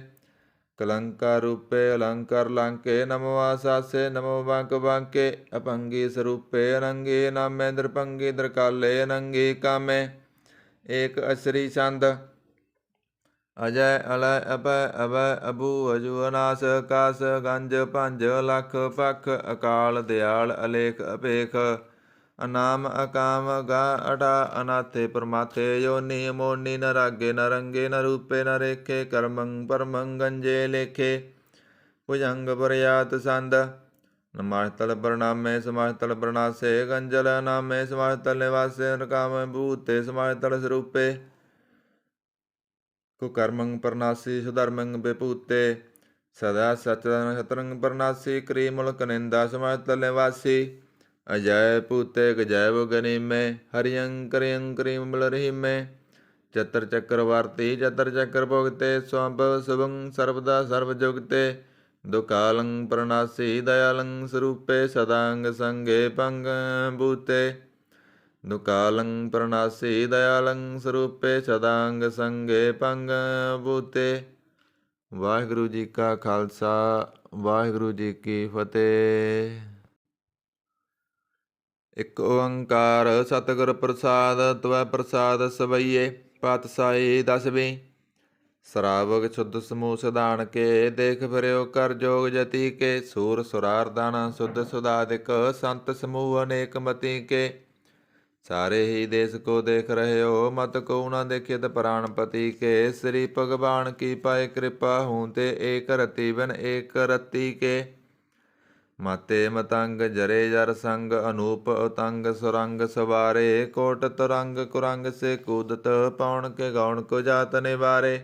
ਕਲੰਕਾਰ ਰੂਪੇ ਅਲੰਕਾਰ ਲਾਂਕੇ ਨਮੋ ਆਸਾਸੇ ਨਮੋ ਵਾਂਕ ਵਾਂਕੇ ਅਪੰਗੀ ਸਰੂਪੇ ਅਨੰਗੀ ਨਾਮੇ ਦਰਪੰਗੀ ਦਰਕਾਲੇ ਅਨੰਗੀ ਕਾਮੇ ਏਕ ਅਸਰੀ ਛੰਦ ਅਜੈ ਅਲੈ ਅਭੈ ਅਭੈ ਅਬੂ ਅਜੂ ਅਨਾਸ ਕਾਸ ਗੰਜ ਭੰਜ ਲਖ ਪਖ ਅਕਾਲ ਦਿਆਲ ਅਲੇਖ ਅਭੇਖ ਅਨਾਮ ਅਕਾਮ ਗਾ ਅਟਾ ਅਨਾਥੇ ਪਰਮਾਥੇ ਯੋਨੀ ਮੋਨੀ ਨ ਰਾਗੇ ਨ ਰੰਗੇ ਨ ਰੂਪੇ ਨ ਰੇਖੇ ਕਰਮੰ ਪਰਮੰ ਗੰਜੇ ਲੇਖੇ ਭੁਜੰਗ ਬਰਿਆਤ ਸੰਦ ਨਮਾਸਤਲ ਪ੍ਰਣਾਮੇ ਸਮਾਸਤਲ ਪ੍ਰਣਾਸੇ ਗੰਜਲ ਨਾਮੇ ਸਮਾਸਤਲ ਨਿਵਾਸੇ ਨਕਾਮ ਭੂਤੇ ਸਮਾਸਤਲ ਸਰੂਪੇ ਕੁਕਰਮੰ ਪਰਨਾਸੀ ਸੁਧਰਮੰ ਵਿਭੂਤੇ ਸਦਾ ਸਚਦਨ ਸ਼ਤਰੰਗ ਪਰਨਾਸੀ ਕਰੀ ਮੁਲਕ ਨਿੰਦਾ ਸਮਾਜ ਤਲੇ ਵਾਸੀ ਅਜੈ ਪੂਤੇ ਗਜੈਵ ਗਨੀਮੇ ਹਰਿਯੰ ਕਰਿਯੰ ਕਰੀਮ ਬਲ ਰਹੀਮੇ ਚਤਰ ਚੱਕਰ ਵਰਤੀ ਚਤਰ ਚੱਕਰ ਭੁਗਤੇ ਸਵੰਭਵ ਸੁਭੰ ਸਰਬਦਾ ਸਰਬ ਜੁਗਤੇ ਦੁਕਾਲੰ ਪ੍ਰਣਾਸੀ ਦਇਆਲੰ ਸਰੂਪੇ ਸਦਾੰਗ ਸੰਗੇ ਪੰਗ ਬੂਤੇ ਦੁਕਾਲੰ ਪ੍ਰਣਾਸੀ ਦਇਆਲੰ ਸਰੂਪੇ ਸਦਾੰਗ ਸੰਗੇ ਪੰਗ ਬੂਤੇ। ਵਾਹਿਗੁਰੂ ਜੀ ਕਾ ਖਾਲਸਾ ਵਾਹਿਗੁਰੂ ਜੀ ਕੀ ਫਤਿਹ। ਇਕ ਓੰਕਾਰ ਸਤਿਗੁਰ ਪ੍ਰਸਾਦ ਤਵੈ ਪ੍ਰਸਾਦ ਸਵਈਏ ਪਾਤਸ਼ਾਹੀ ਦਸਵੀਂ। ਸਰਾਵਕ ਸ਼ੁੱਧ ਸਮੂਹ ਸਿਧਾਨ ਕੇ ਦੇਖ ਫਿਰਿਓ ਕਰ ਜੋਗ ਜਤੀ ਕੇ ਸੂਰ ਸੁਰਾਰਦਾਨ ਸੁਧ ਸੁਧਾਦਿਕ ਸੰਤ ਸਮੂਹ ਅਨੇਕ ਮਤੀ ਕੇ ਸਾਰੇ ਹੀ ਦੇਸ ਕੋ ਦੇਖ ਰਹੇ ਹੋ ਮਤ ਕੋ ਨਾ ਦੇਖਿਤ ਪ੍ਰਾਣਪਤੀ ਕੇ ਸ੍ਰੀ ਭਗਵਾਨ ਕੀ ਪਾਏ ਕਿਰਪਾ ਹੂੰ ਤੇ ਏਕ ਰਤੀ ਬਿਨ ਏਕ ਰਤੀ ਕੇ ਮਾਤੇ ਮਤੰਗ ਜਰੇ ਜਰ ਸੰਗ ਅਨੂਪ ਉਤੰਗ ਸੁਰੰਗ ਸਵਾਰੇ ਕੋਟ ਤੁਰੰਗ ਕੁਰੰਗ ਸੇ ਕੂਦਤ ਪੌਣ ਕੇ ਗੌਣ ਕੋ ਜਾਤ ਨਿਵਾਰੇ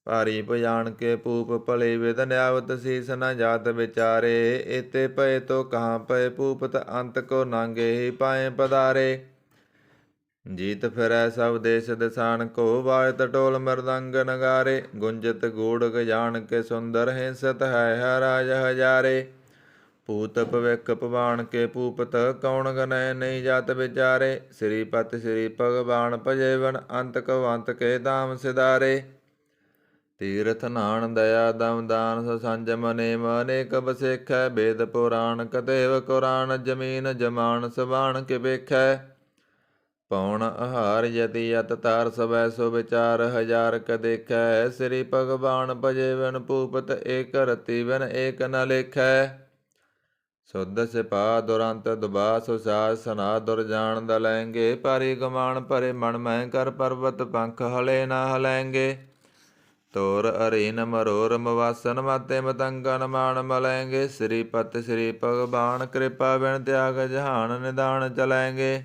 ਭਾਰੀ ਭਜਾਨ ਕੇ ਪੂਪ ਭਲੇ ਵਿਦ ਨਿਆਵਤ ਸੀਸ ਨ ਜਾਤ ਵਿਚਾਰੇ ਏਤੇ ਪਏ ਤੋ ਕਹਾਂ ਪਏ ਪੂਪਤ ਅੰਤ ਕੋ ਨਾਂਗੇ ਹੀ ਪਾਏ ਪਦਾਰੇ ਜੀਤ ਫਿਰੈ ਸਭ ਦੇਸ਼ ਦਿਸਾਨ ਕੋ ਵਾਜਤ ਢੋਲ ਮਰਦੰਗ ਨਗਾਰੇ ਗੁੰਜਤ ਗੂੜ ਗਜਾਨ ਕੇ ਸੁੰਦਰ ਹਿੰਸਤ ਹੈ ਰਾਜ ਹਜ਼ਾਰੇ ਭੂਤ ਭਵਿਖ ਭਵਾਨ ਕੇ ਭੂਪਤ ਕੌਣ ਗਨੈ ਨਹੀਂ ਜਾਤ ਵਿਚਾਰੇ ਸ੍ਰੀਪਤ ਸ੍ਰੀ ਭਗਵਾਨ ਭਜੇਵਨ ਅੰਤ ਕਵੰਤ ਕੇ ਧਾਮ ਸਿਧਾਰੇ ਤੀਰਥ ਨਾਨ ਦਇਆ ਦਮ ਦਾਨ ਸੰਜਮ ਨੇਮ ਅਨੇਕ ਬਸੇਖੈ ਬੇਦ ਪੁਰਾਣ ਕਤੇਵ ਕੁਰਾਨ ਜਮੀਨ ਜਮਾਨ ਸਬਾਣ ਕੇ ਵੇਖੈ ਪੌਣ ਆਹਾਰ ਯਤੀ ਯਤ ਤਾਰ ਸਵੈ ਸੋ ਵਿਚਾਰ ਹਜ਼ਾਰ ਕ ਦੇਖੈ ਸ੍ਰੀ ਭਗਵਾਨ ਭਜੇਵਨ ਭੂਪਤ ਏਕ ਰਤੀ ਬਿਨ ਏਕ ਨ ਲੇਖੈ ਸੁਧ ਸਿਪਾ ਦੁਰੰਤ ਦੁਬਾ ਸੁਸਾਜ ਸਨਾ ਦੁਰ ਜਾਣ ਦਲੈਂਗੇ ਭਾਰੀ ਗਮਾਨ ਭਰੇ ਮਨ ਮੈਂ ਕਰ ਪਰਬਤ ਪੰਖ ਹਲੇ ਨਾ ਹਲੈਂਗੇ ਤੋਰ ਅਰੀਨ ਮਰੋਰ ਮਵਾਸਨ ਮਾਤੇ ਮਤੰਗਨ ਮਾਨ ਮਲੈਂਗੇ ਸ੍ਰੀਪਤ ਸ੍ਰੀ ਭਗਵਾਨ ਕਿਰਪਾ ਬਿਨ ਤਿਆਗ ਜਹਾਨ ਨਿਦਾਨ ਚਲੈਂਗੇ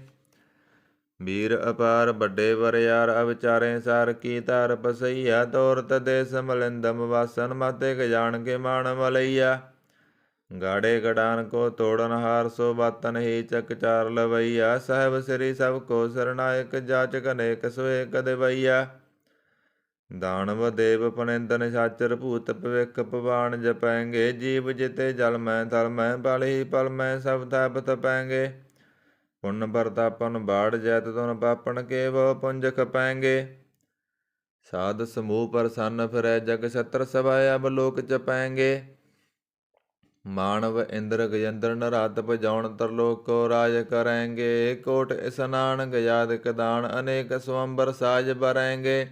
ਵੀਰ ਅਪਾਰ ਵੱਡੇ ਵਰਿਆਰ ਅਵਿਚਾਰੇ ਸਾਰ ਕੀ ਧਾਰ ਪਸਈਆ ਤੋਰਤ ਦੇਸ ਮਲਿੰਦਮ ਵਾਸਨ ਮਾਤੇ ਗਜਾਨ ਕੇ ਮਾਨ ਮਲਈਆ ਗਾੜੇ ਗਡਾਨ ਕੋ ਤੋੜਨ ਹਾਰ ਸੋ ਬਾਤਨ ਹੀ ਚੱਕ ਚਾਰ ਲਵਈਆ ਸਾਹਿਬ ਸ੍ਰੀ ਸਭ ਕੋ ਸਰਨਾਇਕ ਜਾਚਕ ਅਨੇਕ ਸੋਏ ਕਦਵਈਆ ਦਾਨਵ ਦੇਵ ਪਨਿੰਦਨ ਸਾਚਰ ਭੂਤ ਭਵਿਖ ਭਵਾਨ ਜਪੈਂਗੇ ਜੀਵ ਜਿਤੇ ਜਲ ਮੈਂ ਥਲ ਮੈਂ ਬਲ ਹੀ ਪਲ ਮੈਂ ਸਭ ਥੈਪ ਤਪੈਂਗੇ ਪੁੰਨ ਪ੍ਰਤਾਪਨ ਬਾੜ ਜੈਤ ਤੁਨ ਪਾਪਨ ਕੇ ਬਹੁ ਪੁੰਜ ਖਪੈਂਗੇ ਸਾਧ ਸਮੂਹ ਪ੍ਰਸੰਨ ਫਿਰੈ ਜਗ ਛਤਰ ਸਭਾ ਅਬ ਲੋਕ ਚਪੈਂਗੇ ਮਾਨਵ ਇੰਦਰ ਗਜੰਦਰ ਨਰਾਤ ਭਜਾਉਣ ਤਰਲੋਕ ਕੋ ਰਾਜ ਕਰੈਂਗੇ ਕੋਟ ਇਸਨਾਨ ਗਜਾਦਿਕ ਦਾਨ ਅਨੇਕ ਸਵੰਬਰ ਸਾਜ ਬਰੈਂਗੇ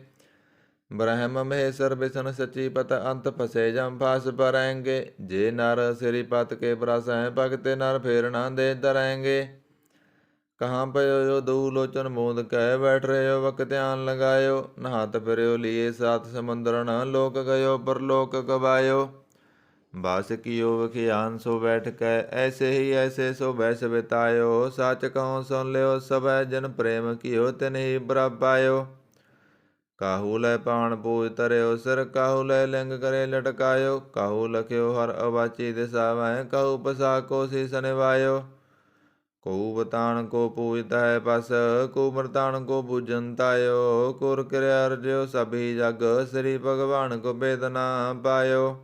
ਬ੍ਰਹਮ ਮਹੇਸ਼ਰ ਵਿਸ਼ਨ ਸਚੀ ਪਤ ਅੰਤ ਫਸੇ ਜਮ ਫਾਸ ਪਰੈਂਗੇ ਜੇ ਨਰ ਸ੍ਰੀ ਪਤ ਕੇ ਪ੍ਰਸੈ ਭਗਤੇ ਨਰ ਫੇਰ ਨਾ ਦੇ ਦਰੈਂਗੇ ਕਹਾਂ ਪਇਓ ਜੋ ਦੂ ਲੋਚਨ ਮੂੰਦ ਕਹਿ ਬੈਠ ਰਹਿਓ ਵਕ ਧਿਆਨ ਲਗਾਇਓ ਨਹਾਤ ਫਿਰਿਓ ਲੀਏ ਸਾਤ ਸਮੁੰਦਰ ਨ ਲੋਕ ਗਇਓ ਪਰਲੋਕ ਗਵਾਇਓ ਬਾਸ ਕੀਓ ਵਖਿਆਨ ਸੋ ਬੈਠ ਕੈ ਐਸੇ ਹੀ ਐਸੇ ਸੋ ਬੈਸ ਬਿਤਾਇਓ ਸੱਚ ਕਹੋ ਸੁਨ ਲਿਓ ਸਭੈ ਜਨ ਪ੍ਰੇਮ ਕੀਓ ਤਿਨ ਹੀ ਬਰਬ ਆਇਓ ਕਾਹੂ ਲੈ ਪਾਣ ਪੂਜ ਤਰਿਓ ਸਿਰ ਕਾਹੂ ਲੈ ਲਿੰਗ ਕਰੇ ਲਟਕਾਇਓ ਕਾਹੂ ਲਖਿਓ ਹਰ ਅਵਾਚੀ ਦਿਸਾਵੈ ਕਾਹੂ ਪਸਾ ਕੋ ਸੀਸ ਨਿਵਾਇਓ ਕਉ ਬਤਾਨ ਕੋ ਪੂਜਤ ਹੈ ਪਸ ਕਉ ਮਰਤਾਨ ਕੋ ਪੂਜਨ ਤਾਇਓ ਕੁਰ ਕਿਰਿਆ ਅਰਜਿਓ ਸਭੀ ਜਗ ਸ੍ਰੀ ਭਗਵਾਨ ਕੋ ਬੇਦਨਾ ਪਾਇਓ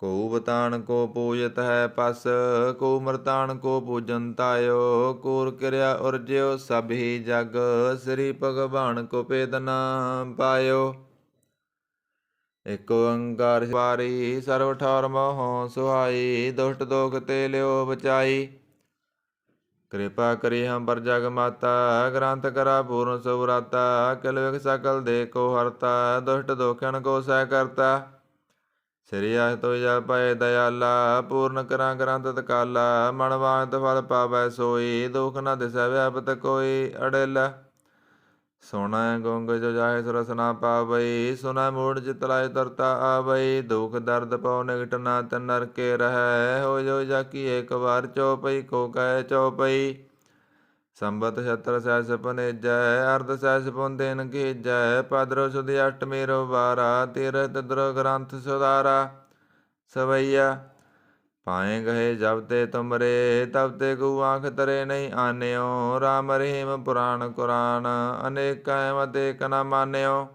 ਕਉ ਬਤਾਨ ਕੋ ਪੂਜਤ ਹੈ ਪਸ ਕਉ ਮਰਤਾਨ ਕੋ ਪੂਜਨ ਤਾਇਓ ਕੂਰ ਕਿਰਿਆ ਉਰਜਿਓ ਸਭੀ ਜਗ ਸ੍ਰੀ ਭਗਵਾਨ ਕੋ ਬੇਦਨਾ ਪਾਇਓ ਇਕ ਓੰਕਾਰ ਵਾਰੀ ਸਰਵ ਠਾਰ ਮੋਹ ਸੁਹਾਈ ਦੁਸ਼ਟ ਦੋਖ ਤੇ ਲਿਓ ਬਚਾਈ ਕਿਰਪਾ ਕਰੀ ਹਮ ਪਰ ਜਗ ਮਾਤਾ ਗ੍ਰੰਥ ਕਰਾ ਪੂਰਨ ਸੁਵਰਾਤਾ ਕਿਲ ਵਿਖ ਸਕਲ ਦੇ ਕੋ ਹਰਤਾ ਦੁਸ਼ਟ ਦੋਖਨ ਕੋ ਸਹਿ ਕਰਤਾ ਸ੍ਰੀ ਆਇ ਤੋ ਜਲ ਪਏ ਦਇਆਲਾ ਪੂਰਨ ਕਰਾਂ ਗ੍ਰੰਥ ਤਕਾਲਾ ਮਨ ਵਾਂਤ ਫਲ ਪਾਵੈ ਸੋਈ ਦੁਖ ਨ ਦਿਸੈ ਵਿਆਪਤ ਕੋਈ ਅੜਿਲ ਸੁਣੈ ਗੁੰਗ ਜੋ ਜਾਹੇ ਸੁਰਸ ਨਾ ਪਾਵਈ ਸੁਣੈ ਮੂੜ ਚਿਤ ਲਾਇ ਤਰਤਾ ਆਵਈ ਦੁਖ ਦਰਦ ਪਉ ਨਿਕਟ ਨਾ ਤਨ ਨਰਕੇ ਰਹੈ ਹੋ ਜੋ ਜਾਕੀ ਏਕ ਵਾਰ ਚਉਪਈ ਕੋ ਕਹਿ ਚਉਪਈ ਸੰਬਤ ਛਤਰ ਸੈਸ ਪਨੇਜੈ ਅਰਧ ਸੈਸ ਪੁੰਦੇਨ ਕੀਜੈ ਭਾਦਰੋ ਸੁਦ ਅਸ਼ਟਮੀ ਰੋਵਾਰਾ ਤੀਰਥ ਦ੍ਰੋ ਗ੍ਰੰਥ ਸੁਧਾਰਾ ਸਵਈਆ ਪਾਏ ਗਏ ਜਬ ਤੇ ਤੁਮਰੇ ਤਬ ਤੇ ਕੂ ਆਂਖ ਤਰੇ ਨਹੀਂ ਆਨਿਓ ਰਾਮ ਰਹੀਮ ਪੁਰਾਣ ਕੁਰਾਨ ਅਨੇਕ ਅਹਿਮਦ ਏਕ ਨ ਮਾਨਿਓ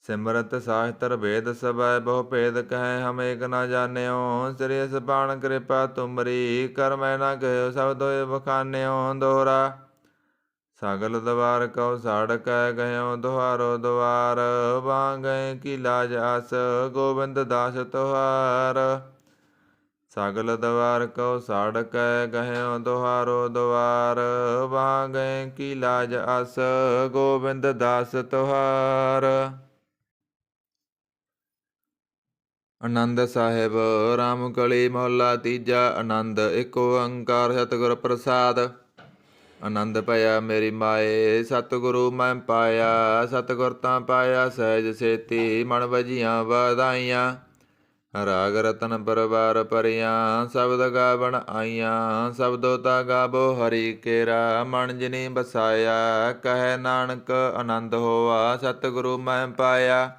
ਸਿਮਰਤ ਸਾਸਤਰ ਭੇਦ ਸਭੈ ਬਹੁ ਭੇਦ ਕਹੈ ਹਮ ਏਕ ਨ ਜਾਣਿਓ ਸ੍ਰੀ ਸਬਾਣ ਕਿਰਪਾ ਤੁਮਰੀ ਕਰ ਮੈਂ ਨ ਗਇਓ ਸਭ ਦੋਇ ਬਖਾਨਿਓ ਦੋਹਰਾ ਸਗਲ ਦਵਾਰ ਕਉ ਸਾੜਕੈ ਗਇਓ ਦੁਹਾਰੋ ਦੁਆਰ ਵਾਂ ਗਏ ਕੀ ਲਾਜ ਆਸ ਗੋਬਿੰਦ ਦਾਸ ਤੁਹਾਰ ਸਗਲ ਦਵਾਰ ਕਉ ਸਾੜਕੈ ਗਹਿਓ ਦੁਹਾਰੋ ਦੁਆਰ ਵਾਂ ਗਏ ਕੀ ਲਾਜ ਅਸ ਗੋਬਿੰਦ ਦਾਸ ਤੁਹਾਰ। ਆਨੰਦ ਸਾਹਿਬ ਰਾਮ ਕਲੀ ਮਹੱਲਾ ਤੀਜਾ। ਆਨੰਦ ਏਕ ਓੰਕਾਰ ਸਤਿਗੁਰ ਪ੍ਰਸਾਦ। ਆਨੰਦ ਭਇਆ ਮੇਰੀ ਮਾਏ ਸਤਿਗੁਰੂ ਮੈਂ ਪਾਇਆ ਸਤਿਗੁਰ ਤਾਂ ਪਾਇਆ ਸਹਿਜ ਸੇਤੀ ਮਨ ਵਜੀਆਂ ਵਧਾਈਆਂ ਰਾਗ ਰਤਨ ਪਰਵਾਰ ਭਰੀਆਂ ਸ਼ਬਦ ਗਾਵਣ ਆਈਆਂ ਸ਼ਬਦੋ ਤਾ ਗਾਵੋ ਹਰੀ ਕੇਰਾ ਮਨ ਜਿਨੀ ਬਸਾਇਆ ਕਹੈ ਨਾਨਕ ਆਨੰਦ ਹੋਆ ਸਤਿਗੁਰੂ ਮੈਂ ਪਾਇਆ।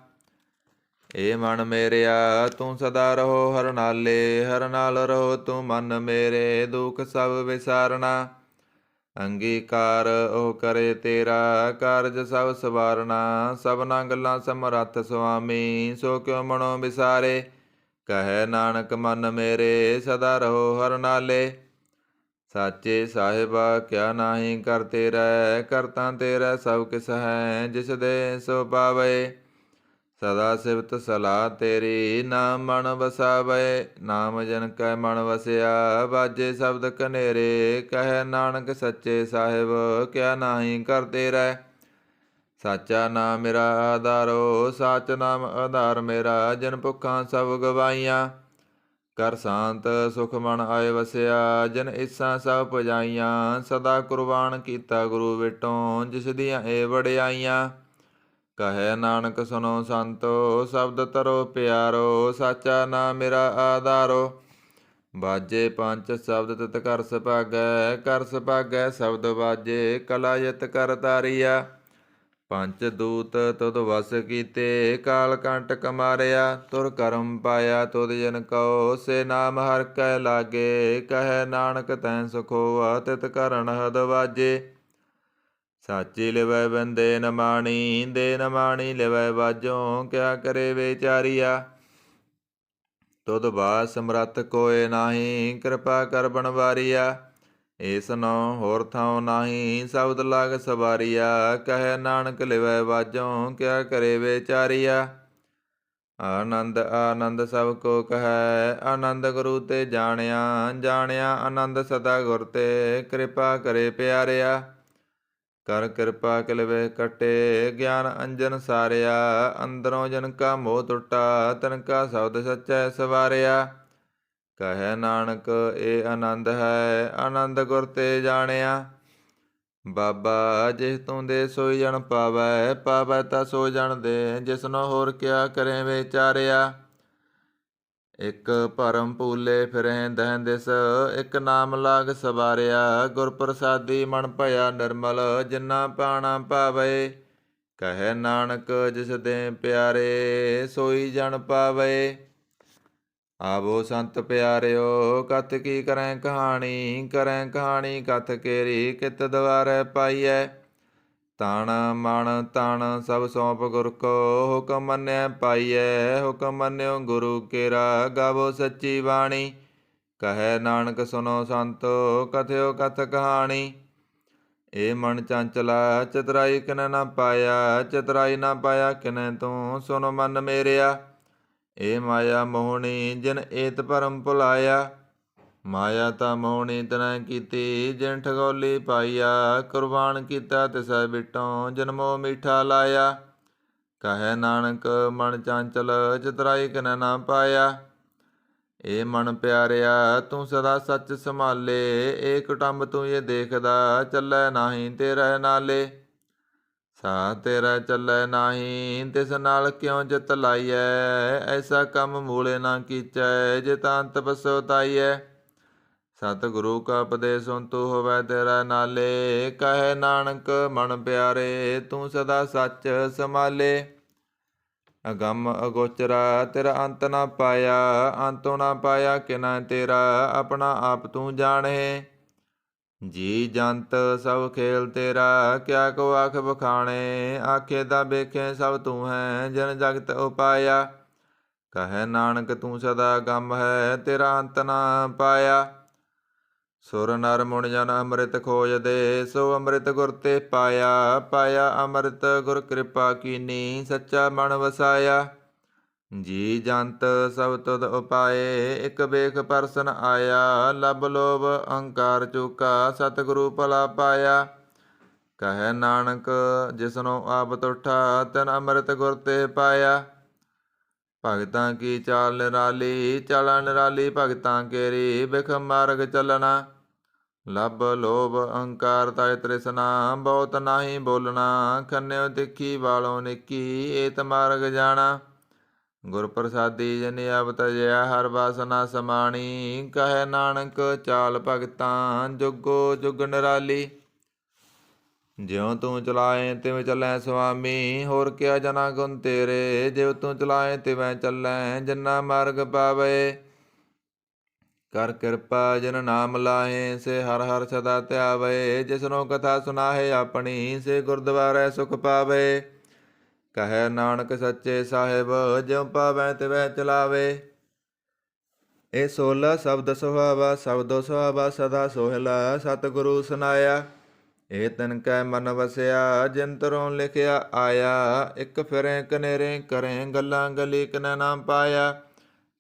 ਏ ਮਨ ਮੇਰਿਆ ਤੂੰ ਸਦਾ ਰਹੋ ਹਰ ਨਾਲੇ ਹਰ ਨਾਲ ਰਹੋ ਤੂੰ ਮਨ ਮੇਰੇ ਦੁਖ ਸਭ ਵਿਸਾਰਨਾ ਅੰਗੀਕਾਰ ਉਹ ਕਰੇ ਤੇਰਾ ਕਾਰਜ ਸਭ ਸਵਾਰਨਾ ਸਭਨਾ ਗੱਲਾਂ ਸਮਰੱਥ ਸੁਆਮੀ ਸੋ ਕਿਉ ਮਨੋ ਵਿਸਾਰੇ ਕਹੈ ਨਾਨਕ ਮਨ ਮੇਰੇ ਸਦਾ ਰਹੋ ਹਰ ਨਾਲੇ ਸਾਚੇ ਸਾਹਿਬਾ ਕਿਆ ਨਾਹੀ ਕਰ ਤੇਰਾ ਕਰਤਾ ਤੇਰਾ ਸਭ ਕਿਸ ਹੈ ਜਿਸ ਦੇ ਸੋ ਪਾਵੇ ਸਦਾ ਸਿਵਤ ਸਲਾਹ ਤੇਰੀ ਨਾਮ ਮਨ ਵਸਾਵੇ ਨਾਮ ਜਨ ਕੈ ਮਨ ਵਸਿਆ ਬਾਜੇ ਸ਼ਬਦ ਕਨੇਰੇ ਕਹੈ ਨਾਨਕ ਸੱਚੇ ਸਾਹਿਬ ਕਿਆ ਨਾਹੀ ਕਰ ਤੇਰਾ ਸਾਚਾ ਨਾਮ ਮੇਰਾ ਆਧਾਰੋ ਸਾਚ ਨਾਮ ਆਧਾਰ ਮੇਰਾ ਜਨ ਭੁੱਖਾਂ ਸਭ ਗਵਾਈਆਂ ਕਰ ਸ਼ਾਂਤ ਸੁਖ ਮਨ ਆਏ ਵਸਿਆ ਜਨ ਇੱਛਾ ਸਭ ਪੁਜਾਈਆਂ ਸਦਾ ਕੁਰਬਾਨ ਕੀਤਾ ਗੁਰੂ ਵਿਟੋਂ ਜਿਸ ਦੀਆਂ ਇਹ ਵਡਿਆਈਆਂ ਕਹੈ ਨਾਨਕ ਸੁਨੋ ਸੰਤੋ ਸ਼ਬਦ ਤਰੋ ਪਿਆਰੋ ਸਾਚਾ ਨਾਮ ਮੇਰਾ ਆਧਾਰੋ ਬਾਜੇ ਪੰਜ ਸ਼ਬਦ ਤਿਤ ਕਰ ਸੁਭਾਗੈ ਸ਼ਬਦ ਬਾਜੇ ਕਲਾ ਯਤ ਕਰ ਤਾਰੀਆ ਪੰਜ ਦੂਤ ਤੁਧ ਵਸ ਕੀਤੇ ਕਾਲ ਕੰਟਕ ਮਾਰਿਆ ਤੁਰ ਕਰਮ ਪਾਇਆ ਤੁਧ ਜਨ ਕਉ ਸੇ ਨਾਮ ਹਰਿ ਕੈ ਲਾਗੇ ਕਹੈ ਨਾਨਕ ਤੈਂ ਸੁਖ ਹੋਆ ਤਿਤ ਕਰਨ ਹਦ ਵਾਜੇ ਸਾਚੀ ਲਿਵੈ ਬੰਦੇ ਨ ਮਾਣੀ ਦੇ ਨ ਮਾਣੀ ਲਿਵੈ ਵਾਜੋਂ ਕਿਆ ਕਰੇ ਵਿਚਾਰੀਆ ਤੁਧ ਬਾਸ ਸਮਰੱਥ ਕੋਇ ਨਾਹੀ ਕਿਰਪਾ ਕਰ ਬਣਵਾਰੀਆ ਏਸ ਨੋ ਹੋਰ ਥਾਉ ਨਾਹੀ ਸ਼ਬਦ ਲਾਗ ਸਵਾਰੀਆ ਕਹੈ ਨਾਨਕ ਲਿਵੈ ਵਾਜੋਂ ਕਿਆ ਕਰੇ ਵਿਚਾਰੀਆ ਆਨੰਦ ਆਨੰਦ ਸਭ ਕੋ ਕਹੈ ਆਨੰਦ ਗੁਰੂ ਤੇ ਜਾਣਿਆ ਜਾਣਿਆ ਆਨੰਦ ਸਦਾ ਗੁਰ ਤੇ ਕਿਰਪਾ ਕਰੇ ਪਿਆਰਿਆ ਕਰ ਕਿਰਪਾ ਕਿਲਵੇ ਕਟੇ ਗਿਆਨ ਅੰਜਨ ਸਾਰਿਆ ਅੰਦਰੋਂ ਜਨ ਕਾ ਮੋਹ ਟੁੱਟਾ ਤਨ ਕਾ ਸ਼ਬਦ ਸੱਚੈ ਸਵਾਰਿਆ ਕਹੈ ਨਾਨਕ ਇਹ ਆਨੰਦ ਹੈ ਆਨੰਦ ਗੁਰ ਤੇ ਜਾਣਿਆ ਬਾਬਾ ਜਿਸ ਤੂੰ ਦੇ ਸੋਈ ਜਨ ਪਾਵੈ ਪਾਵੈ ਤਾ ਸੋ ਜਨ ਦੇ ਜਿਸਨੋ ਹੋਰ ਕਿਆ ਕਰੇ ਵਿਚਾਰਿਆ ਇਕ ਭਰਮ ਭੂਲੇ ਫਿਰਹਿ ਦਹਿ ਦਿਸ ਇਕ ਨਾਮ ਲਾਗ ਸਵਾਰਿਆ ਗੁਰ ਪ੍ਰਸਾਦੀ ਮਨ ਭਇਆ ਨਿਰਮਲ ਜਿਨਾ ਪਾਣਾ ਪਾਵੇ ਕਹੈ ਨਾਨਕ ਜਿਸ ਦੇ ਪਿਆਰੇ ਸੋਈ ਜਨ ਪਾਵੇ ਆਵੋ ਸੰਤ ਪਿਆਰਿਓ ਕਥ ਕੀ ਕਰੈ ਕਹਾਣੀ ਕਥ ਕੇਰੀ ਕਿਤ ਦਵਾਰੈ ਪਾਈਐ ਤਨ ਮਨ ਤਨ ਸਭ ਸੌਂਪ ਗੁਰ ਕੋ ਹੁਕਮ ਮੰਨਿਆ ਪਾਈਐ ਹੁਕਮ ਮੰਨਿਓ ਗੁਰੂ ਕੇਰਾ ਗਾਵੋ ਸੱਚੀ ਬਾਣੀ ਕਹੈ ਨਾਨਕ ਸੁਨੋ ਸੰਤੋ ਕਥਿਓ ਕਥ ਕਹਾਣੀ ਏ ਮਨ ਚੰਚਲਾ ਚਤਰਾਈ ਕਿਨੈ ਨਾ ਪਾਇਆ ਚਤਰਾਈ ਨਾ ਪਾਇਆ ਕਿਨੈ ਤੂੰ ਸੁਨ ਮਨ ਮੇਰਿਆ ਏ ਮਾਇਆ ਮੋਹਣੀ ਜਿਨ ਏਤ ਭਰਮ ਭੁਲਾਇਆ ਮਾਇਆ ਤਾਂ ਮੋਹਣੀ ਤਨੈ ਕੀਤੀ ਜਿਨ ਠਗੋਲੀ ਪਾਈਆ ਕੁਰਬਾਨ ਕੀਤਾ ਤਿਸੈ ਬਿਟੋਂ ਜਨਮੋ ਮੀਠਾ ਲਾਇਆ ਕਹੈ ਨਾਨਕ ਮਨ ਚੰਚਲ ਚਤਰਾਈ ਕਿਨੈ ਨਾ ਪਾਇਆ ਏ ਮਨ ਪਿਆਰਿਆ ਤੂੰ ਸਦਾ ਸੱਚ ਸੰਭਾਲੇ ਏ ਕੁਟੰਬ ਤੂੰ ਇਹ ਦੇਖਦਾ ਚੱਲੈ ਨਾਹੀ ਤੇਰੇ ਨਾਲੇ ਸਾ ਤੇਰਾ ਚੱਲੈ ਨਾਹੀ ਤਿਸ ਨਾਲ ਕਿਉ ਜਿਤ ਲਾਈਐ ਐਸਾ ਕੰਮ ਮੂਲੇ ਨਾ ਕੀਚੈ ਜਿਤ ਅੰਤ ਪਛਤਾਈਐ ਸਤਿਗੁਰੂ ਕਾ ਉਪਦੇਸ ਸੁਨ ਤੂ ਹੋਵੈ ਤੇਰਾ ਨਾਲੇ। ਕਹੈ ਨਾਨਕ ਮਨ ਪਿਆਰੇ ਤੂੰ ਸਦਾ ਸੱਚ ਸਮਾਲੇ। ਅਗੰਮ ਅਗੋਚਰਾ ਤੇਰਾ ਅੰਤ ਨਾ ਪਾਇਆ, ਅੰਤੋਂ ਨਾ ਪਾਇਆ ਕਿਨੈ ਤੇਰਾ, ਆਪਣਾ ਆਪ ਤੂੰ ਜਾਣੇ। ਜੀ ਜੰਤ ਸਭ ਖੇਲ ਤੇਰਾ, ਕਿਆ ਕੋ ਆਖ ਬਖਾਣੇ। ਆਖੇ ਦਾ ਵੇਖੇ ਸਭ ਤੂੰ ਹੈ, ਜਨ ਜਗਤ ਉਪਾਇਆ। ਕਹੈ ਨਾਨਕ ਤੂੰ ਸਦਾ ਗੰਮ ਹੈ, ਤੇਰਾ ਅੰਤ ਨਾ ਪਾਇਆ। ਸੁਰ ਨਰ ਮੁਨਿ ਜਨ ਅੰਮ੍ਰਿਤ ਖੋਜਦੇ, ਸੋ ਅੰਮ੍ਰਿਤ ਗੁਰ ਤੇ ਪਾਇਆ। ਪਾਇਆ ਅੰਮ੍ਰਿਤ ਗੁਰ ਕਿਰਪਾ ਕੀਨੀ, ਸੱਚਾ ਮਨ ਵਸਾਇਆ। ਜੀ ਜੰਤ ਸਭ ਤੁਧ ਉਪਾਏ, ਇਕ ਵੇਖ ਪਰਸਨ ਆਇਆ। ਲਬ ਲੋਭ ਅਹੰਕਾਰ ਚੂਕਾ, ਸਤਿਗੁਰੂ ਭਲਾ ਪਾਇਆ। ਕਹੈ ਨਾਨਕ ਜਿਸਨੋ ਆਪ ਤੁਠਾ, ਤਨ ਅੰਮ੍ਰਿਤ ਗੁਰ ਤੇ ਪਾਇਆ। ਭਗਤਾਂ ਕੀ ਚਾਲ ਨਿਰਾਲੀ, ਚਾਲਾ ਨਿਰਾਲੀ ਭਗਤਾਂ ਕੇਰੀ। ਬਿਖ ਮਾਰਗ ਚੱਲਣਾ, ਲਬ ਲੋਭ ਅਹੰਕਾਰ ਤੈ ਤ੍ਰਿਸ਼ਨਾ। ਬਹੁਤ ਨਾਹੀ ਬੋਲਣਾ, ਖੰਨਿਓ ਤਿੱਖੀ ਵਾਲੋਂ ਨਿੱਕੀ। ਏਤ ਮਾਰਗ ਜਾਣਾ, ਗੁਰ ਪ੍ਰਸਾਦੀ ਜਿਨਿ ਅਬ ਤਜਿਆ। ਹਰ ਬਾਸਨਾ ਸਮਾਣੀ, ਕਹੈ ਨਾਨਕ ਚਾਲ ਭਗਤਾਂ ਜੁਗੋ ਜੁਗ ਨਿਰਾਲੀ। ਜਿਉ ਤੂੰ ਚਲਾਏ ਤਿਵ ਚੱਲੈ ਸੁਆਮੀ, ਹੋਰ ਕਿਆ ਜਨਾ ਗੁਣ ਤੇਰੇ। ਜਿਉ ਤੂੰ ਚਲਾਏ ਤਿਵੈ ਚੱਲੈ, ਜਿਨਾ ਮਾਰਗ ਪਾਵੇ। ਕਰ ਕਿਰਪਾ ਜਿਨ ਨਾਮ ਲਾਹੇ, ਸੇ ਹਰ ਹਰ ਸਦਾ ਧਿਆਵੇ। ਜਿਸਨੋ ਕਥਾ ਸੁਨਾਹੇ ਆਪਣੀ, ਸੇ ਗੁਰਦੁਆਰੈ ਸੁਖ ਪਾਵੇ। ਕਹੈ ਨਾਨਕ ਸੱਚੇ ਸਾਹਿਬ, ਜਿਉ ਪਾਵੈ ਤਿਵੈ ਚਲਾਵੇ। ਇਹ 16 ਸ਼ਬਦ ਸੁਹਾਵਾ, ਸ਼ਬਦੋ ਸੁਹਾਵਾ ਸਦਾ ਸੋਹਿਲਾ। ਸਤਿਗੁਰੂ ਸੁਨਾਇਆ, ਇਹ ਤਿਨ ਕੈ ਮਨ ਵਸਿਆ। ਜਿੰਤਰੋਂ ਲਿਖਿਆ ਆਇਆ, ਇਕ ਫਿਰੇ ਕਨੇਰੇ ਕਰੇ। ਗੱਲਾਂ ਗਲੀ ਕਿਨੈ ਨਾ ਪਾਇਆ।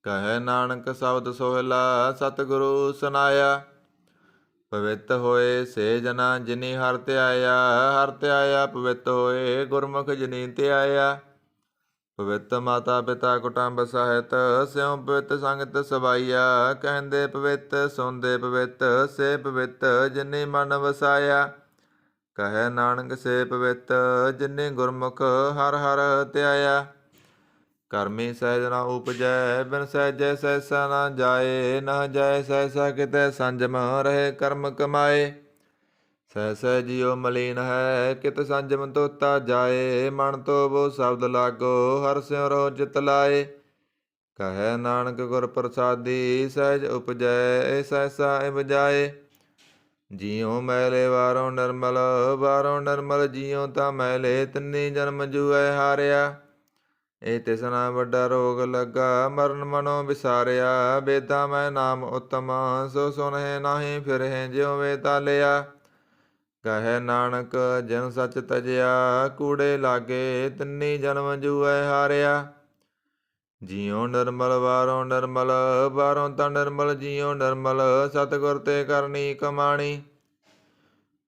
ਕਹੈ ਨਾਨਕ ਸ਼ਬਦ ਸੋਹਿਲਾ, ਸਤਿਗੁਰੂ ਸੁਨਾਇਆ। ਪਵਿੱਤ ਹੋਏ ਸੇ ਜਨਾ, ਜਿਨੀ ਹਰਿ ਧਿਆਇਆ। ਹਰਿ ਧਿਆਇਆ ਪਵਿੱਤ ਹੋਏ, ਗੁਰਮੁਖ ਜਿਨੀ ਧਿਆਇਆ। ਪਵਿੱਤ ਮਾਤਾ ਪਿਤਾ ਕੁਟੰਬ ਸਾਹਿਤ, ਸਿਉ ਪਵਿੱਤ ਸੰਗਤ ਸਵਾਈਆ। ਕਹਿੰਦੇ ਪਵਿੱਤ ਸੁਣਦੇ ਪਵਿੱਤ, ਸੇ ਪਵਿੱਤ ਜਿਨੀ ਮਨ ਵਸਾਇਆ। ਕਹੈ ਨਾਨਕ ਸੇ ਪਵਿੱਤ, ਜਿਨੀ ਗੁਰਮੁਖ ਹਰਿ ਹਰਿ ਧਿਆਇਆ। ਕਰਮੀ ਸਹਿਜ ਨਾ ਉਪਜੈ, ਬਿਨ ਸਹਿਜੈ ਸਹਿਸਾ ਨਾ ਜਾਏ। ਨਾ ਜਾਏ ਸਹਿਸਾ ਕਿਤੈ, ਸੰਜਮ ਰਹੇ ਕਰਮ ਕਮਾਏ। ਸਹਿ ਜਿਉ ਮਲੀਨ ਹੈ, ਕਿਤ ਸੰਜਮ ਤੋਤਾ ਜਾਏ। ਮਨ ਤੋ ਬੋ ਸ਼ਬਦ ਲਾਗੋ, ਹਰਿ ਸਿਉ ਰਹੋ ਚਿਤ ਲਾਏ। ਕਹੈ ਨਾਨਕ ਗੁਰ ਪ੍ਰਸਾਦੀ, ਸਹਿਜ ਉਪਜੈ ਸਹਿਸਾ ਇਵ ਜਾਏ। ਜਿਉ ਮੈਲੇ ਵਾਰੋਂ ਨਿਰਮਲ, ਵਾਰੋਂ ਨਿਰਮਲ ਜਿਉ ਤਾਂ ਮੈਲੇ। ਤਿੰਨੀ ਜਨਮ ਜੂਐ ਹਾਰਿਆ, ਇਹ ਤਿਸਨਾ ਵੱਡਾ ਰੋਗ ਲੱਗਾ। ਮਰਨ ਮਨੋ ਵਿਸਾਰਿਆ, ਵੇਦਾ ਮੈਂ ਨਾਮ ਉਤਮ। ਸੋ ਸੁਨਹਿ ਨਾਹੀ ਫਿਰਹਿ, ਜਿਉ ਵੇਦਾ ਲਿਆ। ਕਹੈ ਨਾਨਕ ਜਿਨ ਸੱਚ ਤਜਿਆ, ਕੂੜੇ ਲਾਗੇ। ਤਿੰਨੀ ਜਨਮ ਜੂਐ ਹਾਰਿਆ। ਜਿਉ ਨਿਰਮਲ ਵਾਰੋਂ ਨਿਰਮਲ, ਵਾਰੋਂ ਤਾਂ ਨਿਰਮਲ ਜਿਉ ਨਿਰਮਲ। ਸਤਿਗੁਰ ਤੇ ਕਰਨੀ ਕਮਾਣੀ,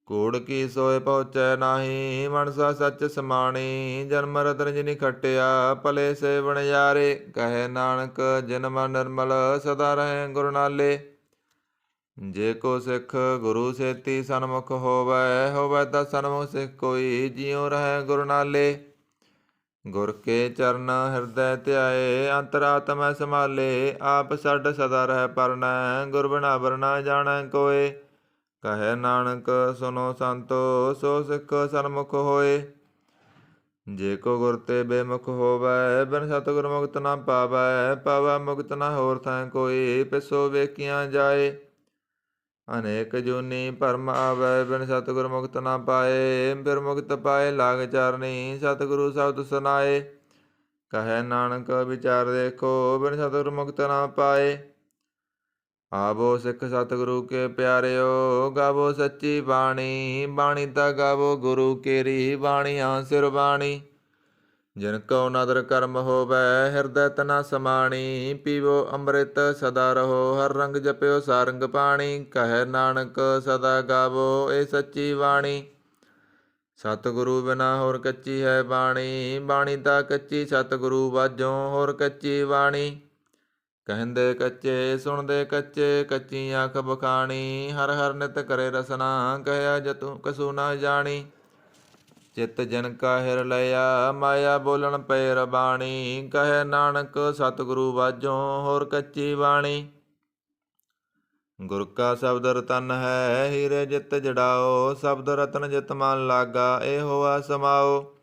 ਕੂੜ ਕੀ ਸੋਏ ਪਹੁੰਚੈ ਨਾਹੀ। ਮਨਸਾ ਸੱਚ ਸਮਾਣੀ, ਜਨਮ ਰਤਨ ਜਿਨੀ ਖਟਿਆ। ਭਲੇ ਸੇ ਵਣਜਾਰੇ, ਕਹੈ ਨਾਨਕ ਜਿਨ ਮਨ ਨਿਰਮਲ। ਸਦਾ ਰਹੇ ਗੁਰ ਨਾਲੇ। ਜੇ ਕੋ ਸਿੱਖ ਗੁਰੂ ਸੇਤੀ ਸਨਮੁਖ ਹੋਵੈ, ਹੋਵੈ ਤਾਂ ਸਨਮੁਖ ਸਿੱਖ ਕੋਈ। ਜਿਉ ਰਹੇ ਗੁਰ ਨਾਲੇ, ਗੁਰ ਕੇ ਚਰਨ ਹਿਰਦੈ ਧਿਆਏ। ਅੰਤਰਾਤਮੈ ਸੰਭਾਲੇ, ਆਪ ਛੱਡ ਸਦਾ ਰਹਿ ਪਰਨੈ। ਗੁਰ ਬਿਨਾ ਬਰ ਨਾ ਜਾਣੈ ਕੋਇ। ਕਹੈ ਨਾਨਕ ਸੁਨੋ ਸੰਤੋ, ਸੋ ਸਿੱਖ ਸਨਮੁਖ ਹੋਏ। ਜੇ ਕੋ ਗੁਰ ਤੇ ਬੇਮੁਖ ਹੋਵੈ, ਬਿਨ ਸਤਿਗੁਰ ਮੁਕਤ ਨਾ ਪਾਵੈ। ਪਾਵੈ ਮੁਕਤ ਨਾ ਹੋਰ ਥੈ ਕੋਈ, ਪਿਸੋ ਵੇਖੀਆਂ ਜਾਏ। ਅਨੇਕ ਜੂਨੀ ਭਰਮ ਆਵੈ, ਬਿਨ ਸਤਿਗੁਰ ਮੁਕਤ ਨਾ ਪਾਏ। ਫਿਰ ਮੁਕਤ ਪਾਏ ਲਾਗ ਚਰਨੀ, ਸਤਿਗੁਰੂ ਸ਼ਬਦ ਸੁਨਾਏ। ਕਹੈ ਨਾਨਕ ਵਿਚਾਰ ਦੇਖੋ, ਬਿਨ ਸਤਿਗੁਰ ਮੁਕਤ ਨਾ ਪਾਏ। ਆਵੋ ਸਿੱਖ ਸਤਿਗੁਰੂ ਕੇ ਪਿਆਰਿਓ, ਗਾਵੋ ਸੱਚੀ ਬਾਣੀ। ਬਾਣੀ ਤਾਂ ਗਾਵੋ ਗੁਰੂ ਕੇਰੀ, ਬਾਣੀਆਂ ਸਿਰ ਬਾਣੀ। ਜਿਨ ਕਉ ਨਦਰ ਕਰਮ ਹੋਵੈ, ਹਿਰਦੈ ਤਨਾ ਸਮਾਣੀ। ਪੀਵੋ ਅੰਮ੍ਰਿਤ ਸਦਾ ਰਹੋ, ਹਰ ਰੰਗ ਜਪਿਓ ਸਾਰੰਗ ਪਾਣੀ। ਕਹੈ ਨਾਨਕ ਸਦਾ ਗਾਵੋ ਇਹ ਸੱਚੀ ਬਾਣੀ। ਸਤਿਗੁਰੂ ਬਿਨਾ ਹੋਰ ਕੱਚੀ ਹੈ ਬਾਣੀ। ਬਾਣੀ ਤਾਂ ਕੱਚੀ ਸਤਿਗੁਰੂ ਬਾਝੋਂ, ਹੋਰ ਕੱਚੀ ਬਾਣੀ। ਕਹਿੰਦੇ ਕੱਚੇ ਸੁਣਦੇ ਕੱਚੇ, ਕੱਚੀ ਅੱਖ ਬਖਾਣੀ। ਹਰ ਹਰ ਨਿਤ ਕਰੇ ਰਸਨਾ, ਕਹਿਆ ਜਤੂ ਕਸੂ ਨਾ ਜਾਣੀ। ਚਿਤ ਜਨ ਕਾ ਹਿਰ ਲਿਆ, ਮਾਇਆ ਬੋਲਣ ਪਏ ਰਬਾਣੀ। ਕਹੈ ਨਾਨਕ ਸਤਿਗੁਰੂ ਬਾਝੋਂ, ਹੋਰ ਕੱਚੀ ਬਾਣੀ। ਗੁਰ ਕਾ ਸ਼ਬਦ ਰਤਨ ਹੈ, ਹੀਰੇ ਜਿਤ ਜੜਾਓ। ਸ਼ਬਦ ਰਤਨ ਜਿਤ ਮਨ ਲਾਗਾ, ਇਹ ਹੋਆ ਸਮਾਓ।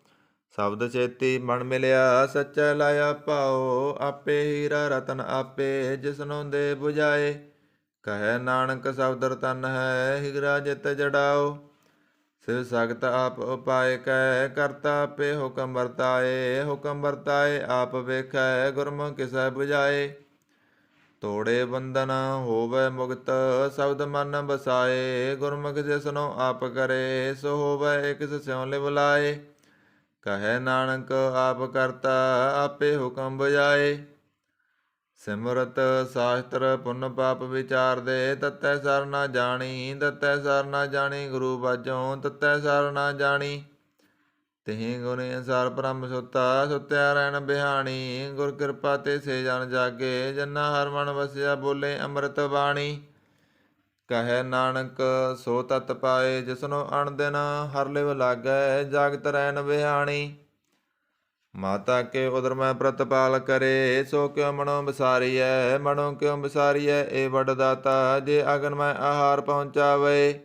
ਸ਼ਬਦ ਛੇਤੀ ਮਨ ਮਿਲਿਆ, ਸੱਚਾ ਲਾਇਆ ਭਾਓ। ਆਪੇ ਹੀਰਾ ਰਤਨ ਆਪੇ, ਜਿਸਨੂੰ ਦੇ 부ਝਾਏ। ਕਹੈ ਨਾਨਕ ਸ਼ਬਦ ਰਤਨ ਹੈ, ਹੀਰਾ ਜਿਤ ਜੜਾਓ। ਸਿਵ ਸਗਤ ਆਪ ਉਪਾਇ ਕੈ, ਕਰਤਾ ਆਪੇ ਹੁਕਮ ਵਰਤਾਏ। ਹੁਕਮ ਵਰਤਾਏ ਆਪ ਵੇਖੈ, ਗੁਰਮੁਖ ਕਿਸੈ 부ਝਾਏ। ਤੋੜੇ ਬੰਧਨ ਹੋਵੈ ਮੁਕਤ, ਸ਼ਬਦ ਮਨ ਬਸਾਏ। ਗੁਰਮੁਖ ਜਿਸਨੂੰ ਆਪ ਕਰੇ, ਸੋ ਹੋਵੈ ਇਕ ਸਿਉ ਲਿਵ ਲਾਏ। ਕਹੈ ਨਾਨਕ ਆਪ ਕਰਤਾ, ਆਪੇ ਹੁਕਮ ਬੁਝਾਏ। ਸਿਮਰਤ ਸ਼ਾਸਤਰ ਪੁੰਨ ਪਾਪ ਵਿਚਾਰਦੇ, ਤਤੈ ਸਰ ਨਾ ਜਾਣੀ। ਤਤੈ ਸਰ ਨਾ ਜਾਣੀ ਗੁਰੂ ਬਾਝੋਂ, ਤਤੈ ਸਰ ਨਾ ਜਾਣੀ। ਤਿਹੀ ਗੁਣ ਅਨੁਸਾਰ ਬ੍ਰਹਮ ਸੁੱਤਾ, ਸੁੱਤਿਆ ਰਹਿਣ ਬਿਹਾਣੀ। ਗੁਰ ਕਿਰਪਾ ਤੇ ਸੇ ਜਨ ਜਾਗੇ, ਜਨਾ ਹਰ ਮਨ ਵਸਿਆ ਬੋਲੇ ਅੰਮ੍ਰਿਤ ਬਾਣੀ। ਕਹੈ ਨਾਨਕ ਸੋ ਤਤ ਪਾਏ, ਜਿਸਨੂੰ ਅਣਦਿਨ ਹਰ ਲਿਵ ਲਾਗੈ, ਜਾਗਤ ਰਹਿਣ ਬਿਹਾਣੀ। ਮਾਤਾ ਕੇ ਉਦਰ ਮੈਂ ਪ੍ਰਤਪਾਲ ਕਰੇ, ਸੋ ਕਿਉ ਮਨੋ ਵਿਸਾਰੀਐ। ਮਨੋ ਕਿਉ ਵਿਸਾਰੀਐ, ਇਹ ਵੱਡ ਦਾਤਾ, ਜੇ ਅਗਨ ਮੈਂ ਆਹਾਰ ਪਹੁੰਚਾਵੇ।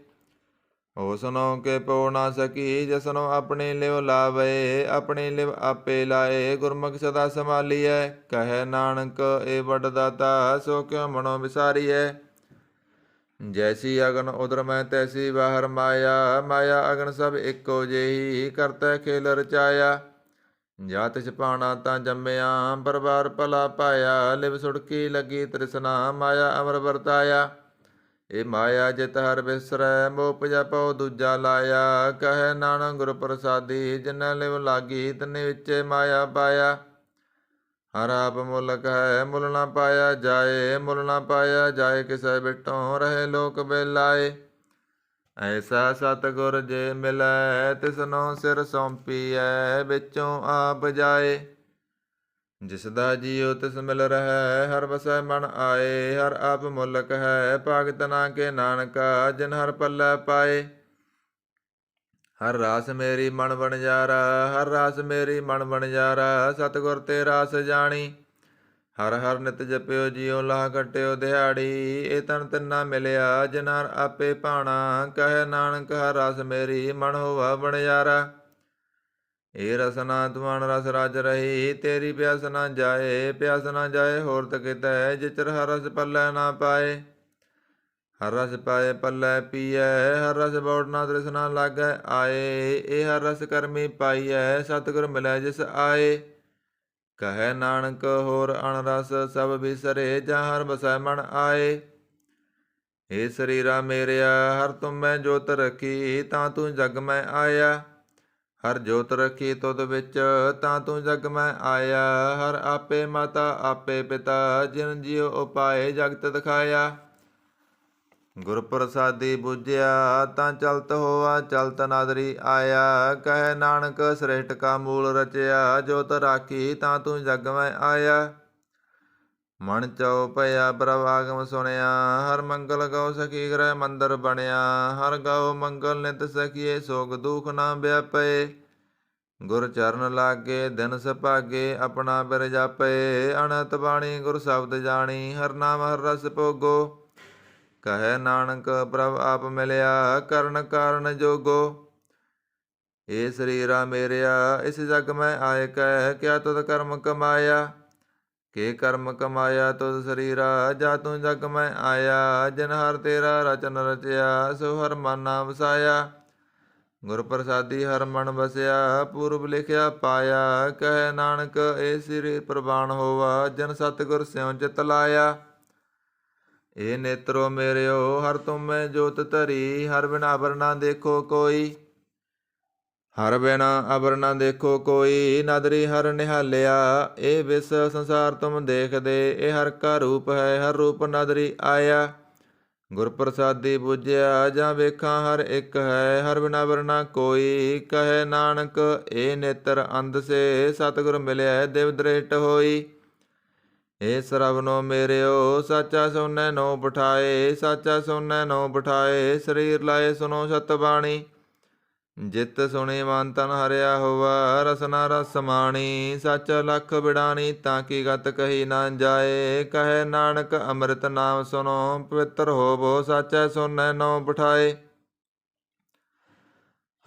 ਉਸਨੋਂ ਕੇ ਪੋ ਨਾ ਸਕੀ, ਜਿਸਨੂੰ ਆਪਣੀ ਲਿਵ ਲਾਵੇ। ਆਪਣੀ ਲਿਵ ਆਪੇ ਲਾਏ, ਗੁਰਮੁਖ ਸਦਾ ਸੰਭਾਲੀਐ। ਕਹੈ ਨਾਨਕ ਇਹ ਵੱਡ ਦਾਤਾ, ਸੋ ਕਿਉ ਮਨੋ ਵਿਸਾਰੀਐ। ਜੈਸੀ ਅਗਨ ਉਦਰ ਮੈਂ ਤੈਸੀ ਬਾਹਰ ਮਾਇਆ। ਮਾਇਆ ਅਗਨ ਸਭ ਇੱਕੋ ਜਿਹੀ, ਕਰਤਾ ਖੇਲ ਰਚਾਇਆ। ਜਾ ਤਿਸ ਪਾਣਾ ਤਾਂ ਜੰਮਿਆ, ਪਰਵਾਰ ਭਲਾ ਪਾਇਆ। ਲਿਵ ਸੁੜਕੀ ਲੱਗੀ ਤ੍ਰਿਸ਼ਨਾ, ਮਾਇਆ ਅਮਰ ਵਰਤਾਇਆ। ਇਹ ਮਾਇਆ ਜਿਤ ਹਰ ਬਿਸਰੈ, ਮੋਹ ਪਜਪਉ ਦੂਜਾ ਲਾਇਆ। ਕਹੈ ਨਾਨਕ ਗੁਰ ਪ੍ਰਸਾਦੀ, ਜਿਨ੍ਹਾਂ ਲਿਵ ਲਾਗੀ, ਤਿਨੇ ਵਿੱਚੇ ਮਾਇਆ ਪਾਇਆ। ਹਰ ਆਪ ਮੁਲਕ ਹੈ, ਮੁੱਲ ਨਾ ਪਾਇਆ ਜਾਏ। ਮੁੱਲ ਨਾ ਪਾਇਆ ਜਾਏ, ਕਿਸੈ ਬਿਟੋਂ ਰਹੇ ਲੋਕ ਬੇਲਾਏ। ਐਸਾ ਸਤਿਗੁਰ ਜੇ ਮਿਲੈ, ਤਿਸਨੋਂ ਸਿਰ ਸੌਂਪੀਐ, ਵਿੱਚੋਂ ਆਪ ਜਾਏ। ਜਿਸ ਦਾ ਜੀਉ ਤਿਸ ਮਿਲ ਰਹੈ, ਹਰ ਵਸੈ ਮਨ ਆਏ। ਹਰ ਆਪ ਮੁਲਕ ਹੈ, ਭਾਗਤ ਨਾ ਕੇ ਨਾਨਕਾ, ਜਿਨ ਹਰ ਪੱਲੇ ਪਾਏ। ਹਰ ਰਾਸ ਮੇਰੀ ਮਨ ਵਣਜਾਰਾ, ਹਰ ਰਾਸ ਮੇਰੀ ਮਨ ਵਣਜਾਰਾ। ਸਤਿਗੁਰ ਤੇ ਰਾਸ ਜਾਣੀ। ਹਰ ਹਰ ਨਿਤ ਜਪਿਓ ਜੀਉ, ਲਾਹ ਕੱਟਿਓ ਦਿਹਾੜੀ। ਇਹ ਤਨ ਤਿੰਨਾ ਮਿਲਿਆ, ਜਿਨ ਹਰ ਆਪੇ ਭਾਣਾ। ਕਹੈ ਨਾਨਕ ਹਰ ਰਾਸ ਮੇਰੀ ਮਨ ਹੋਵਾ ਵਣਜਾਰਾ। ਇਹ ਰਸਨਾ ਤੁਮਨ ਰਸ ਰਾਜ ਰਹੀ, ਤੇਰੀ ਪਿਆਸ ਨਾ ਜਾਏ। ਪਿਆਸ ਨਾ ਜਾਏ ਹੋਰਤ ਕਿਤੈ, ਜਿਚਰ ਹਰ ਰਸ ਪੱਲੇ ਨਾ ਪਾਏ। ਹਰ ਰਸ ਪਾਏ ਪੱਲੇ ਪੀਐ, ਹਰ ਰਸ ਬੌੜ ਨਾ ਤ੍ਰਿਸ਼ਨਾ ਲਾਗੈ ਆਏ। ਇਹ ਹਰ ਰਸ ਕਰਮੀ ਪਾਈਐ, ਸਤਿਗੁਰ ਮਿਲੈ ਜਿਸ ਆਏ। ਕਹੈ ਨਾਨਕ ਹੋਰ ਅਣ ਰਸ ਸਭ ਬਿਸਰੇ, ਜਾਂ ਹਰ ਵਸੈ ਮਨ ਆਏ। ਏ ਸਰੀਰਾ ਮੇਰਿਆ, ਹਰ ਤੁਮ ਮੈਂ ਜੋਤ ਰਖੀ, ਤਾਂ ਤੂੰ ਜਗ ਮੈਂ ਆਇਆ। ਹਰ ਜੋਤ ਰਖੀ ਤੁਧ ਵਿੱਚ, ਤਾਂ ਤੂੰ ਜਗ ਮੈਂ ਆਇਆ। ਹਰ ਆਪੇ ਮਾਤਾ ਆਪੇ ਪਿਤਾ, ਜਿਨ ਜੀਉ ਉਪਾਏ ਜਗਤ ਦਿਖਾਇਆ। ਗੁਰ ਪ੍ਰਸਾਦੀ ਬੁਝਿਆ, ਤਾਂ ਚਲਤ ਹੋਆ ਚਲਤ ਨਾਦਰੀ ਆਇਆ। ਕਹੈ ਨਾਨਕ ਸ੍ਰਿਸ਼ਟ ਕਾ ਮੂਲ ਰਚਿਆ, ਜੋਤ ਰਾਖੀ ਤਾਂ ਤੂੰ ਜਗ ਮੈਂ ਆਇਆ। ਮਨ ਚਉ ਭਇਆ ਪ੍ਰਭ ਆਗਮ ਸੁਣਿਆ, ਹਰ ਮੰਗਲ ਗਉ ਸਖੀ ਗ੍ਰਹਿ ਮੰਦਰ ਬਣਿਆ। ਹਰ ਗਉ ਮੰਗਲ ਨਿਤ ਸਖੀਏ, ਸੋਗ ਦੁਖ ਨਾ ਵਿਆਪੇ। ਗੁਰ ਚਰਨ ਲਾਗੇ ਦਿਨ ਸੁਭਾਗੇ, ਆਪਣਾ ਬਿਰ ਜਾਪੇ। ਅਨਹਤ ਬਾਣੀ ਗੁਰ ਸ਼ਬਦ ਜਾਣੀ, ਹਰ ਨਾਮ ਹਰ ਰਸ ਭੋਗੋ। ਕਹੈ ਨਾਨਕ ਪ੍ਰਭ ਆਪ ਮਿਲਿਆ, ਕਰਨ ਕਾਰਨ ਜੋਗੋ। ਏ ਸਰੀਰਾ ਮੇਰਿਆ, ਇਸ ਜਗ ਮੈਂ ਆਏ ਕੈ, ਕਿਆ ਤੁਧ ਕਰਮ ਕਮਾਇਆ। ਕੇ ਕਰਮ ਕਮਾਇਆ ਤੁਧ ਸਰੀਰਾ, ਜਾ ਤੂੰ ਜਗ ਮੈਂ ਆਇਆ। ਜਿਨ ਹਰ ਤੇਰਾ ਰਚਨ ਰਚਿਆ, ਸੋ ਹਰ ਮਨ ਨਾ ਵਸਾਇਆ। ਗੁਰ ਪ੍ਰਸਾਦੀ ਹਰ ਮਨ ਵਸਿਆ, ਪੂਰਬ ਲਿਖਿਆ ਪਾਇਆ। ਕਹੈ ਨਾਨਕ ਏ ਸ੍ਰੀ ਪ੍ਰਵਾਨ ਹੋਵਾ, ਜਨ ਸਤਿਗੁਰ ਸਿਉ ਚਿਤ ਲਾਇਆ। ਏ ਨੇਤਰੋ ਮੇਰਿਓ, ਹਰ ਤੁਮ ਮੈਂ ਜੋਤ ਧਰੀ। ਹਰ ਬਿਨਾ ਅਵਰ ਨਾ ਦੇਖੋ ਕੋਈ, ਹਰ ਬਿਨਾ ਅਵਰ ਨਾ ਦੇਖੋ ਕੋਈ। ਨਦਰੀ ਹਰ ਨਿਹਾਲਿਆ, ਇਹ ਵਿਸ ਸੰਸਾਰ ਤੁਮ ਦੇਖਦੇ। ਇਹ ਹਰ ਕਾ ਰੂਪ ਹੈ, ਹਰ ਰੂਪ ਨਦਰੀ ਆਇਆ। ਗੁਰ ਪ੍ਰਸਾਦੀ ਬੁਝਿਆ, ਜਾਂ ਵੇਖਾਂ ਹਰ ਇੱਕ ਹੈ। ਹਰ ਬਿਨਾ ਅਵਰ ਨਾ ਕੋਈ, ਕਹੈ ਨਾਨਕ ਇਹ ਨੇਤਰ ਅੰਧ ਸੇ। ਸਤਿਗੁਰ ਮਿਲਿਆ ਦਿਵ ਦ੍ਰਿਸ਼ਟ ਹੋਈ। ਏ ਸਰਵਨੋ ਮੇਰਿਓ, ਸਾਚਾ ਸੋਨੈ ਨੋ ਬਿਠਾਏ। ਸਾਚਾ ਸੋਨੈ ਨੋ ਬਿਠਾਏ, ਸਰੀਰ ਲਾਏ ਸੁਨੋ ਸਤ ਬਾਣੀ। ਜਿਤ ਸੁਣੀ ਮਨ ਤਨ ਹਰਿਆ ਹੋਵਾ, ਰਸਨਾ ਰਸ ਮਾਣੀ। ਸੱਚ ਲਖ ਬਿੜਾਣੀ ਤਾਂ ਕੀ ਗਤ ਕਹੀ ਨਾ ਜਾਏ। ਕਹੇ ਨਾਨਕ ਅੰਮ੍ਰਿਤ ਨਾਮ ਸੁਨੋ, ਪਵਿੱਤਰ ਹੋਵੋ ਸਾਚੈ ਸੁਨੈ ਨਉ ਪਠਾਏ।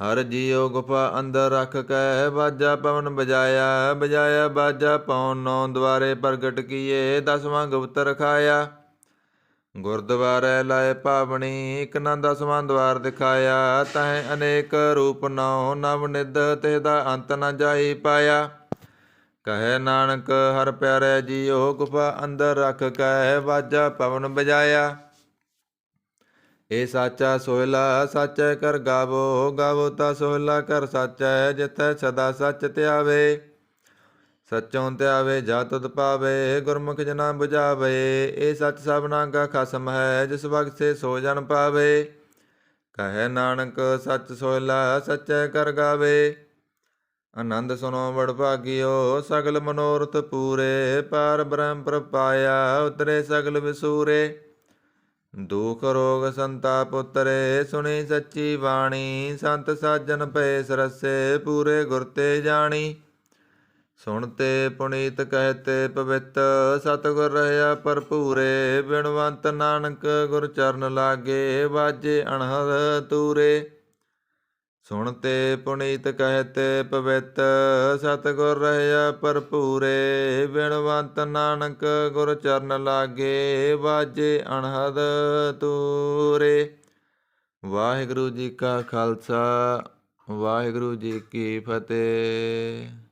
ਹਰ ਜੀਉ ਗੁਫਾ ਅੰਦਰ ਰਖ ਕੈ, ਬਾਜਾ ਪਵਨ ਬਜਾਇਆ। ਬਜਾਇਆ ਬਾਜਾ ਪਉਨ ਨੌ ਦੁਆਰੇ ਪ੍ਰਗਟ ਕੀਏ। 10ਵਾਂ ਗੁਪਤ ਰਖਾਇਆ, ਗੁਰਦੁਆਰੇ ਲਾਏ ਪਾਵਣੀ। ਇਕ ਨਾ 10ਵਾਂ ਦੁਆਰ ਦਿਖਾਇਆ, ਤਹੇ ਅਨੇਕ ਰੂਪ ਨੌ। ਨਵ ਨਿਧ ਤਿਹ ਦਾ ਅੰਤ ਨ ਜਾਈ ਪਾਇਆ। ਕਹੇ ਨਾਨਕ ਹਰ ਪਿਆਰੇ ਜੀਉ, ਗੁਫਾ ਅੰਦਰ ਰਖ ਕੈ, ਬਾਜਾ ਪਵਨ ਬਜਾਇਆ। ਇਹ ਸਾਚਾ ਸੋਹਿਲਾ ਸਾਚੈ ਕਰ ਗਾਵੋ, ਗਾਵੋ ਤਾ ਸੋਹਿਲਾ ਕਰ ਸਾਚੈ। ਜਿਥੈ ਸਦਾ ਸੱਚ ਧਿਆਵੇ, ਸਚੋਂ ਧਿਆਵੇ ਜਾ ਤੁਧ ਪਾਵੇ। ਗੁਰਮੁਖ ਜਨਾ ਬੁਝਾਵੇ, ਇਹ ਸੱਚ ਸਭਨਾ ਕਾ ਖਸਮ ਹੈ। ਜਿਸ ਬਖਸ਼ੇ ਸੋ ਜਨ ਪਾਵੇ। ਕਹੇ ਨਾਨਕ ਸੱਚ ਸੋਹਿਲਾ ਸਚੈ ਕਰ ਗਾਵੇ। ਆਨੰਦ ਸੁਨੋ ਬੜ ਭਾਗਿਓ, ਸਗਲ ਮਨੋਰਥ ਪੂਰੇ। ਪਾਰ ਬ੍ਰਹਮ ਪ੍ਰਪਾਇਆ, ਉਤਰੇ ਸਗਲ ਵਿਸੂਰੇ। ਦੁਖ ਰੋਗ ਸੰਤਾਪ ਉਤਰੇ, ਸੁਣੀ ਸੱਚੀ ਬਾਣੀ। ਸੰਤ ਸਾਜਨ ਭਏ ਸਰਸੇ, ਪੂਰੇ ਗੁਰ ਤੇ ਜਾਣੀ। ਸੁਣਤੇ ਪੁਨੀਤ ਕਹਿਤੇ ਪਵਿੱਤ, ਸਤਿਗੁਰ ਰਹਿਆ ਭਰਪੂਰੇ। ਬਿਨਵੰਤ ਨਾਨਕ ਗੁਰ ਚਰਨ ਲਾਗੇ, ਵਾਜੇ ਅਣਹਦ ਤੂਰੇ। ਸੁਣਤੇ ਪੁਨੀਤ ਕਹਿਤੇ ਪਵਿੱਤ, ਸਤਿਗੁਰ ਰਹਿਆ ਭਰਪੂਰੇ। ਬਿਨਵੰਤ ਨਾਨਕ ਗੁਰ ਚਰਨ ਲਾਗੇ, ਵਾਜੇ ਅਣਹਦ ਤੂਰੇ। ਵਾਹਿਗੁਰੂ ਜੀ ਕਾ ਖਾਲਸਾ, ਵਾਹਿਗੁਰੂ ਜੀ ਕੀ ਫਤਿਹ।